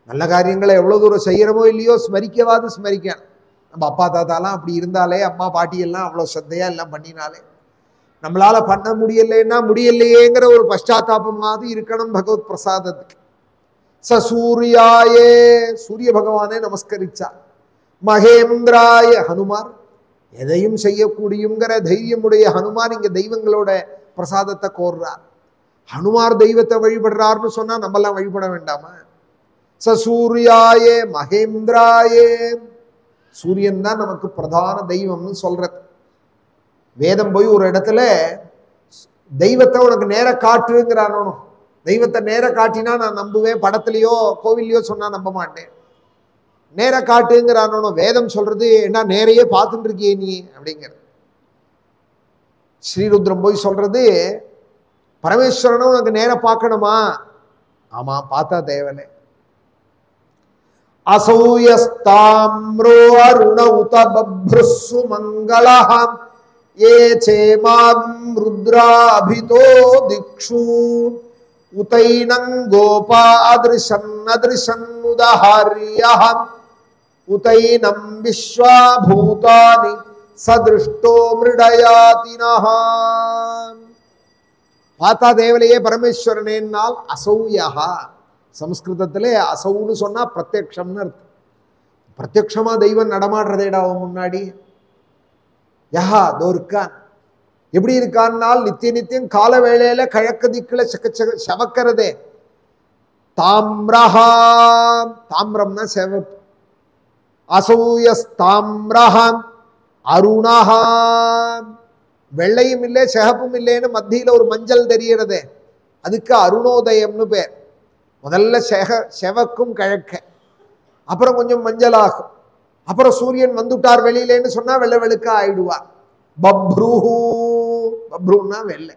நல்ல காரியங்களை எவ்வளவு தூரம் செய்யறமோ இல்லையோ ஸ்மரிக்கவாது ஸ்மரிக்கணும். நம்ம அப்பா தாத்தாலாம் அப்படி இருந்தாலே, அம்மா பாட்டியெல்லாம் அவ்வளோ சத்தையா எல்லாம் பண்ணினாலே, நம்மளால பண்ண முடியலைன்னா முடியலையேங்கிற ஒரு பశ్చాத்தாபமாவது இருக்கணும் பகவத் பிரசாதத்துக்கு. சூர்யாயே சூரிய பகவானே நமஸ்கரிச்சார். மகேந்திராய ஹனுமார் எதையும் செய்யக்கூடியங்கிற தைரியமுடைய ஹனுமான் இங்க தெய்வங்களோட பிரசாதத்தை கோர்றார். ஹனுமார் தெய்வத்தை வழிபடுறாருன்னு சொன்னா நம்மெல்லாம் வழிபட வேண்டாமா? சூர்யாயே மகேந்திராயே. சூரியன் தான் நமக்கு பிரதான தெய்வம்னு சொல்றது. வேதம் போய் ஒரு இடத்துல தெய்வத்தை உனக்கு நேர காட்டுங்கிறானோ. தெய்வத்தை நேர காட்டினா நான் நம்புவேன், படத்துலையோ கோவில்லையோ சொன்னா நம்ப மாட்டேன். நேர காட்டுங்கிறானோ. வேதம் சொல்றது என்ன, நேரையே பார்த்துட்டு இருக்கியே நீ அப்படிங்கிற. ஸ்ரீருத்ரம் போய் சொல்றது பரமேஸ்வரனும் உனக்கு நேர பார்க்கணுமா? ஆமா, பார்த்தா தேவலே. அசௌயஸ்தாம்ரோ அருண உத பப்ருஸ்ஸு மங்களஹம் ஏ சேமாம் ருத்ராபிதோ திக்ஷு உதைனங் கோபா அதிருஷன் உதஹாரியஹம் உதைனம் விஸ்வாபூதானி சதிருஷ்டோ மிருடயாதினஹா. பார்த்தா தேவலையே பரமேஸ்வரனேன்னால் அசௌயஹா. சம்ஸ்கிருதத்திலே அசௌன்னு சொன்னா பிரத்யக்ஷம்னு அர்த்தம். பிரத்யக்ஷமா தெய்வம் நடமாடுறதேடா அவன் முன்னாடி. யஹா தோ இருக்கான். எப்படி இருக்கான்னால் நித்திய நித்தியம் கால வேளையில கிழக்கு திக்குல செவக்கிறதே. தாம்ரஹா, தாமிரம்னா செவப்பு. அசௌயஸ்தாம்ரஹம் அருணஹா, வெள்ளையும் இல்லை சிகப்பும் இல்லைன்னு மத்தியில ஒரு மஞ்சள் தெரியறதே, அதுக்கு அருணோதயம்னு பேர். முதல்ல செவக்கும் கிழக்க, அப்புறம் கொஞ்சம் மஞ்சளாகும், அப்புறம் சூரியன் வந்துட்டார் வெளியிலேன்னு சொன்னா வெள்ளை வெளுக்க ஆயிடுவார். பப்ருஹு, பப்ருன்னா வெள்ளை.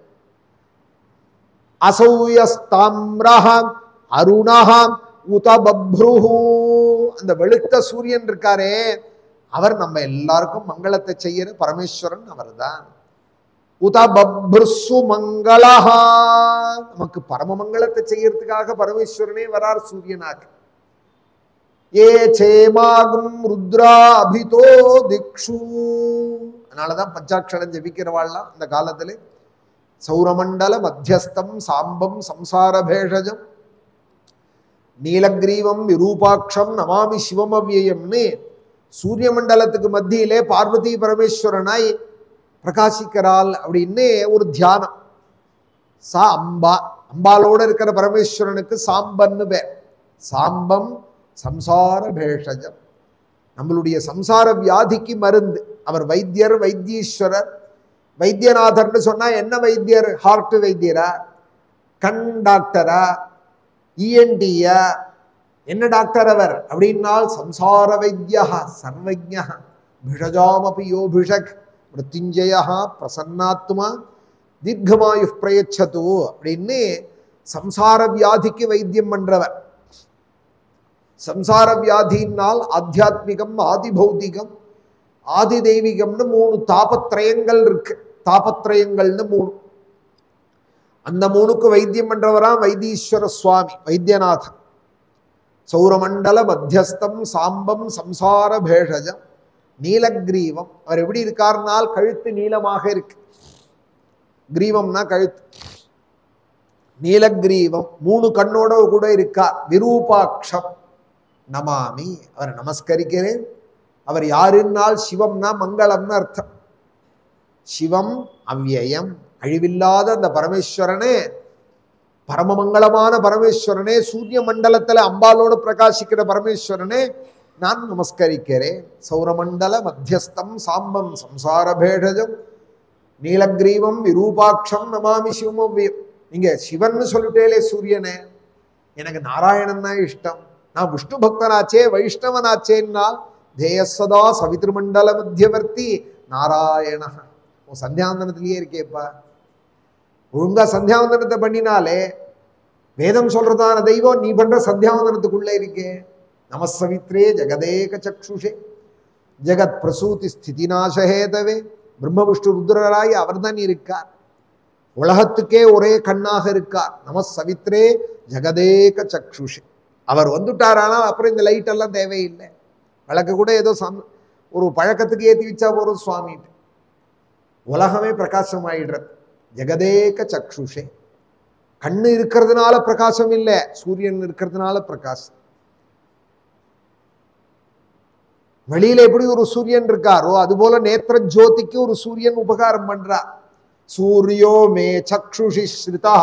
அசௌயஸ்தாம்ரஹம் அருணஹம் உத பப்ருஹு, அந்த வெளுத்த சூரியன் இருக்காரே அவர் நம்ம எல்லாருக்கும் மங்களத்தை செய்யற பரமேஸ்வரன் அவர்தான். உத பப்ருசு மங்களஹா, நமக்கு பரம மங்களத்தை செய்யறதுக்காக பரமேஸ்வரனே வரார் சூரியனாக. ஏ சேமாகும் ருத்ரா அபிதோ திக்ஷு, அதனாலதான் பஞ்சாட்சரம் ஜபிக்கிறவாள்லாம் அந்த காலத்துல சௌரமண்டல மத்தியஸ்தம் சாம்பம் சம்சார பேஷஜம் நீலகிரீவம் விரூபாட்சம் நமாமி சிவம் அவ்யயம்னு சூரிய மண்டலத்துக்கு மத்தியிலே பார்வதி பரமேஸ்வரனாய் பிரகாசிக்கிறாள் அப்படின்னு ஒரு தியானம். சா அம்பா, அம்பாலோட இருக்கிற பரமேஸ்வரனுக்கு சாம்பன்னு பேர். சாம்பம் சம்சார பேஷஜம், நம்மளுடைய சம்சார வியாதிக்கு மருந்து. அவர் வைத்தியர், வைத்தீஸ்வரர். வைத்தியநாதர்னு சொன்னா என்ன வைத்தியர்? ஹார்ட் வைத்தியரா, கண் டாக்டரா, இஎன்டியா, என்ன டாக்டர் அவர் அப்படின்னால் சம்சார வைத்தியா சர்வஜ்ஞா பிஷஜாமபி யோ பிஷக் மிருத்யுஞ்சயா பிரசன்னாத்மா தீர்க்கமாயு பிரயச்சது அப்படின்னு சம்சார வியாதிக்கு வைத்தியம் பண்றவர். சம்சார வியாதினால் ஆத்தியாத்மிகம், ஆதி பௌத்திகம், ஆதி தெய்வீகம்னு 3 தாபத்ரயங்கள் இருக்கு. தாபத்ரயங்கள்னு 3. அந்த 3க்கு வைத்தியம் பண்றவரா வைத்தீஸ்வர சுவாமி வைத்தியநாதன். சௌரமண்டல மத்தியஸ்தம் சாம்பம் சம்சார பேஷஜம் நீலகிரீவம். அவர் எப்படி இருக்கார்னால் கழுத்து நீளமாக இருக்கு. கிரீவம்னா கழுத்து. நீலகிரீவம் 3 கண்ணோட கூட இருக்கார். விரூபாட்சம் நமாமி, அவரை நமஸ்கரிக்கிறேன். அவர் யாருன்னால் சிவம்னா மங்களம்னு அர்த்தம். சிவம் அவ்யயம், அழிவில்லாத அந்த பரமேஸ்வரனே, பரமமங்களமான பரமேஸ்வரனே, சூரிய மண்டலத்துல அம்பாலோடு பிரகாசிக்கிற பரமேஸ்வரனே நான் நமஸ்கரிக்கிறேன். சௌரமண்டல மத்தியஸ்தம் சாம்பம் சம்சார பேஷஜம் நீலகிரீவம் விரூபாட்சம் நமாமி சிவமவ்யம். நீங்க சிவன்னு சொல்லிட்டேலே சூரியனே, எனக்கு நாராயணன் தான் இஷ்டம். நான் விஷ்ணு பக்தனாச்சே வைஷ்ணவனாச்சேன்னால் தேயசதா சவித்ருமண்டல மத்தியவர்த்தி நாராயண. உன் சந்தியாவந்தனத்திலேயே இருக்கேப்பா. ஒழுங்கா சந்தியாவந்தனத்தை பண்ணினாலே வேதம் சொல்றதான தெய்வம் நீ பண்ற சந்தியாவந்தனத்துக்குள்ள இருக்கே. நமசவித்ரே ஜெகதேக சக்ஷுஷே ஜெகத் பிரசூதி ஸ்திதிநாசஹேதவே. பிரம்ம விஷ்ணு ருத்ரராய் அவர் தான் இருக்கார். உலகத்துக்கே ஒரே கண்ணாக இருக்கார். நமசவித்ரே ஜெகதேக சக்ஷுஷே. அவர் வந்துட்டாரானா அப்புறம் இந்த லைட் எல்லாம் தேவையில்லை. விளக்கு கூட ஏதோ ஒரு பழக்கத்துக்கு ஏற்றி வச்சா போறோம் சுவாமி. உலகமே பிரகாசம் ஆயிடுறது. ஜெகதேக சக்ஷுஷே, கண்ணு இருக்கிறதுனால பிரகாசம் இல்லை, சூரியன் இருக்கிறதுனால பிரகாசம். வெளியில எப்படி ஒரு சூரியன் இருக்காரோ அதுபோல நேத்திர ஜோதிக்கு ஒரு சூரியன் உபகாரம் பண்றார். சூரியோ மே சக்ஷுஷி ஸ்ருதா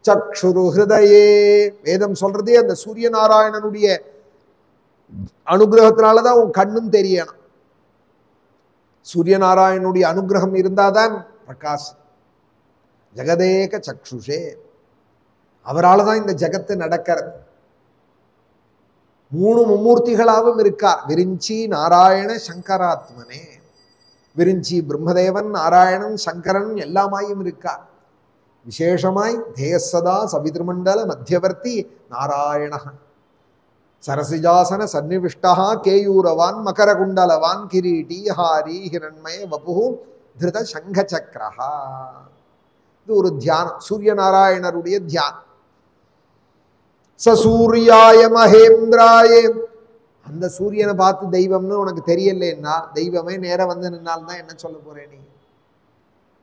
சக்ஷுரு ஹிருதயே. வேதம் சொல்றதே அந்த சூரிய நாராயணனுடைய அனுகிரகத்தினாலதான் உன் கண்ணும் தெரியணும். சூரிய நாராயணனுடைய அனுகிரகம் இருந்தாதான் பிரகாசம். ஜெகதேக சக்ஷுஷே, அவரால் தான் இந்த ஜெகத்து நடக்கிறது. 3 மும்மூர்த்திகளாகவும் இருக்கார். விரிஞ்சி நாராயண சங்கராத்மனே. விரிஞ்சி பிரம்மதேவன், நாராயணன், சங்கரன் எல்லாமாயும் இருக்கார். விசேஷமாய் தேயசதா சவித்ருமண்டல மத்தியவர்த்தி நாராயண. சரசிஜாசன சன்னிவிஷ்டா கேயூரவான் மகரகுண்டலவான் கிரீட்டி ஹாரி ஹிரண்மய வபு திருத சங்க சக்கரஹா. இது ஒரு தியானம், சூரிய நாராயணருடைய தியானம். சூர்யாய மகேந்திராய அந்த சூரியனை பார்த்து தெய்வம்னு உனக்கு தெரியலன்னா தெய்வமே நேரம் வந்து நின்னால்தான் என்ன சொல்ல போறேன் நீ?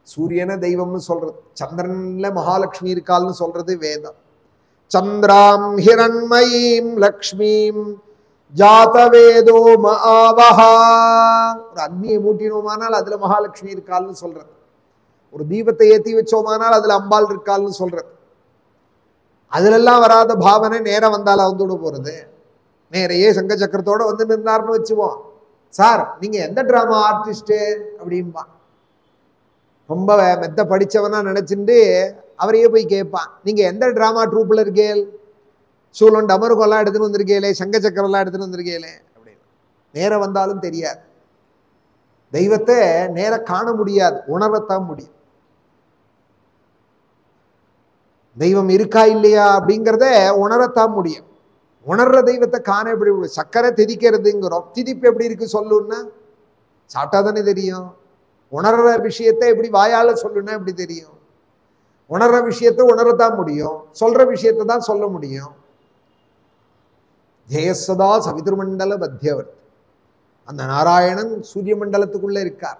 சூரியனை தெய்வம்னு சொல்றது, சந்திரன்ல மகாலட்சுமி இருக்காள்னு சொல்றது வேதம். சந்திராம் ஹிரண்மயீம் லக்ஷ்மீம் ஜாதவேதோ மஆவஹா. ஒரு அக்னியை மூட்டினோமானால் அதுல மகாலட்சுமி இருக்காள்னு சொல்றது. ஒரு தீபத்தை ஏற்றி வச்சோமானால் அதுல அம்பாள் இருக்காள்னு சொல்றது. அதுலெல்லாம் வராத பாவனை நேரம் வந்தால வந்துவிட போறது. நேரையே சங்க சக்கரத்தோட வந்து நின்றார்னு வச்சுவோம். சார் நீங்க எந்த டிராமா ஆர்டிஸ்ட் அப்படின்பா. ரொம்ப மெத்த படிச்சவனா நினைச்சுட்டு அவரையே போய் கேட்பான், நீங்க எந்த டிராமா ட்ரூப்ல இருக்கேள்? சூழன் டமருகெல்லாம் எடுத்துன்னு வந்திருக்கேளே, சங்க சக்கரம் எல்லாம் எடுத்துன்னு வந்திருக்கேளே அப்படின்னு. நேரம் வந்தாலும் தெரியாது. தெய்வத்தை நேர காண முடியாது, உணரத்தான் முடியும். தெய்வம் இருக்கா இல்லையா அப்படிங்கிறத உணரத்தான் முடியும். உணர்ற தெய்வத்தை காண எப்படி? சக்கரை திதிக்கிறதுங்கிறோம், திதிப்பு எப்படி இருக்கு சொல்லுன்னா சாப்பிட்டா தானே தெரியும். உணர்ற விஷயத்தை எப்படி வாயால சொல்லுன்னா எப்படி தெரியும்? உணர்ற விஷயத்தை உணரத்தான் முடியும், சொல்ற விஷயத்தை தான் சொல்ல முடியும். ஜெயசதா சவிதுர்மண்டல மத்தியவர்த்தி. அந்த நாராயணன் சூரிய மண்டலத்துக்குள்ள இருக்கார்,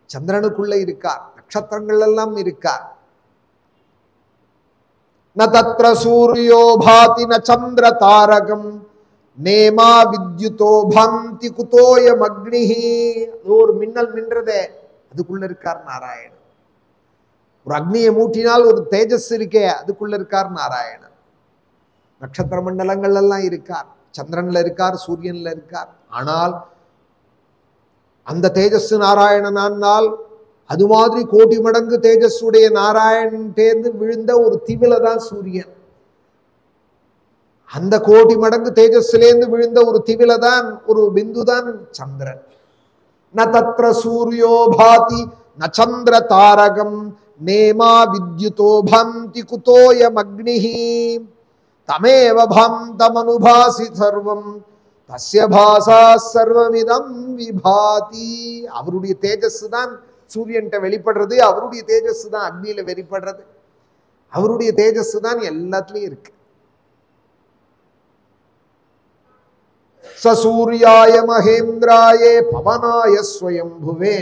சந்திரனுக்குள்ள இருக்கார், நட்சத்திரங்கள் எல்லாம் இருக்கார். ந தத்ர சூரியோ பாதி ந சந்திர தாரகம் நேமா வித்யுதோ பந்தி குதோயம் அக்னிஹி. ஒரு மின்னல் மின்றதே, அதுக்குள்ள இருக்கார் நாராயணன். ஒரு அக்னியை மூட்டினால் ஒரு தேஜஸ் இருக்கே, அதுக்குள்ள இருக்கார் நாராயணன். நட்சத்திர மண்டலங்கள் எல்லாம் இருக்கார், சந்திரன்ல இருக்கார், சூரியன்ல இருக்கார். ஆனால் அந்த தேஜஸ் நாராயணனால் அது மாதிரி கோடி மடங்கு தேஜஸுடைய நாராயணன் தேர்ந்து விழுந்த ஒரு திவில தான் சூரியன். அந்த கோடி மடங்கு தேஜஸ்லேருந்து விழுந்த ஒரு திவில தான், ஒரு பிந்து தான் சந்திரன். ந தத்ர சூரியோ பாதி ந சந்திர தாரகம் நேமா வித்யுதோ பந்தி குதோயம் அக்னிஹி தமேவ பந்தமனுபாசி சர்வம் தஸ்ய பாசா சர்வமிதம் விபாதி. அவருடைய தேஜஸ் தான் சூரியன்ட்ட வெளிப்படுறது, அவருடைய தேஜஸ் தான் அக்னியில வெளிப்படுறது, அவருடைய தேஜஸ் தான் எல்லாத்துலயும் இருக்கு. சூர்யாய மகேந்திராயே பவனாய ஸ்வயம்புவே.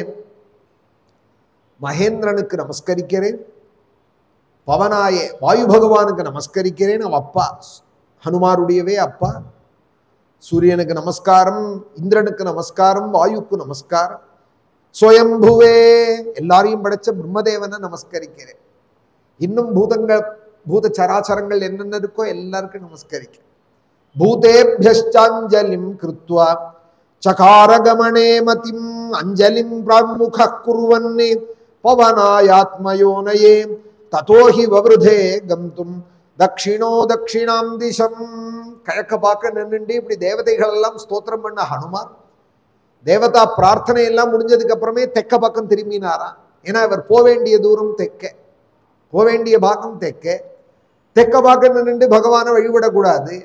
மகேந்திரனுக்கு நமஸ்கரிக்கிறேன், பவனாயே வாயு பகவானுக்கு நமஸ்கரிக்கிறேன். அவ அப்பா ஹனுமாருடையவே அப்பா. சூரியனுக்கு நமஸ்காரம், இந்திரனுக்கு நமஸ்காரம், வாயுக்கு நமஸ்காரம். ஸ்வயம்புவே எல்லாரையும் படைச்ச பிரம்மதேவனை நமஸ்கரிக்கிறேன். இன்னும் பூதங்கள் பூத சராச்சரங்கள் என்னென்ன இருக்கோ எல்லாருக்கும் நமஸ்கரிக்கிறேன். பூதேபியஷ்டாஞ்சலிம் கிருத்வா சகாரகமணே மதிம் அஞ்சலிம் பிராமுக குர்வன்னே பவனாயாத்மயோனயே ததோஹி வவ்ருதே கந்தும் தக்ஷிணோ தக்ஷிணாம் திசம். கிழக்க பார்க்க நின்றுண்டு இப்படி தேவதைகள் எல்லாம் ஸ்தோத்திரம் பண்ண ஹனுமான் தேவதா பிரார்த்தனை எல்லாம் முடிஞ்சதுக்கு அப்புறமே தெக்க பக்கம் திரும்பினாரா. ஏன்னா இவர் போக வேண்டிய தூரம் தெக்க, போக வேண்டிய பாகம் தெக்க. தெக்க பார்க்க நின்றுண்டு பகவானை வழிபடக்கூடாது.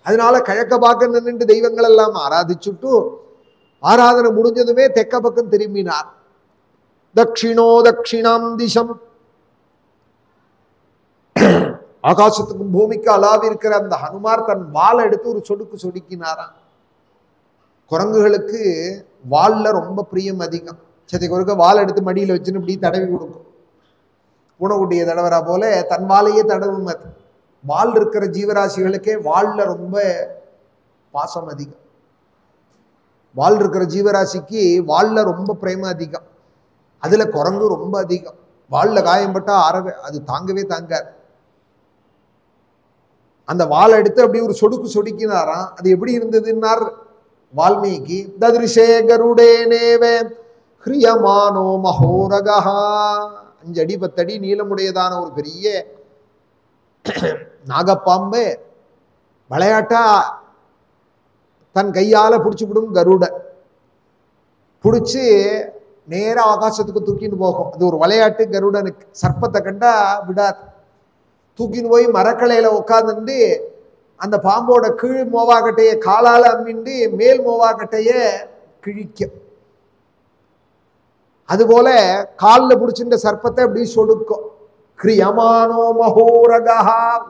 அதனால கிழக்க பார்க்க நின்றுண்டு தெய்வங்கள் எல்லாம் ஆராதிச்சுட்டு ஆராதனை முடிஞ்சதுமே தெக்க பக்கம் திரும்பினார். தக்ஷிணோ தக்ஷிணாம் திசம். ஆகாசத்துக்கும் பூமிக்கு அலாவி இருக்கிற அந்த ஹனுமார் தன் வாளை எடுத்து ஒரு சொடுக்கு சொடுக்கினாராம். குரங்குகளுக்கு வால்ல ரொம்ப பிரியம் அதிகம். சதைக்கு ஒருக்க வால் எடுத்து மடியில் வச்சுன்னு இப்படி தடவி கொடுக்கும். பூனைக்குட்டியை தடவரா போல தன் வாழையே தடவும். அது வால் இருக்கிற ஜீவராசிகளுக்கே வால்ல ரொம்ப பாசம் அதிகம். வால் இருக்கிற ஜீவராசிக்கு வால்ல ரொம்ப பிரேம அதிகம். அதுல குரங்கு ரொம்ப அதிகம். வால்ல காயம்பட்டா அது தாங்கவே தாங்காது. அந்த வால் எடுத்து அப்படி ஒரு சொடுக்கு சொடுக்கினாராம். அது எப்படி இருந்ததுன்னார் வால்மீகி. ததிருஷே கருடேனேவே ஹ்ரியமானோ மஹோரகா. 5 அடி 10 அடி நீளமுடையதான ஒரு பெரிய நாகப்பாம்பு விளையாட்டா தன் கையால பிடிச்சுவிடும் கருட. பிடிச்சு நேரா ஆகாசத்துக்கு தூக்கின்னு போகும். அது ஒரு விளையாட்டு கருடனுக்கு. சர்ப்பத்தை கண்டா விடாது. தூக்கின்னு போய் மரக்கலையில உட்காந்துட்டு அந்த பாம்போட கீழ் மோவாக்கட்டைய காலால அம்மிண்டு மேல் மோவாக்கட்டைய கிழிக்கும். அதுபோல காலில் பிடிச்சின்ற சர்ப்பத்தை அப்படி சொடுக்கும். கிரியமானோ மகோரகா.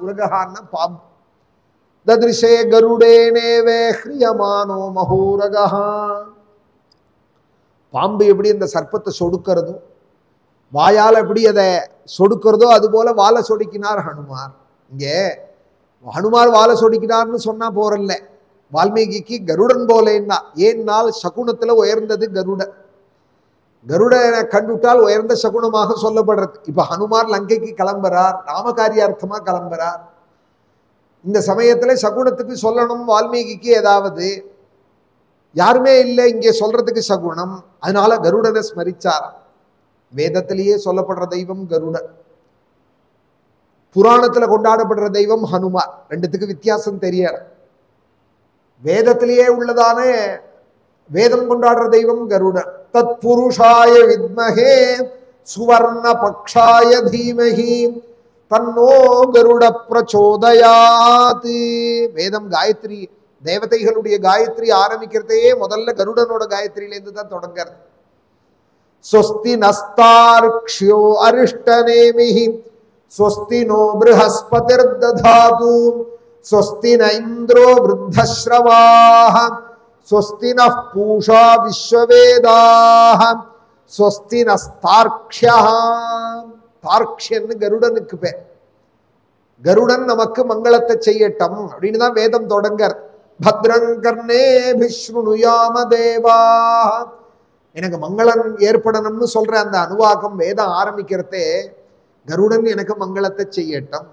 உரகஹான்னா பாம்பு. ததிருஷே கருடேனேவே ஹ்ரியமானோ மகூரகா. பாம்பு எப்படி இந்த சர்ப்பத்தை சொடுக்கிறதும் வாயால் எப்படி அதை சொடுக்கிறதோ அதுபோல வாழை சொடுக்கினார் ஹனுமார். இங்கே ஹனுமார் வாழை சொடுக்கினார்னு சொன்னா போறல்ல, வால்மீகிக்கு கருடன் போலேன்னா. ஏன்னால் சகுனத்துல உயர்ந்தது கருடன். கருடனை கண்டுட்டால் உயர்ந்த சகுனமாக சொல்லப்படுறது. இப்ப ஹனுமார் லங்கைக்கு கிளம்புறார், நாமகாரியார்த்தமா கிளம்புறார். இந்த சமயத்துல சகுனத்துக்கு சொல்லணும் வால்மீகிக்கு ஏதாவது, யாருமே இல்லை இங்கே சொல்றதுக்கு சகுனம். அதனால கருடனை ஸ்மரிச்சார். வேதத்திலேயே சொல்லப்படுற தெய்வம் கருடன், புராணத்துல கொண்டாடப்படுற தெய்வம் ஹனுமார். ரெண்டுத்துக்கு வித்தியாசம் தெரியல. வேதத்திலேயே உள்ளதான வேதம் கொண்டாடுற தெய்வம் கருடன். தத் புருஷாய வித்மஹே சுவர்ண பக்ஷாய தீமஹி தன்னோ கருட பிரச்சோதயாத். வேதம் காயத்ரி, தேவதைகளுடைய காயத்ரி ஆரம்பிக்கிறதையே முதல்ல கருடனோட காயத்ரியிலேருந்து தான் தொடங்கிறது. ஸ்வஸ்தி நஸ்தார்க்ஷ்யோ அரிஷ்டநேமிஹி ஸ்வஸ்தி நோ ப்ருஹஸ்பதிர் ததாது ஸ்வஸ்தி ந இந்திரோ விருத்தஸ்ரவாஹ ஸ்வஸ்தி நः பூஷா விஸ்வவேதாஹ ஸ்வஸ்தி நஸ்தார்க்ஷ்யः. தார்க்ஷ்யன்னு கருடனுக்கு பேர். கருடன் நமக்கு மங்களத்தை செய்யட்டும் அப்படின்னு தான் வேதம் தொடங்கர். பத்ரங்கர்ணே பிஷ்ணுயாம தேவா. எனக்கு மங்களம் ஏற்படணும்னு சொல்ற அந்த அனுவாகம் வேதம் ஆரம்பிக்கிறதே கருடன் எனக்கு மங்களத்தை செய்யட்டும்,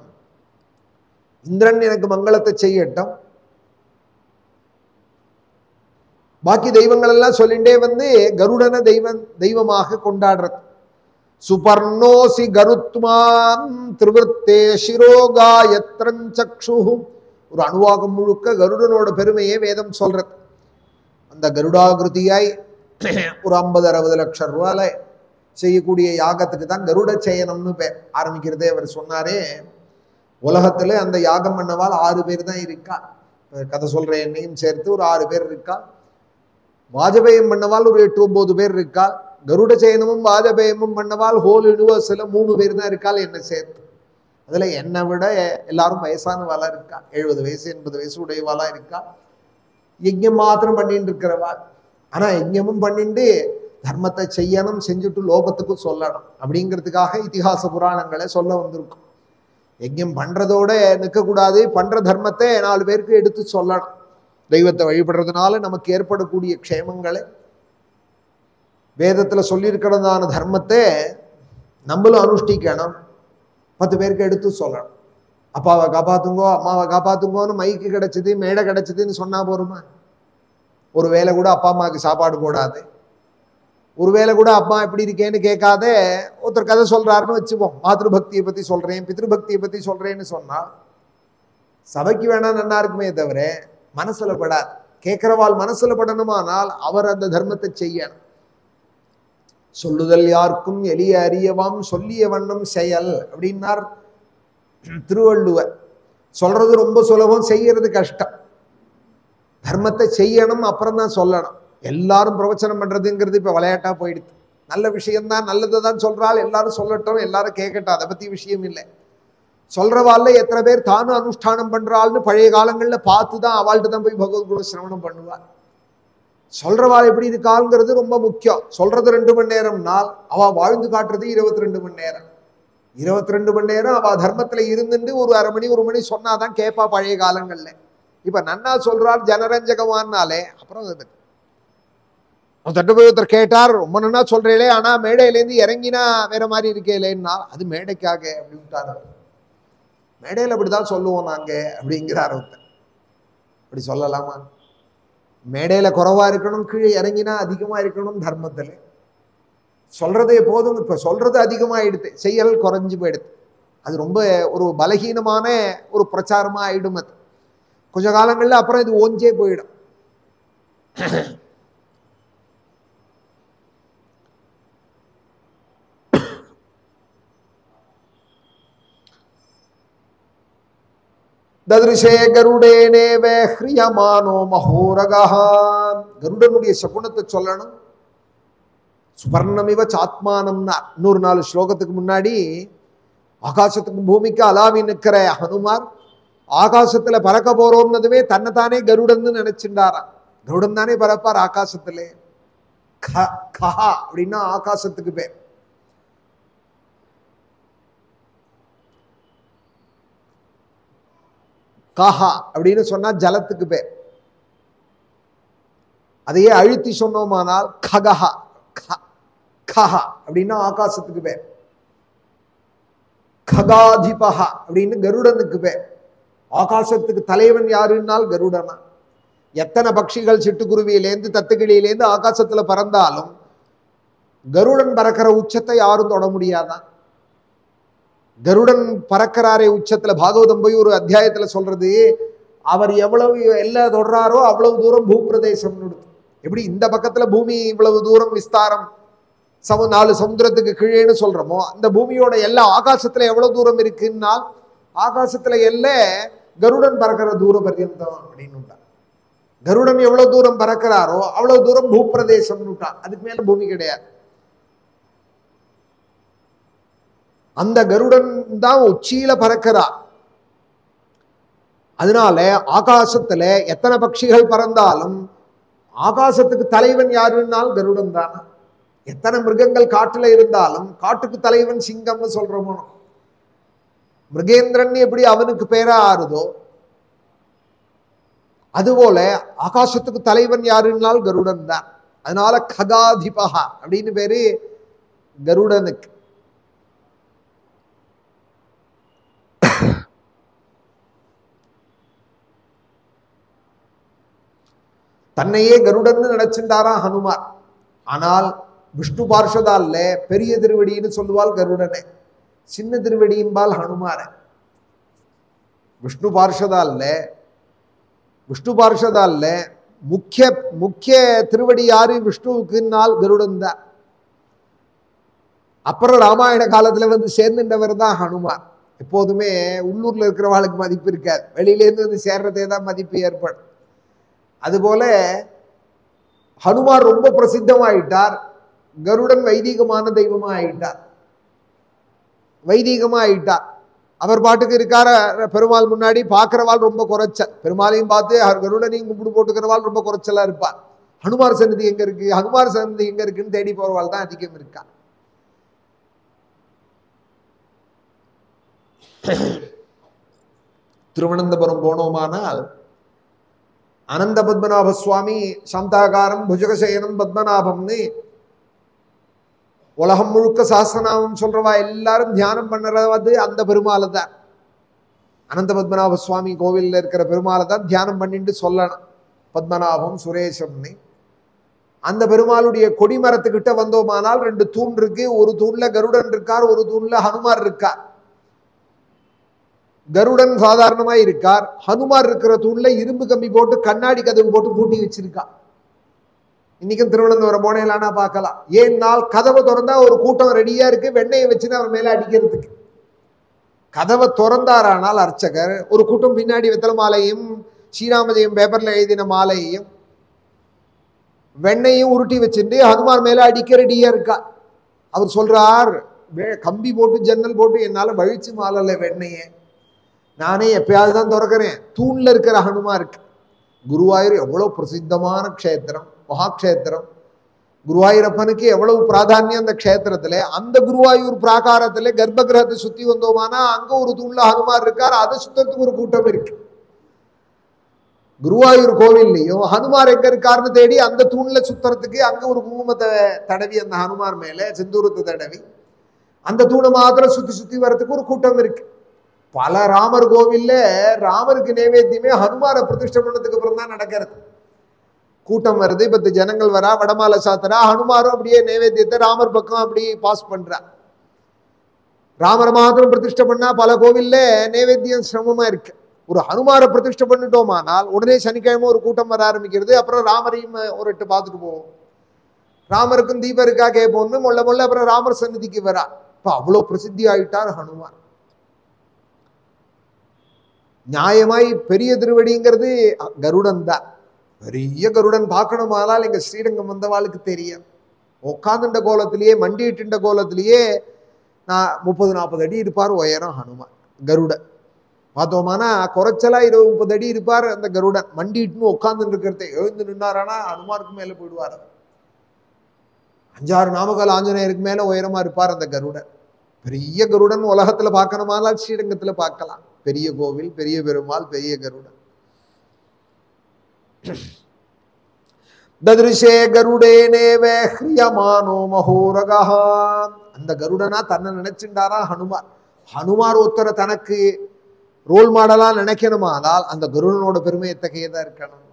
இந்திரன் எனக்கு மங்களத்தை செய்யட்டும். பாக்கி தெய்வங்கள் எல்லாம் சொல்லிண்டே வந்து கருடனை தெய்வமாக கொண்டாடுறது. சுபர்ணோசி கருத்மான் திருவர்த்தே சிரோகாயத்ரஞ்சக்ஷு. ஒரு அணுவாகம் முழுக்க கருடனோட பெருமையே வேதம் சொல்றது. அந்த கருடாகிருதியாய் ஒரு 50-60 லட்சம் ரூபாயில செய்யக்கூடிய யாகத்துக்கு தான் கருட சயனம்னு பேர். ஆரம்பிக்கிறதே அவர் சொன்னாரே, உலகத்துல அந்த யாகம் பண்ணவால் 6 பேர் தான் இருக்கா. கதை சொல்ற என்னையும் சேர்த்து ஒரு 6 பேர் இருக்கா. வாஜபேயம் பண்ணவால் ஒரு 8-9 பேர் இருக்கா. கருட சயனமும் வாஜபேயமும் பண்ணவால் ஹோல் யூனிவர்ஸ்ல 3 பேர் தான் இருக்காள் என்ன சேர்த்து. அதுல என்னை விட எல்லாரும் வயசானவாளா இருக்கா, 70 வயசு 80 வயசு உடையவாளா இருக்கா. யஜ்ஞம் மாத்திரம் பண்ணிட்டு இருக்கிறவாள். ஆனா யஜ்ஞமும் பண்ணிட்டு தர்மத்தை செய்யணும், செஞ்சுட்டு லோகத்துக்கு சொல்லணும் அப்படிங்கிறதுக்காக இதிகாச புராணங்களை சொல்ல வந்திருக்கும். யஜ்ஞம் பண்றதோட நிற்கக்கூடாது, பண்ற தர்மத்தை 4 பேருக்கு எடுத்து சொல்லணும். தெய்வத்தை வழிபடுறதுனால நமக்கு ஏற்படக்கூடிய க்ஷேமங்களை, வேதத்துல சொல்லியிருக்கிறதான தர்மத்தை நம்மளும் அனுஷ்டிக்கணும், 10 பேருக்கு எடுத்து சொல்லணும். அப்பாவை காப்பாத்துங்கோ அம்மாவை காப்பாத்துங்கோன்னு மைக்கு கிடைச்சது மேடை கிடைச்சதுன்னு சொன்னா போருமா? ஒரு வேளை கூட அப்பா அம்மாவுக்கு சாப்பாடு போடாது, ஒரு வேளை கூட அப்பா எப்படி இருக்கேன்னு கேட்காத ஒருத்தர் கதை சொல்றாருன்னு வச்சுப்போம். மாத்ரு பக்தியை பத்தி சொல்றேன், பித்ருபக்தியை பத்தி சொல்றேன்னு சொன்னா சபைக்கு வேணா நல்லா இருக்குமே தவிர மனசுல படாது. கேட்கிறவாள் மனசுல படணுமானால் அவர் அந்த தர்மத்தை செய்யணும். சொல்லுதல் யாருக்கும் எளிய அறியவாம் சொல்லிய வண்ணம் செயல் அப்படின்னார் திருவள்ளுவர். சொல்றது ரொம்ப சுலபம், செய்யறது கஷ்டம். தர்மத்தை செய்யணும், அப்புறம் தான் சொல்லணும். எல்லாரும் பிரவச்சனம் பண்றதுங்கிறது இப்ப விளையாட்டா போயிடுது. நல்ல விஷயம்தான், நல்லதை தான் சொல்றாள், எல்லாரும் சொல்லட்டும், எல்லாரும் கேட்கட்டும், அதை பத்தி விஷயம் இல்லை. சொல்றவாள்ல எத்தனை பேர் தானும் அனுஷ்டானம் பண்றாள்னு பழைய காலங்கள்ல பார்த்து தான் அவள்கிட்ட தான் போய் பகவத்குண சிரவணம் பண்ணுவாள். சொல்றவாள் எப்படி இருக்காள்ங்கிறது ரொம்ப முக்கியம். சொல்றது 2 மணி நேரம்னால் அவ வாழ்ந்து காட்டுறது 22 மணி நேரம். 22 மணி நேரம் அவ தர்மத்துல இருந்துட்டு ஒரு அரை மணி 1 மணி சொன்னாதான் கேட்பா பழைய காலங்கள்ல. இப்ப நன்னா சொல்றாள் ஜனரஞ்சகமானாலே அப்புறம் ஒருத்தர் போய் ஒருத்தர் கேட்டார், ரொம்ப நன்னா சொல்றீங்களே ஆனா மேடையிலேருந்து இறங்கினா வேற மாதிரி இருக்கேலேன்னா அது மேடைக்காக அப்படின்ட்டாரு. மேடையில் அப்படிதான் சொல்லுவோம் நாங்க அப்படிங்கிறார் ஒருத்தர். அப்படி சொல்லலாமா? மேடையில குறைவா இருக்கணும், கீழே இறங்கினா அதிகமா இருக்கணும். தர்மத்துல சொல்றது எப்போதும் இப்ப சொல்றது அதிகமாயிடுது, செயல் குறைஞ்சு போயிடுது. அது ரொம்ப ஒரு பலகீனமான ஒரு பிரச்சாரமா ஆயிடும். அது கொஞ்ச காலங்கள்ல அப்புறம் இது ஓஞ்சே போயிடும். ததிருஷே கருடேனேவே ஹ்ரியமானோ மகோரகா. கருடனுடைய சகுனத்தை சொல்லணும். சுபர்ணமிவ சாத்மானம்னா இன்னொரு 4 ஸ்லோகத்துக்கு முன்னாடி ஆகாசத்துக்கு பூமிக்கு அலாவி நிற்கிற ஹனுமார் ஆகாசத்துல பறக்க போறோம்னதுமே தன்னைத்தானே கருடன்னு நினைச்சுட்டாராம். கருடன் தானே பறப்பார் ஆகாசத்துல. கஹா அப்படின்னா ஆகாசத்துக்கு பேர். கஹா அப்படின்னு சொன்னா ஜலத்துக்கு பேர். அதையே அழுத்தி சொன்னோமானால் ககஹா, கஹா அப்படின்னா ஆகாசத்துக்கு பேர். ககாதிபஹா அப்படின்னு கருடனுக்கு பேர். ஆகாசத்துக்கு தலைவன் யாருன்னால் கருடனா. எத்தனை பட்சிகள் சிட்டுக்குருவியிலேருந்து தத்துக்கிளியிலேருந்து ஆகாசத்துல பறந்தாலும் கருடன் பறக்கிற உச்சத்தை யாரும் தொட முடியாதான். கருடன் பறக்கிறாரே உச்சத்துல, பாகவதம் போய் ஒரு அத்தியாயத்துல சொல்றது, அவர் எவ்வளவு எல்லாம் தொடுறாரோ அவ்வளவு தூரம் பூப்பிரதேசம். எப்படி இந்த பக்கத்துல பூமி இவ்வளவு தூரம் விஸ்தாரம் 4 சமுத்திரத்துக்கு கீழேன்னு சொல்றோமோ, அந்த பூமியோட எல்லா ஆகாசத்துல எவ்வளவு தூரம் இருக்குன்னா ஆகாசத்துல எல்லாம் கருடன் பறக்கிற தூர பர்யந்தம் அப்படின்னு. கருடன் எவ்வளவு தூரம் பறக்கிறாரோ அவ்வளவு தூரம் பூப்பிரதேசம். அதுக்கு மேல பூமி கிடையாது. அந்த கருடன் தான் உச்சியில பறக்கிறார். அதனால ஆகாசத்துல எத்தனை பட்சிகள் பறந்தாலும் ஆகாசத்துக்கு தலைவன் யாருன்னால் கருடன் தானே. எத்தனை மிருகங்கள் காட்டுல இருந்தாலும் காட்டுக்கு தலைவன் சிங்கம்னு சொல்றோமோ, மிருகேந்திரன் எப்படி அவனுக்கு பேரா ஆறுதோ அதுபோல ஆகாசத்துக்கு தலைவன் யாருன்னால் கருடன் தான். அதனால ககாதிபஹா அப்படின்னு பேரு கருடனுக்கு. தன்னையே கருடன்னு நினைச்சுட்டாரா ஹனுமார். ஆனால் விஷ்ணு பார்ஷதால்ல பெரிய திருவடின்னு சொல்லுவாள் கருடனை, சின்ன திருவடியும்பால் ஹனுமார. விஷ்ணு பார்ஷதால்ல முக்கிய திருவடி யாரு விஷ்ணுவுக்குன்னால் கருடன் தான். அப்புறம் ராமாயண காலத்துல வந்து சேர்ந்துட்டவர் தான் ஹனுமார். எப்போதுமே உள்ளூர்ல இருக்கிறவாளுக்கு மதிப்பு இருக்காது, வெளியிலேருந்து வந்து சேர்றதே தான் மதிப்பு ஏற்படும். அதுபோல ஹனுமார் ரொம்ப பிரசித்தமாயிட்டார். கருடன் வைதிகமான தெய்வமா ஆயிட்டார். அவர் பாட்டுக்கு இருக்கார. பெருமாள் முன்னாடி பார்க்கிறவாள் ரொம்ப குறைச்சல். பெருமாளையும் பார்த்து கருடனையும் கும்பிடு போட்டுக்கிறவாள் ரொம்ப குறைச்சலா இருப்பார். ஹனுமார் சன்னதி எங்க இருக்குன்னு தேடி போறவாள் தான் அதிகம் இருக்கா. திருவனந்தபுரம் போனோமானால் அனந்த பத்மநாப சுவாமி சாந்தாகாரம் புஜகசயனம் பத்மநாபம்னு உலகம் முழுக்க சாஸ்திரநாமம் சொல்றவா எல்லாரும் தியானம் பண்ணுறது அந்த பெருமாளை தான். அனந்த பத்மநாப சுவாமி கோவில்ல இருக்கிற பெருமாளை தான் தியானம் பண்ணிட்டு சொல்லணும். பத்மநாபம் சுரேஷம்னு அந்த பெருமாளுடைய கொடிமரத்துக்கிட்ட வந்தோமானால் 2 தூண் இருக்கு. ஒரு தூண்ல கருடன் இருக்கார், ஒரு தூண்ல ஹனுமார் இருக்கார். கருடன் சாதாரணமா இருக்கார். ஹனுமார் இருக்கிற தூண்ல இரும்பு கம்பி போட்டு கண்ணாடி கதவு போட்டு பூட்டி வச்சிருக்கார். இன்னைக்கும் திருவனந்தபுரம் போனேலானா பார்க்கலாம். ஏன்னால் கதவை திறந்தா ஒரு கூட்டம் ரெடியா இருக்கு, வெண்ணையை வச்சுன்னு அவர் மேல அடிக்கிறதுக்கு. கதவை திறந்தாரானால் அர்ச்சகர் ஒரு கூட்டம் பின்னாடி வெத்தலை மாலையும் ஸ்ரீராமஜெயம் பேப்பர்ல எழுதின மாலையையும் வெண்ணையும் உருட்டி வச்சுட்டு ஹனுமார் மேல அடிக்க ரெடியா இருக்கா. அவர் சொல்றார், கம்பி போட்டு ஜன்னல் போட்டு என்னால வழிச்சு மாலல வெண்ணையே, நானே எப்பயாவது தான் திறக்கிறேன். தூண்ல இருக்கிற ஹனுமாருக்கு. குருவாயூர் எவ்வளவு பிரசித்தமான க்ஷேத்திரம், மகாக்ஷேத்திரம். குருவாயூரப்பனுக்கு எவ்வளவு பிராதானியம் அந்த க்ஷேத்திரத்துல. அந்த குருவாயூர் பிராகாரத்துல கர்ப்ப கிரகத்தை சுத்தி வந்தோமானா அங்க ஒரு தூண்ல ஹனுமார் இருக்கார். அதை சுத்தத்துக்கு ஒரு கூட்டம் இருக்கு. குருவாயூர் கோவில்லையும் ஹனுமார் எங்க இருக்காருன்னு தேடி அந்த தூண்ல சுத்துறதுக்கு அங்க ஒரு குங்குமத்தை தடவி அந்த ஹனுமார் மேல செந்தூரத்தை தடவி அந்த தூணை மாத்திரம் சுத்தி சுத்தி வர்றதுக்கு ஒரு கூட்டம் இருக்கு. பல ராமர் கோவில்ல ராமருக்கு நைவேத்தியமே ஹனுமாரை பிரதிஷ்டை பண்ணதுக்கு அப்புறம் தான் நடக்கிறது. கூட்டம் வருது, 10 ஜனங்கள் வரா, வடமாலை சாத்துறா, ஹனுமாரும் அப்படியே நைவேத்தியத்தை ராமர் பக்கம் அப்படி பாஸ் பண்றா. ராமரை மாத்திரம் பிரதிஷ்டை பண்ணா பல கோவில்ல நைவேத்தியம் சிரமமா இருக்கு. ஒரு ஹனுமாரை பிரதிஷ்டை பண்ணிட்டோமானால் உடனே சனிக்கிழமை ஒரு கூட்டம் வர ஆரம்பிக்கிறது. அப்புறம் ராமரையும் ஒரு 8 பார்த்துட்டு போவோம். ராமருக்கும் தீபம் இருக்கா கேட்போம்னு மொள்ள அப்புறம் ராமர் சன்னதிக்கு வரா. இப்ப அவ்வளவு பிரசித்தி ஆயிட்டார் ஹனுமான். நியாயமாய் பெரிய திருவடிங்கிறது கருடன் தான். பெரிய கருடன் பார்க்கணுமானால் எங்க ஸ்ரீரங்கம் வந்தவாளுக்கு தெரியும். உட்காந்துட்ட கோலத்திலேயே மண்டிட்டுண்ட கோலத்திலேயே நான் 30-40 அடி இருப்பார் உயரம் ஹனுமான் கருடன். பார்த்தோமானா குறைச்சலா 20-30 அடி இருப்பார் அந்த கருடன். மண்டிட்டுன்னு உட்கார்ந்து இருக்கிறத எழுந்து நின்னாரானா ஹனுமாருக்கு மேல போயிடுவார். 5-6 நாமக்கல் ஆஞ்சநேயருக்கு மேல உயரமா இருப்பார் அந்த கருடன். பெரிய கருடன் உலகத்துல பார்க்கணுமானால் ஸ்ரீரங்கத்துல பார்க்கலாம். பெரிய கோவில், பெரிய பெருமாள், பெரிய கருடன். ததிருஷே கருடேனேவ ஹ்ரியமானோ மகோரகா. அந்த கருடனா தன்னை நினைச்சுட்டாரா ஹனுமார். ஹனுமார் ஒருத்தரை தனக்கு ரோல் மாடலா நினைக்கணுமானால் அந்த கருடனோட பெருமை எத்தகையதா இருக்கணும்.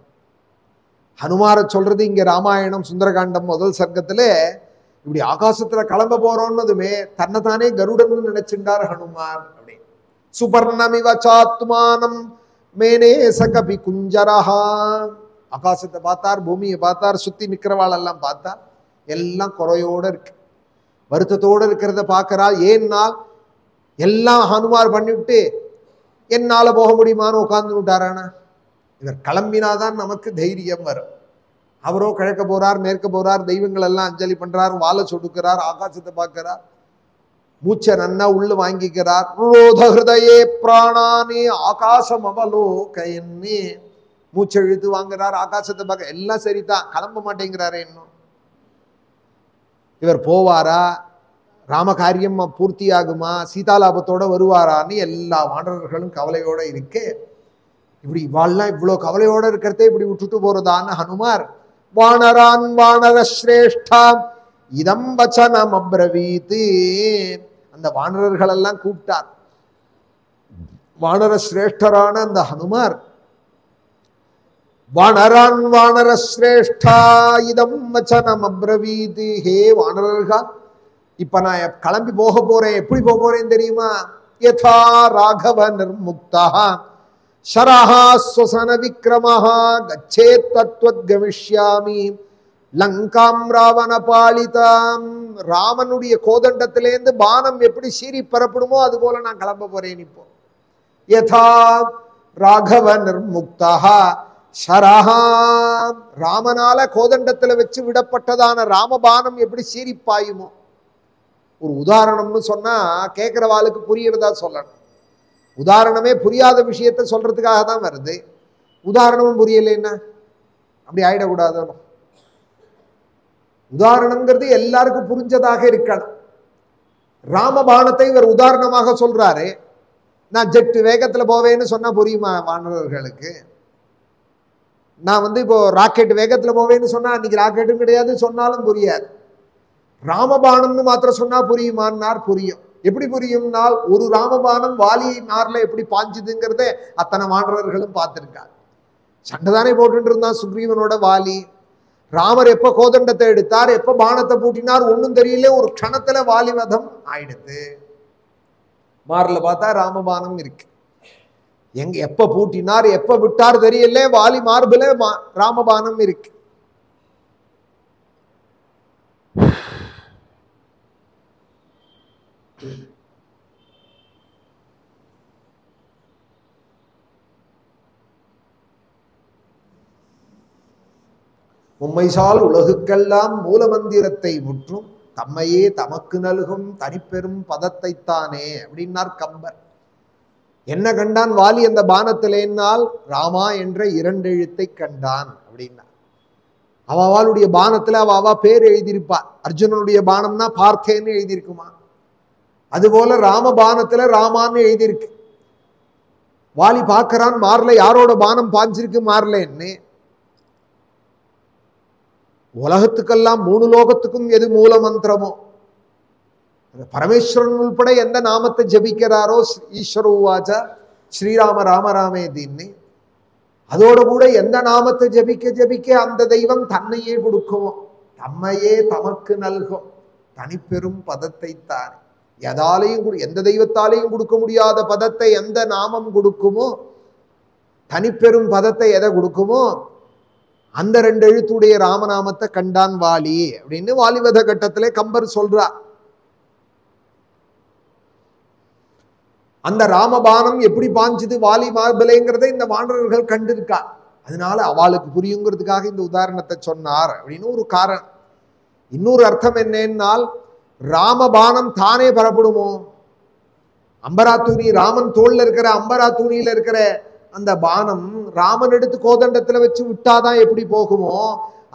ஹனுமாரை சொல்றது இங்க ராமாயணம் சுந்தரகாண்டம் முதல் சர்க்கத்துல இப்படி ஆகாசத்துல கிளம்ப போறோம்னதுமே தன்னைத்தானே கருடன் நினைச்சுட்டார் ஹனுமார். அப்படி சுபர்ணமிவ சாத்மானம் மேனே சகபி குஞ்சரஹா. ஆகாசத்தை பார்த்தார், பூமியை பார்த்தார், சுத்தி நிக்கிறவாள் எல்லாம் பார்த்தார். எல்லாம் குறையோட இருக்கு, வருத்தத்தோடு இருக்கிறத பார்க்கிறாள். ஏன்னால் எல்லாம் ஹனுமார் பண்ணிவிட்டு என்னால போக முடியுமான்னு உட்கார்ந்து விட்டாரானா. இவர் கிளம்பினாதான் நமக்கு தைரியம் வரும். அவரோ கிழக்க போறார், மேற்க போறார், தெய்வங்கள் எல்லாம் அஞ்சலி பண்றார், வாழை சொடுக்கிறார், ஆகாசத்தை பார்க்கிறார், மூச்சை நன்னா உள்ள வாங்கிக்கிறார். ரோத ஹிருதயே பிராணானே ஆகாசம் அவலோகயன்னே. மூச்சை இழுத்து வாங்குறார், ஆகாசத்தை பார்க்க. எல்லாம் சரிதான், கிளம்ப மாட்டேங்கிறாரு. இன்னும் இவர் போவாரா, ராமகாரியம் பூர்த்தி ஆகுமா, சீதாலாபத்தோட வருவாரான்னு எல்லா வானரர்களும் கவலையோட இருக்கு. இப்படி இவாள்லாம் இவ்வளோ கவலையோட இருக்கிறதே இப்படி விட்டுட்டு போறதான்னு ஹனுமார் வானரான் வானர சிரேஷ்டா இதம் வச்சனம் அப்ரவீத். அந்த வானரர்கள் எல்லாம் கூப்பிட்டார். வானர சிரேஷ்டரான அந்த ஹனுமார் வானரான் வானர சிரேஷ்டா இதம் வச்சனம் அப்ரவீத். ஹே வானரர்கள், இப்ப நான் கிளம்பி போக போறேன். எப்படி போக போறேன் தெரியுமா? யதா ராகவ நிர்முக்தா ஷரஹா ஸ்வசன விக்ரமஹா கச்சேத் தத்வத் கமிஷ்யாமி லங்காம் ராவண பாலிதாம். ராமனுடைய கோதண்டத்திலேருந்து பானம் எப்படி சீறி பரப்படுமோ அது போல நான் கிளம்ப போறேன். இப்போ யதா ராகவ நிர்முக்தா ஷரஹா, ராமனால கோதண்டத்துல வச்சு விடப்பட்டதான ராமபானம் எப்படி சீறி பாயுமோ. ஒரு உதாரணம்னு சொன்னா கேட்கிறவாளுக்கு புரியறதா சொல்லணும். உதாரணமே புரியாத விஷயத்த சொல்றதுக்காக தான் வருது. உதாரணமும் புரியலைன்னா அப்படி ஆயிடக்கூடாது. உதாரணம்ங்கிறது எல்லாருக்கும் புரிஞ்சதாக இருக்கணும். ராமபானத்தை இவர் உதாரணமாக சொல்றாரு. நான் ஜெட் வேகத்துல போவேன்னு சொன்னா புரியுமா வானரர்களுக்கு? நான் இப்போ ராக்கெட் வேகத்துல போவேன்னு சொன்னா அன்னைக்கு ராக்கெட்டும் கிடையாது, சொன்னாலும் புரியாது. ராமபானம்னு மாத்திரம் சொன்னா புரியுமான்னார்? புரியும். எப்படி புரியும்னால் ஒரு ராமபானம் வாலி நார்ல எப்படி பாஞ்சுதுங்கிறத அத்தனை வானரர்களும் பார்த்திருக்கார். சண்டைதானே போட்டு இருந்தான் சுக்ரீவனோட வாலி. ராமர் எப்ப கோதண்டத்தை எடுத்தார், எப்ப பானத்தை பூட்டினார் ஒன்னும் தெரியல. ஒரு க்ஷணத்துல வாலிவதம் ஆயிடுது. மார்ல பார்த்தா ராமபானம் இருக்கு. எங்க எப்ப பூட்டினார் எப்ப விட்டார் தெரியல. வாலி மார்புல ராமபானம் இருக்கு. உம்மைசால் உலகுக்கெல்லாம் மூலமந்திரத்தை முற்றும் தம்மையே தமக்கு நல்கும் தனிப்பெரும் பதத்தைத்தானே அப்படின்னார் கம்பர். என்ன கண்டான் வாலி அந்த பானத்திலேனால்? ராமா என்ற 2 எழுத்தை கண்டான் அப்படின்னா. அவளுடைய பானத்துல அவ பேர் எழுதியிருப்பா. அர்ஜுனனுடைய பானம்னா பார்த்தேன்னு எழுதியிருக்குமா. அதுபோல ராம பானத்துல ராமான்னு எழுதியிருக்கு. வாலி பார்க்கறான், மாறல யாரோட பானம் பாஞ்சிருக்கு மாறலன்னு. உலகத்துக்கெல்லாம் 3 லோகத்துக்கும் எது மூல மந்திரமோ, பரமேஸ்வரன் உள்பட எந்த நாமத்தை ஜபிக்கிறாரோ ஈஸ்வர உவாச்சா ஸ்ரீராம ராம ராமே தீன்னு, அதோட கூட எந்த நாமத்தை ஜபிக்க ஜபிக்க அந்த தெய்வம் தன்னையே கொடுக்குமோ. தம்மையே தமக்கு நல்கும் தனிப்பெரும் பதத்தை தானே. எதாலையும் எந்த தெய்வத்தாலையும் கொடுக்க முடியாத பதத்தை எந்த நாமம் கொடுக்குமோ, தனிப்பெரும் பதத்தை எதை கொடுக்குமோ அந்த 2 எழுத்துடைய ராமநாமத்தை கண்டான் வாலி அப்படின்னு வாலிவத கட்டத்திலே கம்பர் சொல்றார். அந்த ராமபானம் எப்படி பாஞ்சுது வாலி மார்பலைங்கிறத இந்த வானரர்கள் கண்டிருக்கா. அதனால அவளுக்கு புரியுங்கிறதுக்காக இந்த உதாரணத்தை சொன்னார் அப்படின்னு ஒரு காரணம். இன்னொரு அர்த்தம் என்னன்னால், ராமபானம் தானே பரப்படுமோ? அம்பரா தூணி, ராமன் தோல்ல இருக்கிற அம்பரா தூணியில இருக்கிற அந்த பானம் ராமன் எடுத்து கோதண்டத்துல வச்சு விட்டாதான் எப்படி போகுமோ,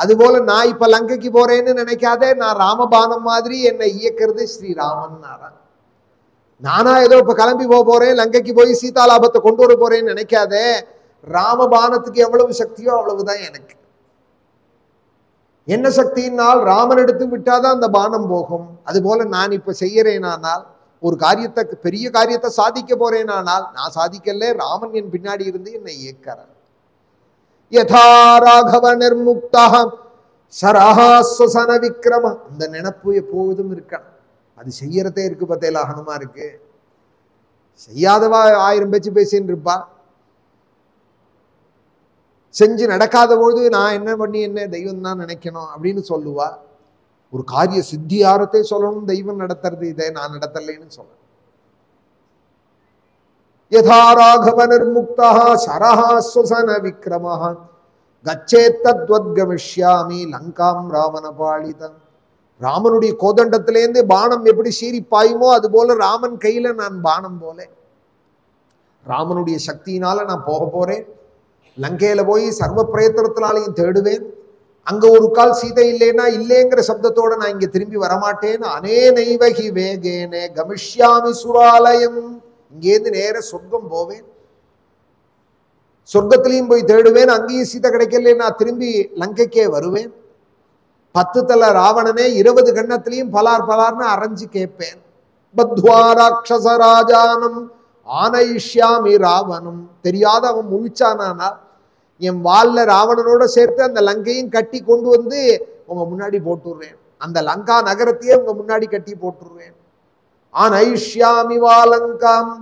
அதுபோல நான் இப்ப லங்கைக்கு போறேன்னு நினைக்காதே, நான் ராமபானம் மாதிரி என்னை இயக்கிறது ஸ்ரீராமன். நானா ஏதோ இப்ப கிளம்பி போறேன், லங்கைக்கு போய் சீதாலாபத்தை கொண்டு வர போறேன்னு நினைக்காதே, ராமபானத்துக்கு எவ்வளவு சக்தியோ அவ்வளவுதான் எனக்கு. என்ன சக்தியினால் ராமன் எடுத்து விட்டாதான் அந்த பானம் போகும். அதுபோல நான் இப்ப செய்யறேனானால், ஒரு காரியத்தை, பெரிய காரியத்தை சாதிக்க போறேனானால், நான் சாதிக்கல, ராமன் என் பின்னாடி இருந்து என்னை இயக்கிறார். யதா ராகவ நிர்முக்தா சரஹாஸ்வசன விக்ரம, அந்த நினைப்பு எப்போதும் இருக்கணும். அது செய்யறதே இருக்கு பத்தேலா ஹனுமாருக்கு. செய்யாதவா 1000 பேச்சு பேசின்னு இருப்பா, செஞ்சு நடக்காத பொழுது நான் என்ன பண்ணி என்ன தெய்வம் தான் நினைக்கணும் அப்படின்னு சொல்லுவா. ஒரு காரிய சித்தியாரத்தை சொல்லணும், தெய்வம் நடத்துறது இதை நான் நடத்தலைன்னு சொல்ல. யதா ராகவ நிர்முக்தா சரஹாஸ்வசன விக்ரமஹ கச்சேத்தத்வத்கமிஷ்யாமி லங்காம் ராவண பாலிதம். ராமனுடைய கோதண்டத்திலேருந்து பானம் எப்படி சீறி பாயுமோ அது போல ராமன் கையில நான் பானம் போல ராமனுடைய சக்தியினால நான் போக போறேன். லங்கையில போய் சர்வ பிரயத்தனத்தினாலையும் தேடுவேன். அங்க ஒரு கால் சீதை இல்லைன்னா இல்லைங்கிற சப்தத்தோட நான் இங்க திரும்பி வரமாட்டேன். அனேனைவகி வேகேனே கமிஷ்யாமி சுராலயம், இங்கேருந்து நேர சொர்க்கம் போவேன், சொர்க்கத்திலையும் போய் தேடுவேன். அங்கேயும் சீதை கிடைக்கல, நான் திரும்பி லங்கைக்கே வருவேன். 10 தலை ராவணனே 20 கண்ணத்திலையும் பலார் பலார்னு அரைஞ்சு கேட்பேன். பத்வா ராட்சச ராஜானம் ஆனைஷ்யாமி ராவணம், தெரியாத அவன் முழிச்சானா என் வால்ல ராவணனோட சேர்த்து அந்த லங்கையும் கட்டி கொண்டு வந்து உங்க முன்னாடி போட்டுடுறேன். அந்த லங்கா நகரத்தையே உங்க முன்னாடி கட்டி போட்டுருவேன். ஆனைஷ்யாமி வாலங்காம்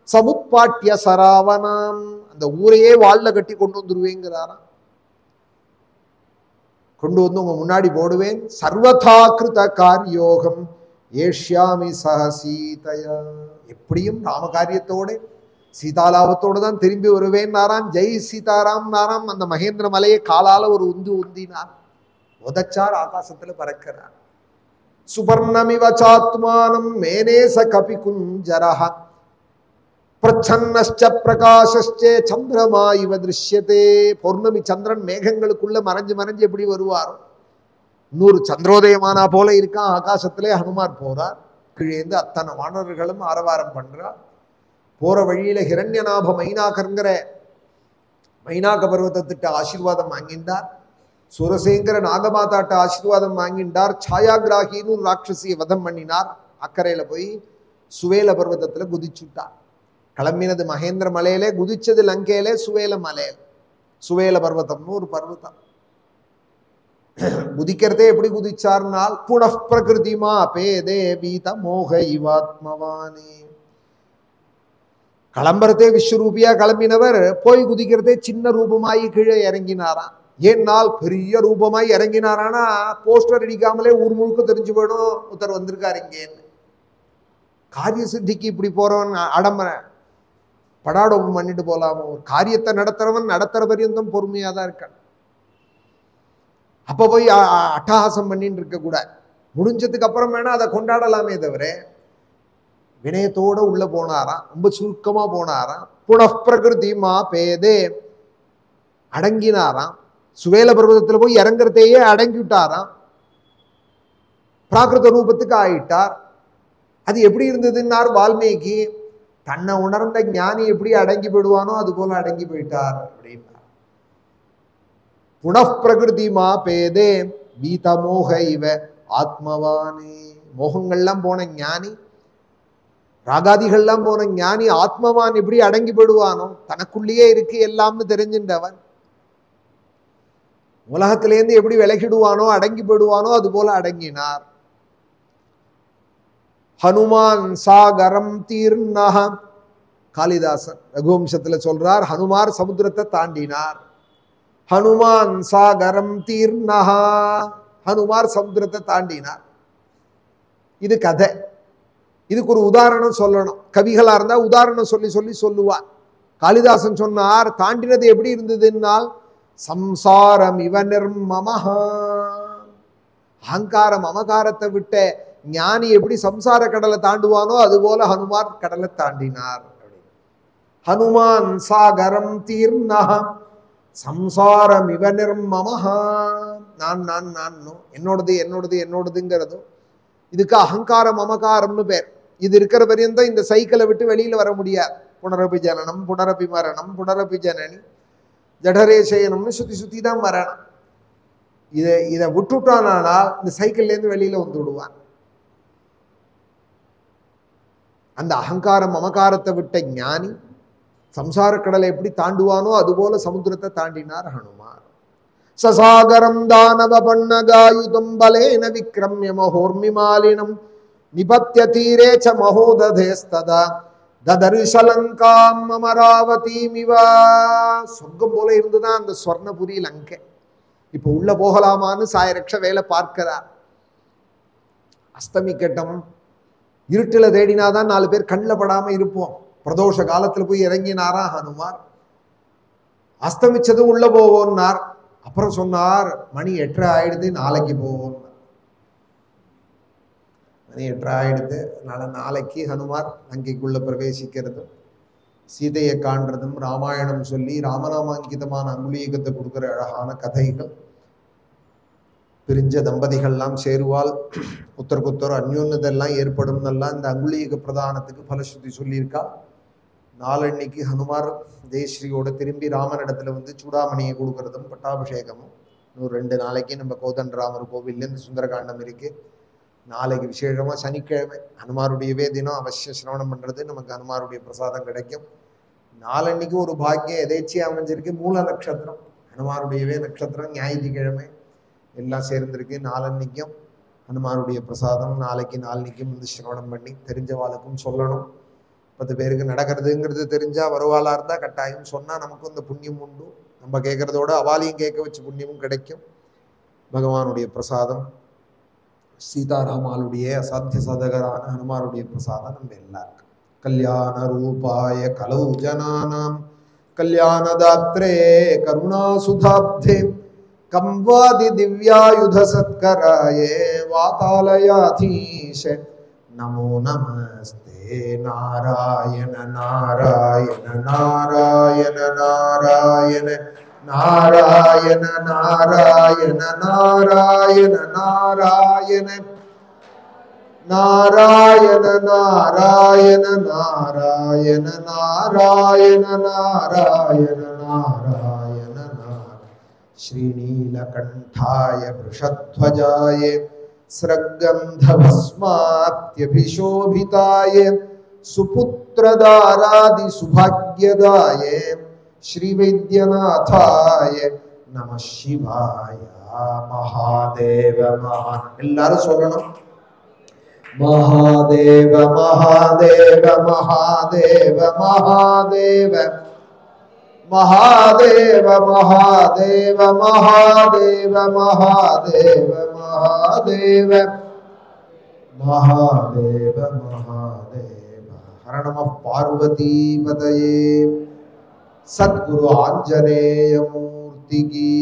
சமுத்பாட்டிய சராவணாம், அந்த ஊரையே வால்ல கட்டி கொண்டு வந்துருவேங்கிறாராம். கொண்டு வந்து உங்க முன்னாடி போடுவேன். சர்வதா கிருத காரியோகம் ஏஷ்யாமி சஹசீதயா, எப்படியும் ராமகாரியத்தோட சீதாலாபத்தோடு தான் திரும்பி வருவேன் நாராம். ஜெய் சீதாராம் நாராம். அந்த மகேந்திர மலையை காலால ஒரு உந்தினார், உதச்சார், ஆகாசத்துல பறக்கிறார். சுபர்ணமிவ சாத்மானம் மேனேச கபி குஞ்சரஹ பிரச்சன்னஸ்ச பிரகாசஸ்சே சந்திரமா இவ திருஷ்யதே. பௌர்ணமி சந்திரன் மேகங்களுக்குள்ள மறைஞ்சு மறைஞ்சு எப்படி வருவாரோ, 100 சந்திரோதயமானா போல இருக்கான் ஆகாசத்திலே. ஹனுமார் போறார், கீழேந்து அத்தனை வானவர்களும் ஆரவாரம் பண்றார். போற வழியில ஹிரண்யநாப மைனாகங்கிற மைனாக பர்வதத்திட்ட ஆசீர்வாதம் வாங்கின்றார். சுரசேங்கர நாகமாதாட்ட ஆசீர்வாதம் வாங்கின்றார். சாயாகிராகின்னு ஒரு ராட்சசியை வதம் பண்ணினார். அக்கறையில போய் சுவேல பர்வதத்துல குதிச்சுட்டார். கிளம்பினது மகேந்திர மலையிலே, குதிச்சது லங்கையிலே சுவேல மலையில. சுவேல பர்வதம்னு ஒரு பர்வதம். குதிக்கிறதே எப்படி குதிச்சார்னால் புனః பிரகிருதிமா பேதே வீத மோக இவாத்மவானே. கிளம்புறதே விஸ்வரூபியா கிளம்பினவர் போய் குதிக்கிறதே சின்ன ரூபமாயி கீழே இறங்கினாராம். ஏன்னால் பெரிய ரூபமாய் இறங்கினாரானா போஸ்டர் அடிக்காமலே ஊர் முழுக்க தெரிஞ்சு போயிடும் ஒருத்தர் வந்திருக்காரு இங்கேன்னு. காரிய சித்திக்கு இப்படி போறவன் அடம்பர படாடோபம் பண்ணிட்டு போலாமோ? ஒரு காரியத்தை நடத்துறவன் நடத்துற பரியந்தம் பொறுமையா தான் இருக்கான். அப்ப போய் அட்டகாசம் பண்ணிட்டு இருக்க கூடாது. முடிஞ்சதுக்கு அப்புறம் வேணா அதை கொண்டாடலாமே தவிர வினயத்தோட உள்ள போனாராம். ரொம்ப சுருக்கமா போனாராம். புனః பிரகிருதி மா பேதே, அடங்கினாராம். சுவேல பர்வதத்துல போய் இறங்குறதையே அடங்கி விட்டாராம். பிராகிருத ரூபத்துக்கு ஆயிட்டார். அது எப்படி இருந்ததுன்னார் வால்மீகி. தன்னை உணர்ந்த ஞானி எப்படி அடங்கி போயிடுவானோ அது போல அடங்கி போயிட்டார் அப்படின்னா. புனః பிரகிருதி மா பேதே வீத மோக இவ ஆத்மவானே. மோகங்கள்லாம் போன ஞானி, ராகாதிகள்லாம் போன ஞானி ஆத்மவான் எப்படி அடங்கி போயிடுவானோ, தனக்குள்ளேயே இருக்கு எல்லாம்னு தெரிஞ்சின்றவன் உலகத்திலேருந்து எப்படி விலகிடுவானோ அடங்கி போயிடுவானோ அது போல அடங்கினார். ஹனுமான் சாகரம் தீர்ணஹ, காளிதாசன் ரகுவம்சத்துல சொல்றார், ஹனுமார் சமுத்திரத்தை தாண்டினார். ஹனுமான் சாகரம் தீர்ணஹ, ஹனுமார் சமுத்திரத்தை தாண்டினார். இது கதை. இதுக்கு ஒரு உதாரணம் சொல்லணும். கவிகளா இருந்தா உதாரணம் சொல்லி சொல்லி சொல்லுவார். காளிதாசன் சொன்னார், தாண்டினது எப்படி இருந்ததுன்னால் சம்சாரம் இவ நிர்மமஹா, அகங்காரம் அமகாரத்தை விட்ட ஞானி எப்படி சம்சார கடலை தாண்டுவானோ அதுபோல ஹனுமான் கடலை தாண்டினார். ஹனுமான் சாகரம் தீர்ணா சம்சாரம் இவ நிர்மமஹா. நான் நான் நான் என்னோடது என்னோடது என்னோடதுங்கிறதும் இதுக்கு அகங்காரம் மமகாரம்னு பேர். இது இருக்கிற பரியந்தம் இந்த சைக்கிளை விட்டு வெளியில வர முடியாது. புனரபி ஜனனம் புனரபி மரணம் புனரபி ஜனனி ஜடரே சயனம்னு சுத்தி சுத்தி தான் வரணும். இதை விட்டுட்டானால் இந்த சைக்கிள்லேருந்து வெளியில வந்து விடுவான். அந்த அகங்காரம் மமகாரத்தை விட்ட ஞானி சம்சார கடலை எப்படி தாண்டுவானோ அதுபோல சமுத்திரத்தை தாண்டினார் ஹனுமார். சசாகரம் தானவ பன்னகாயுதம் பலேன விக்ரம்ய மகோர்மிமாலினம் நிபத்ய தீரே ச மகோததேஸ்ததா ததர்ஷலங்காம் அமராவதீமிவா. சொர்க்கம் போல இருந்துதான் அந்த ஸ்வர்ணபுரி லங்கை. இப்ப உள்ள போகலாமான்னு சாயரக்ஷ வேலை பார்க்கிறார். அஸ்தமிக்கட்டும், இருட்டுல தேடினாதான் 4 பேர் கண்ணில் படாம இருப்போம். பிரதோஷ காலத்துல போய் இறங்கினாரா ஹனுமார். அஸ்தமிச்சதும் உள்ள போவோம்னார். அப்புறம் சொன்னார் மணி 8:30 ஆயிடுது, நாளைக்கு போவோம். மணி 8:30 ஆயிடுது, அதனால நாளைக்கு ஹனுமார் லங்கைக்குள்ள பிரவேசிக்கிறதும் சீதையை காண்றதும் ராமாயணம் சொல்லி ராமநாமாங்கிதமான அங்குலீகத்தை கொடுக்குற அழகான கதைகள். பிரிஞ்ச தம்பதிகள்லாம் சேருவால் உத்தரக்குத்தர் அந்யோன்யதெல்லாம் ஏற்படும்னெல்லாம் இந்த அங்குலீக பிரதானத்துக்கு பலஸ்ருதி சொல்லியிருக்கா. நாளன்னைக்கு ஹனுமார் ஜெயஸ்ரீயோட திரும்பி ராமனிடத்துல வந்து சூடாமணியை கொடுக்கறதும் பட்டாபிஷேகமும். இன்னும் 2 நாளைக்கு நம்ம கோதண்டராமர் கோவில்ல இந்த சுந்தரகாண்டம் இருக்கு. நாளைக்கு விசேஷமா சனிக்கிழமை ஹனுமாருடையவே தினம் அவசிய சிரவணம் பண்றது, நமக்கு ஹனுமாருடைய பிரசாதம் கிடைக்கும். நாளன்னைக்கு ஒரு பாக்கியம் எதேச்சியா அமைஞ்சிருக்கு. மூல நட்சத்திரம் ஹனுமாருடையவே நட்சத்திரம், ஞாயிற்றுக்கிழமை எல்லாம் சேர்ந்திருக்கு. நாளன்னைக்கும் ஹனுமாருடைய பிரசாதம் நாளைக்கு நாளன்னைக்கும் வந்து சிரவணம் பண்ணி தெரிஞ்சவாளுக்கும் சொல்லணும். 10 பேருக்கு நடக்கிறதுங்கிறது தெரிஞ்சா வருவாளா இருந்தா கட்டாயம் சொன்னா நமக்கும் இந்த புண்ணியம் உண்டு. நம்ம கேட்கறதோட அவாலியும் கேட்க வச்சு புண்ணியமும் கிடைக்கும். பகவானுடைய பிரசாதம், சீதாராமாளுடைய அசாத்திய சாதகரான ஹனுமாருடைய பிரசாதம் நம்ம எல்லாருக்கும். கல்யாண ரூபாய கலௌ ஜனானாம் கல்யாணதாத்ரே கருணாசுதாப்தே கம்வாதி திவ்யாயுத சத்கராயே வாதாலயாதீஷ நமோ நமஸ்தே. நாராயண நாராயண நாராயண நாராயண நாராயண நாராயண நாராயண நாராயண நாராயண நாராயண நாராயண நாராயண நாராயண நாராயண ஸ்ரீநீலகண்டாய விஷத்வஜாய ஸ்ரக்கந்தபஸ்மாத்யபிஷோபிதாய சுபுத்ரதாராதி சுபாக்யதாய ஸ்ரீவைத்யநாதாய நம சிவாய. மகாதேவ எல்லாரும் சொல்லணும். மகாதேவ மகாதேவ மகாதேவ மகாதேவ மகாதேவ மகாதேவ மகாதேவ மகாதேவ மகாதேவ மகாதேவ மகாதேவ. ஹர நம பார்வதி பதயே. சத்குரு ஆஞ்சநேய மூர்த்தி கி.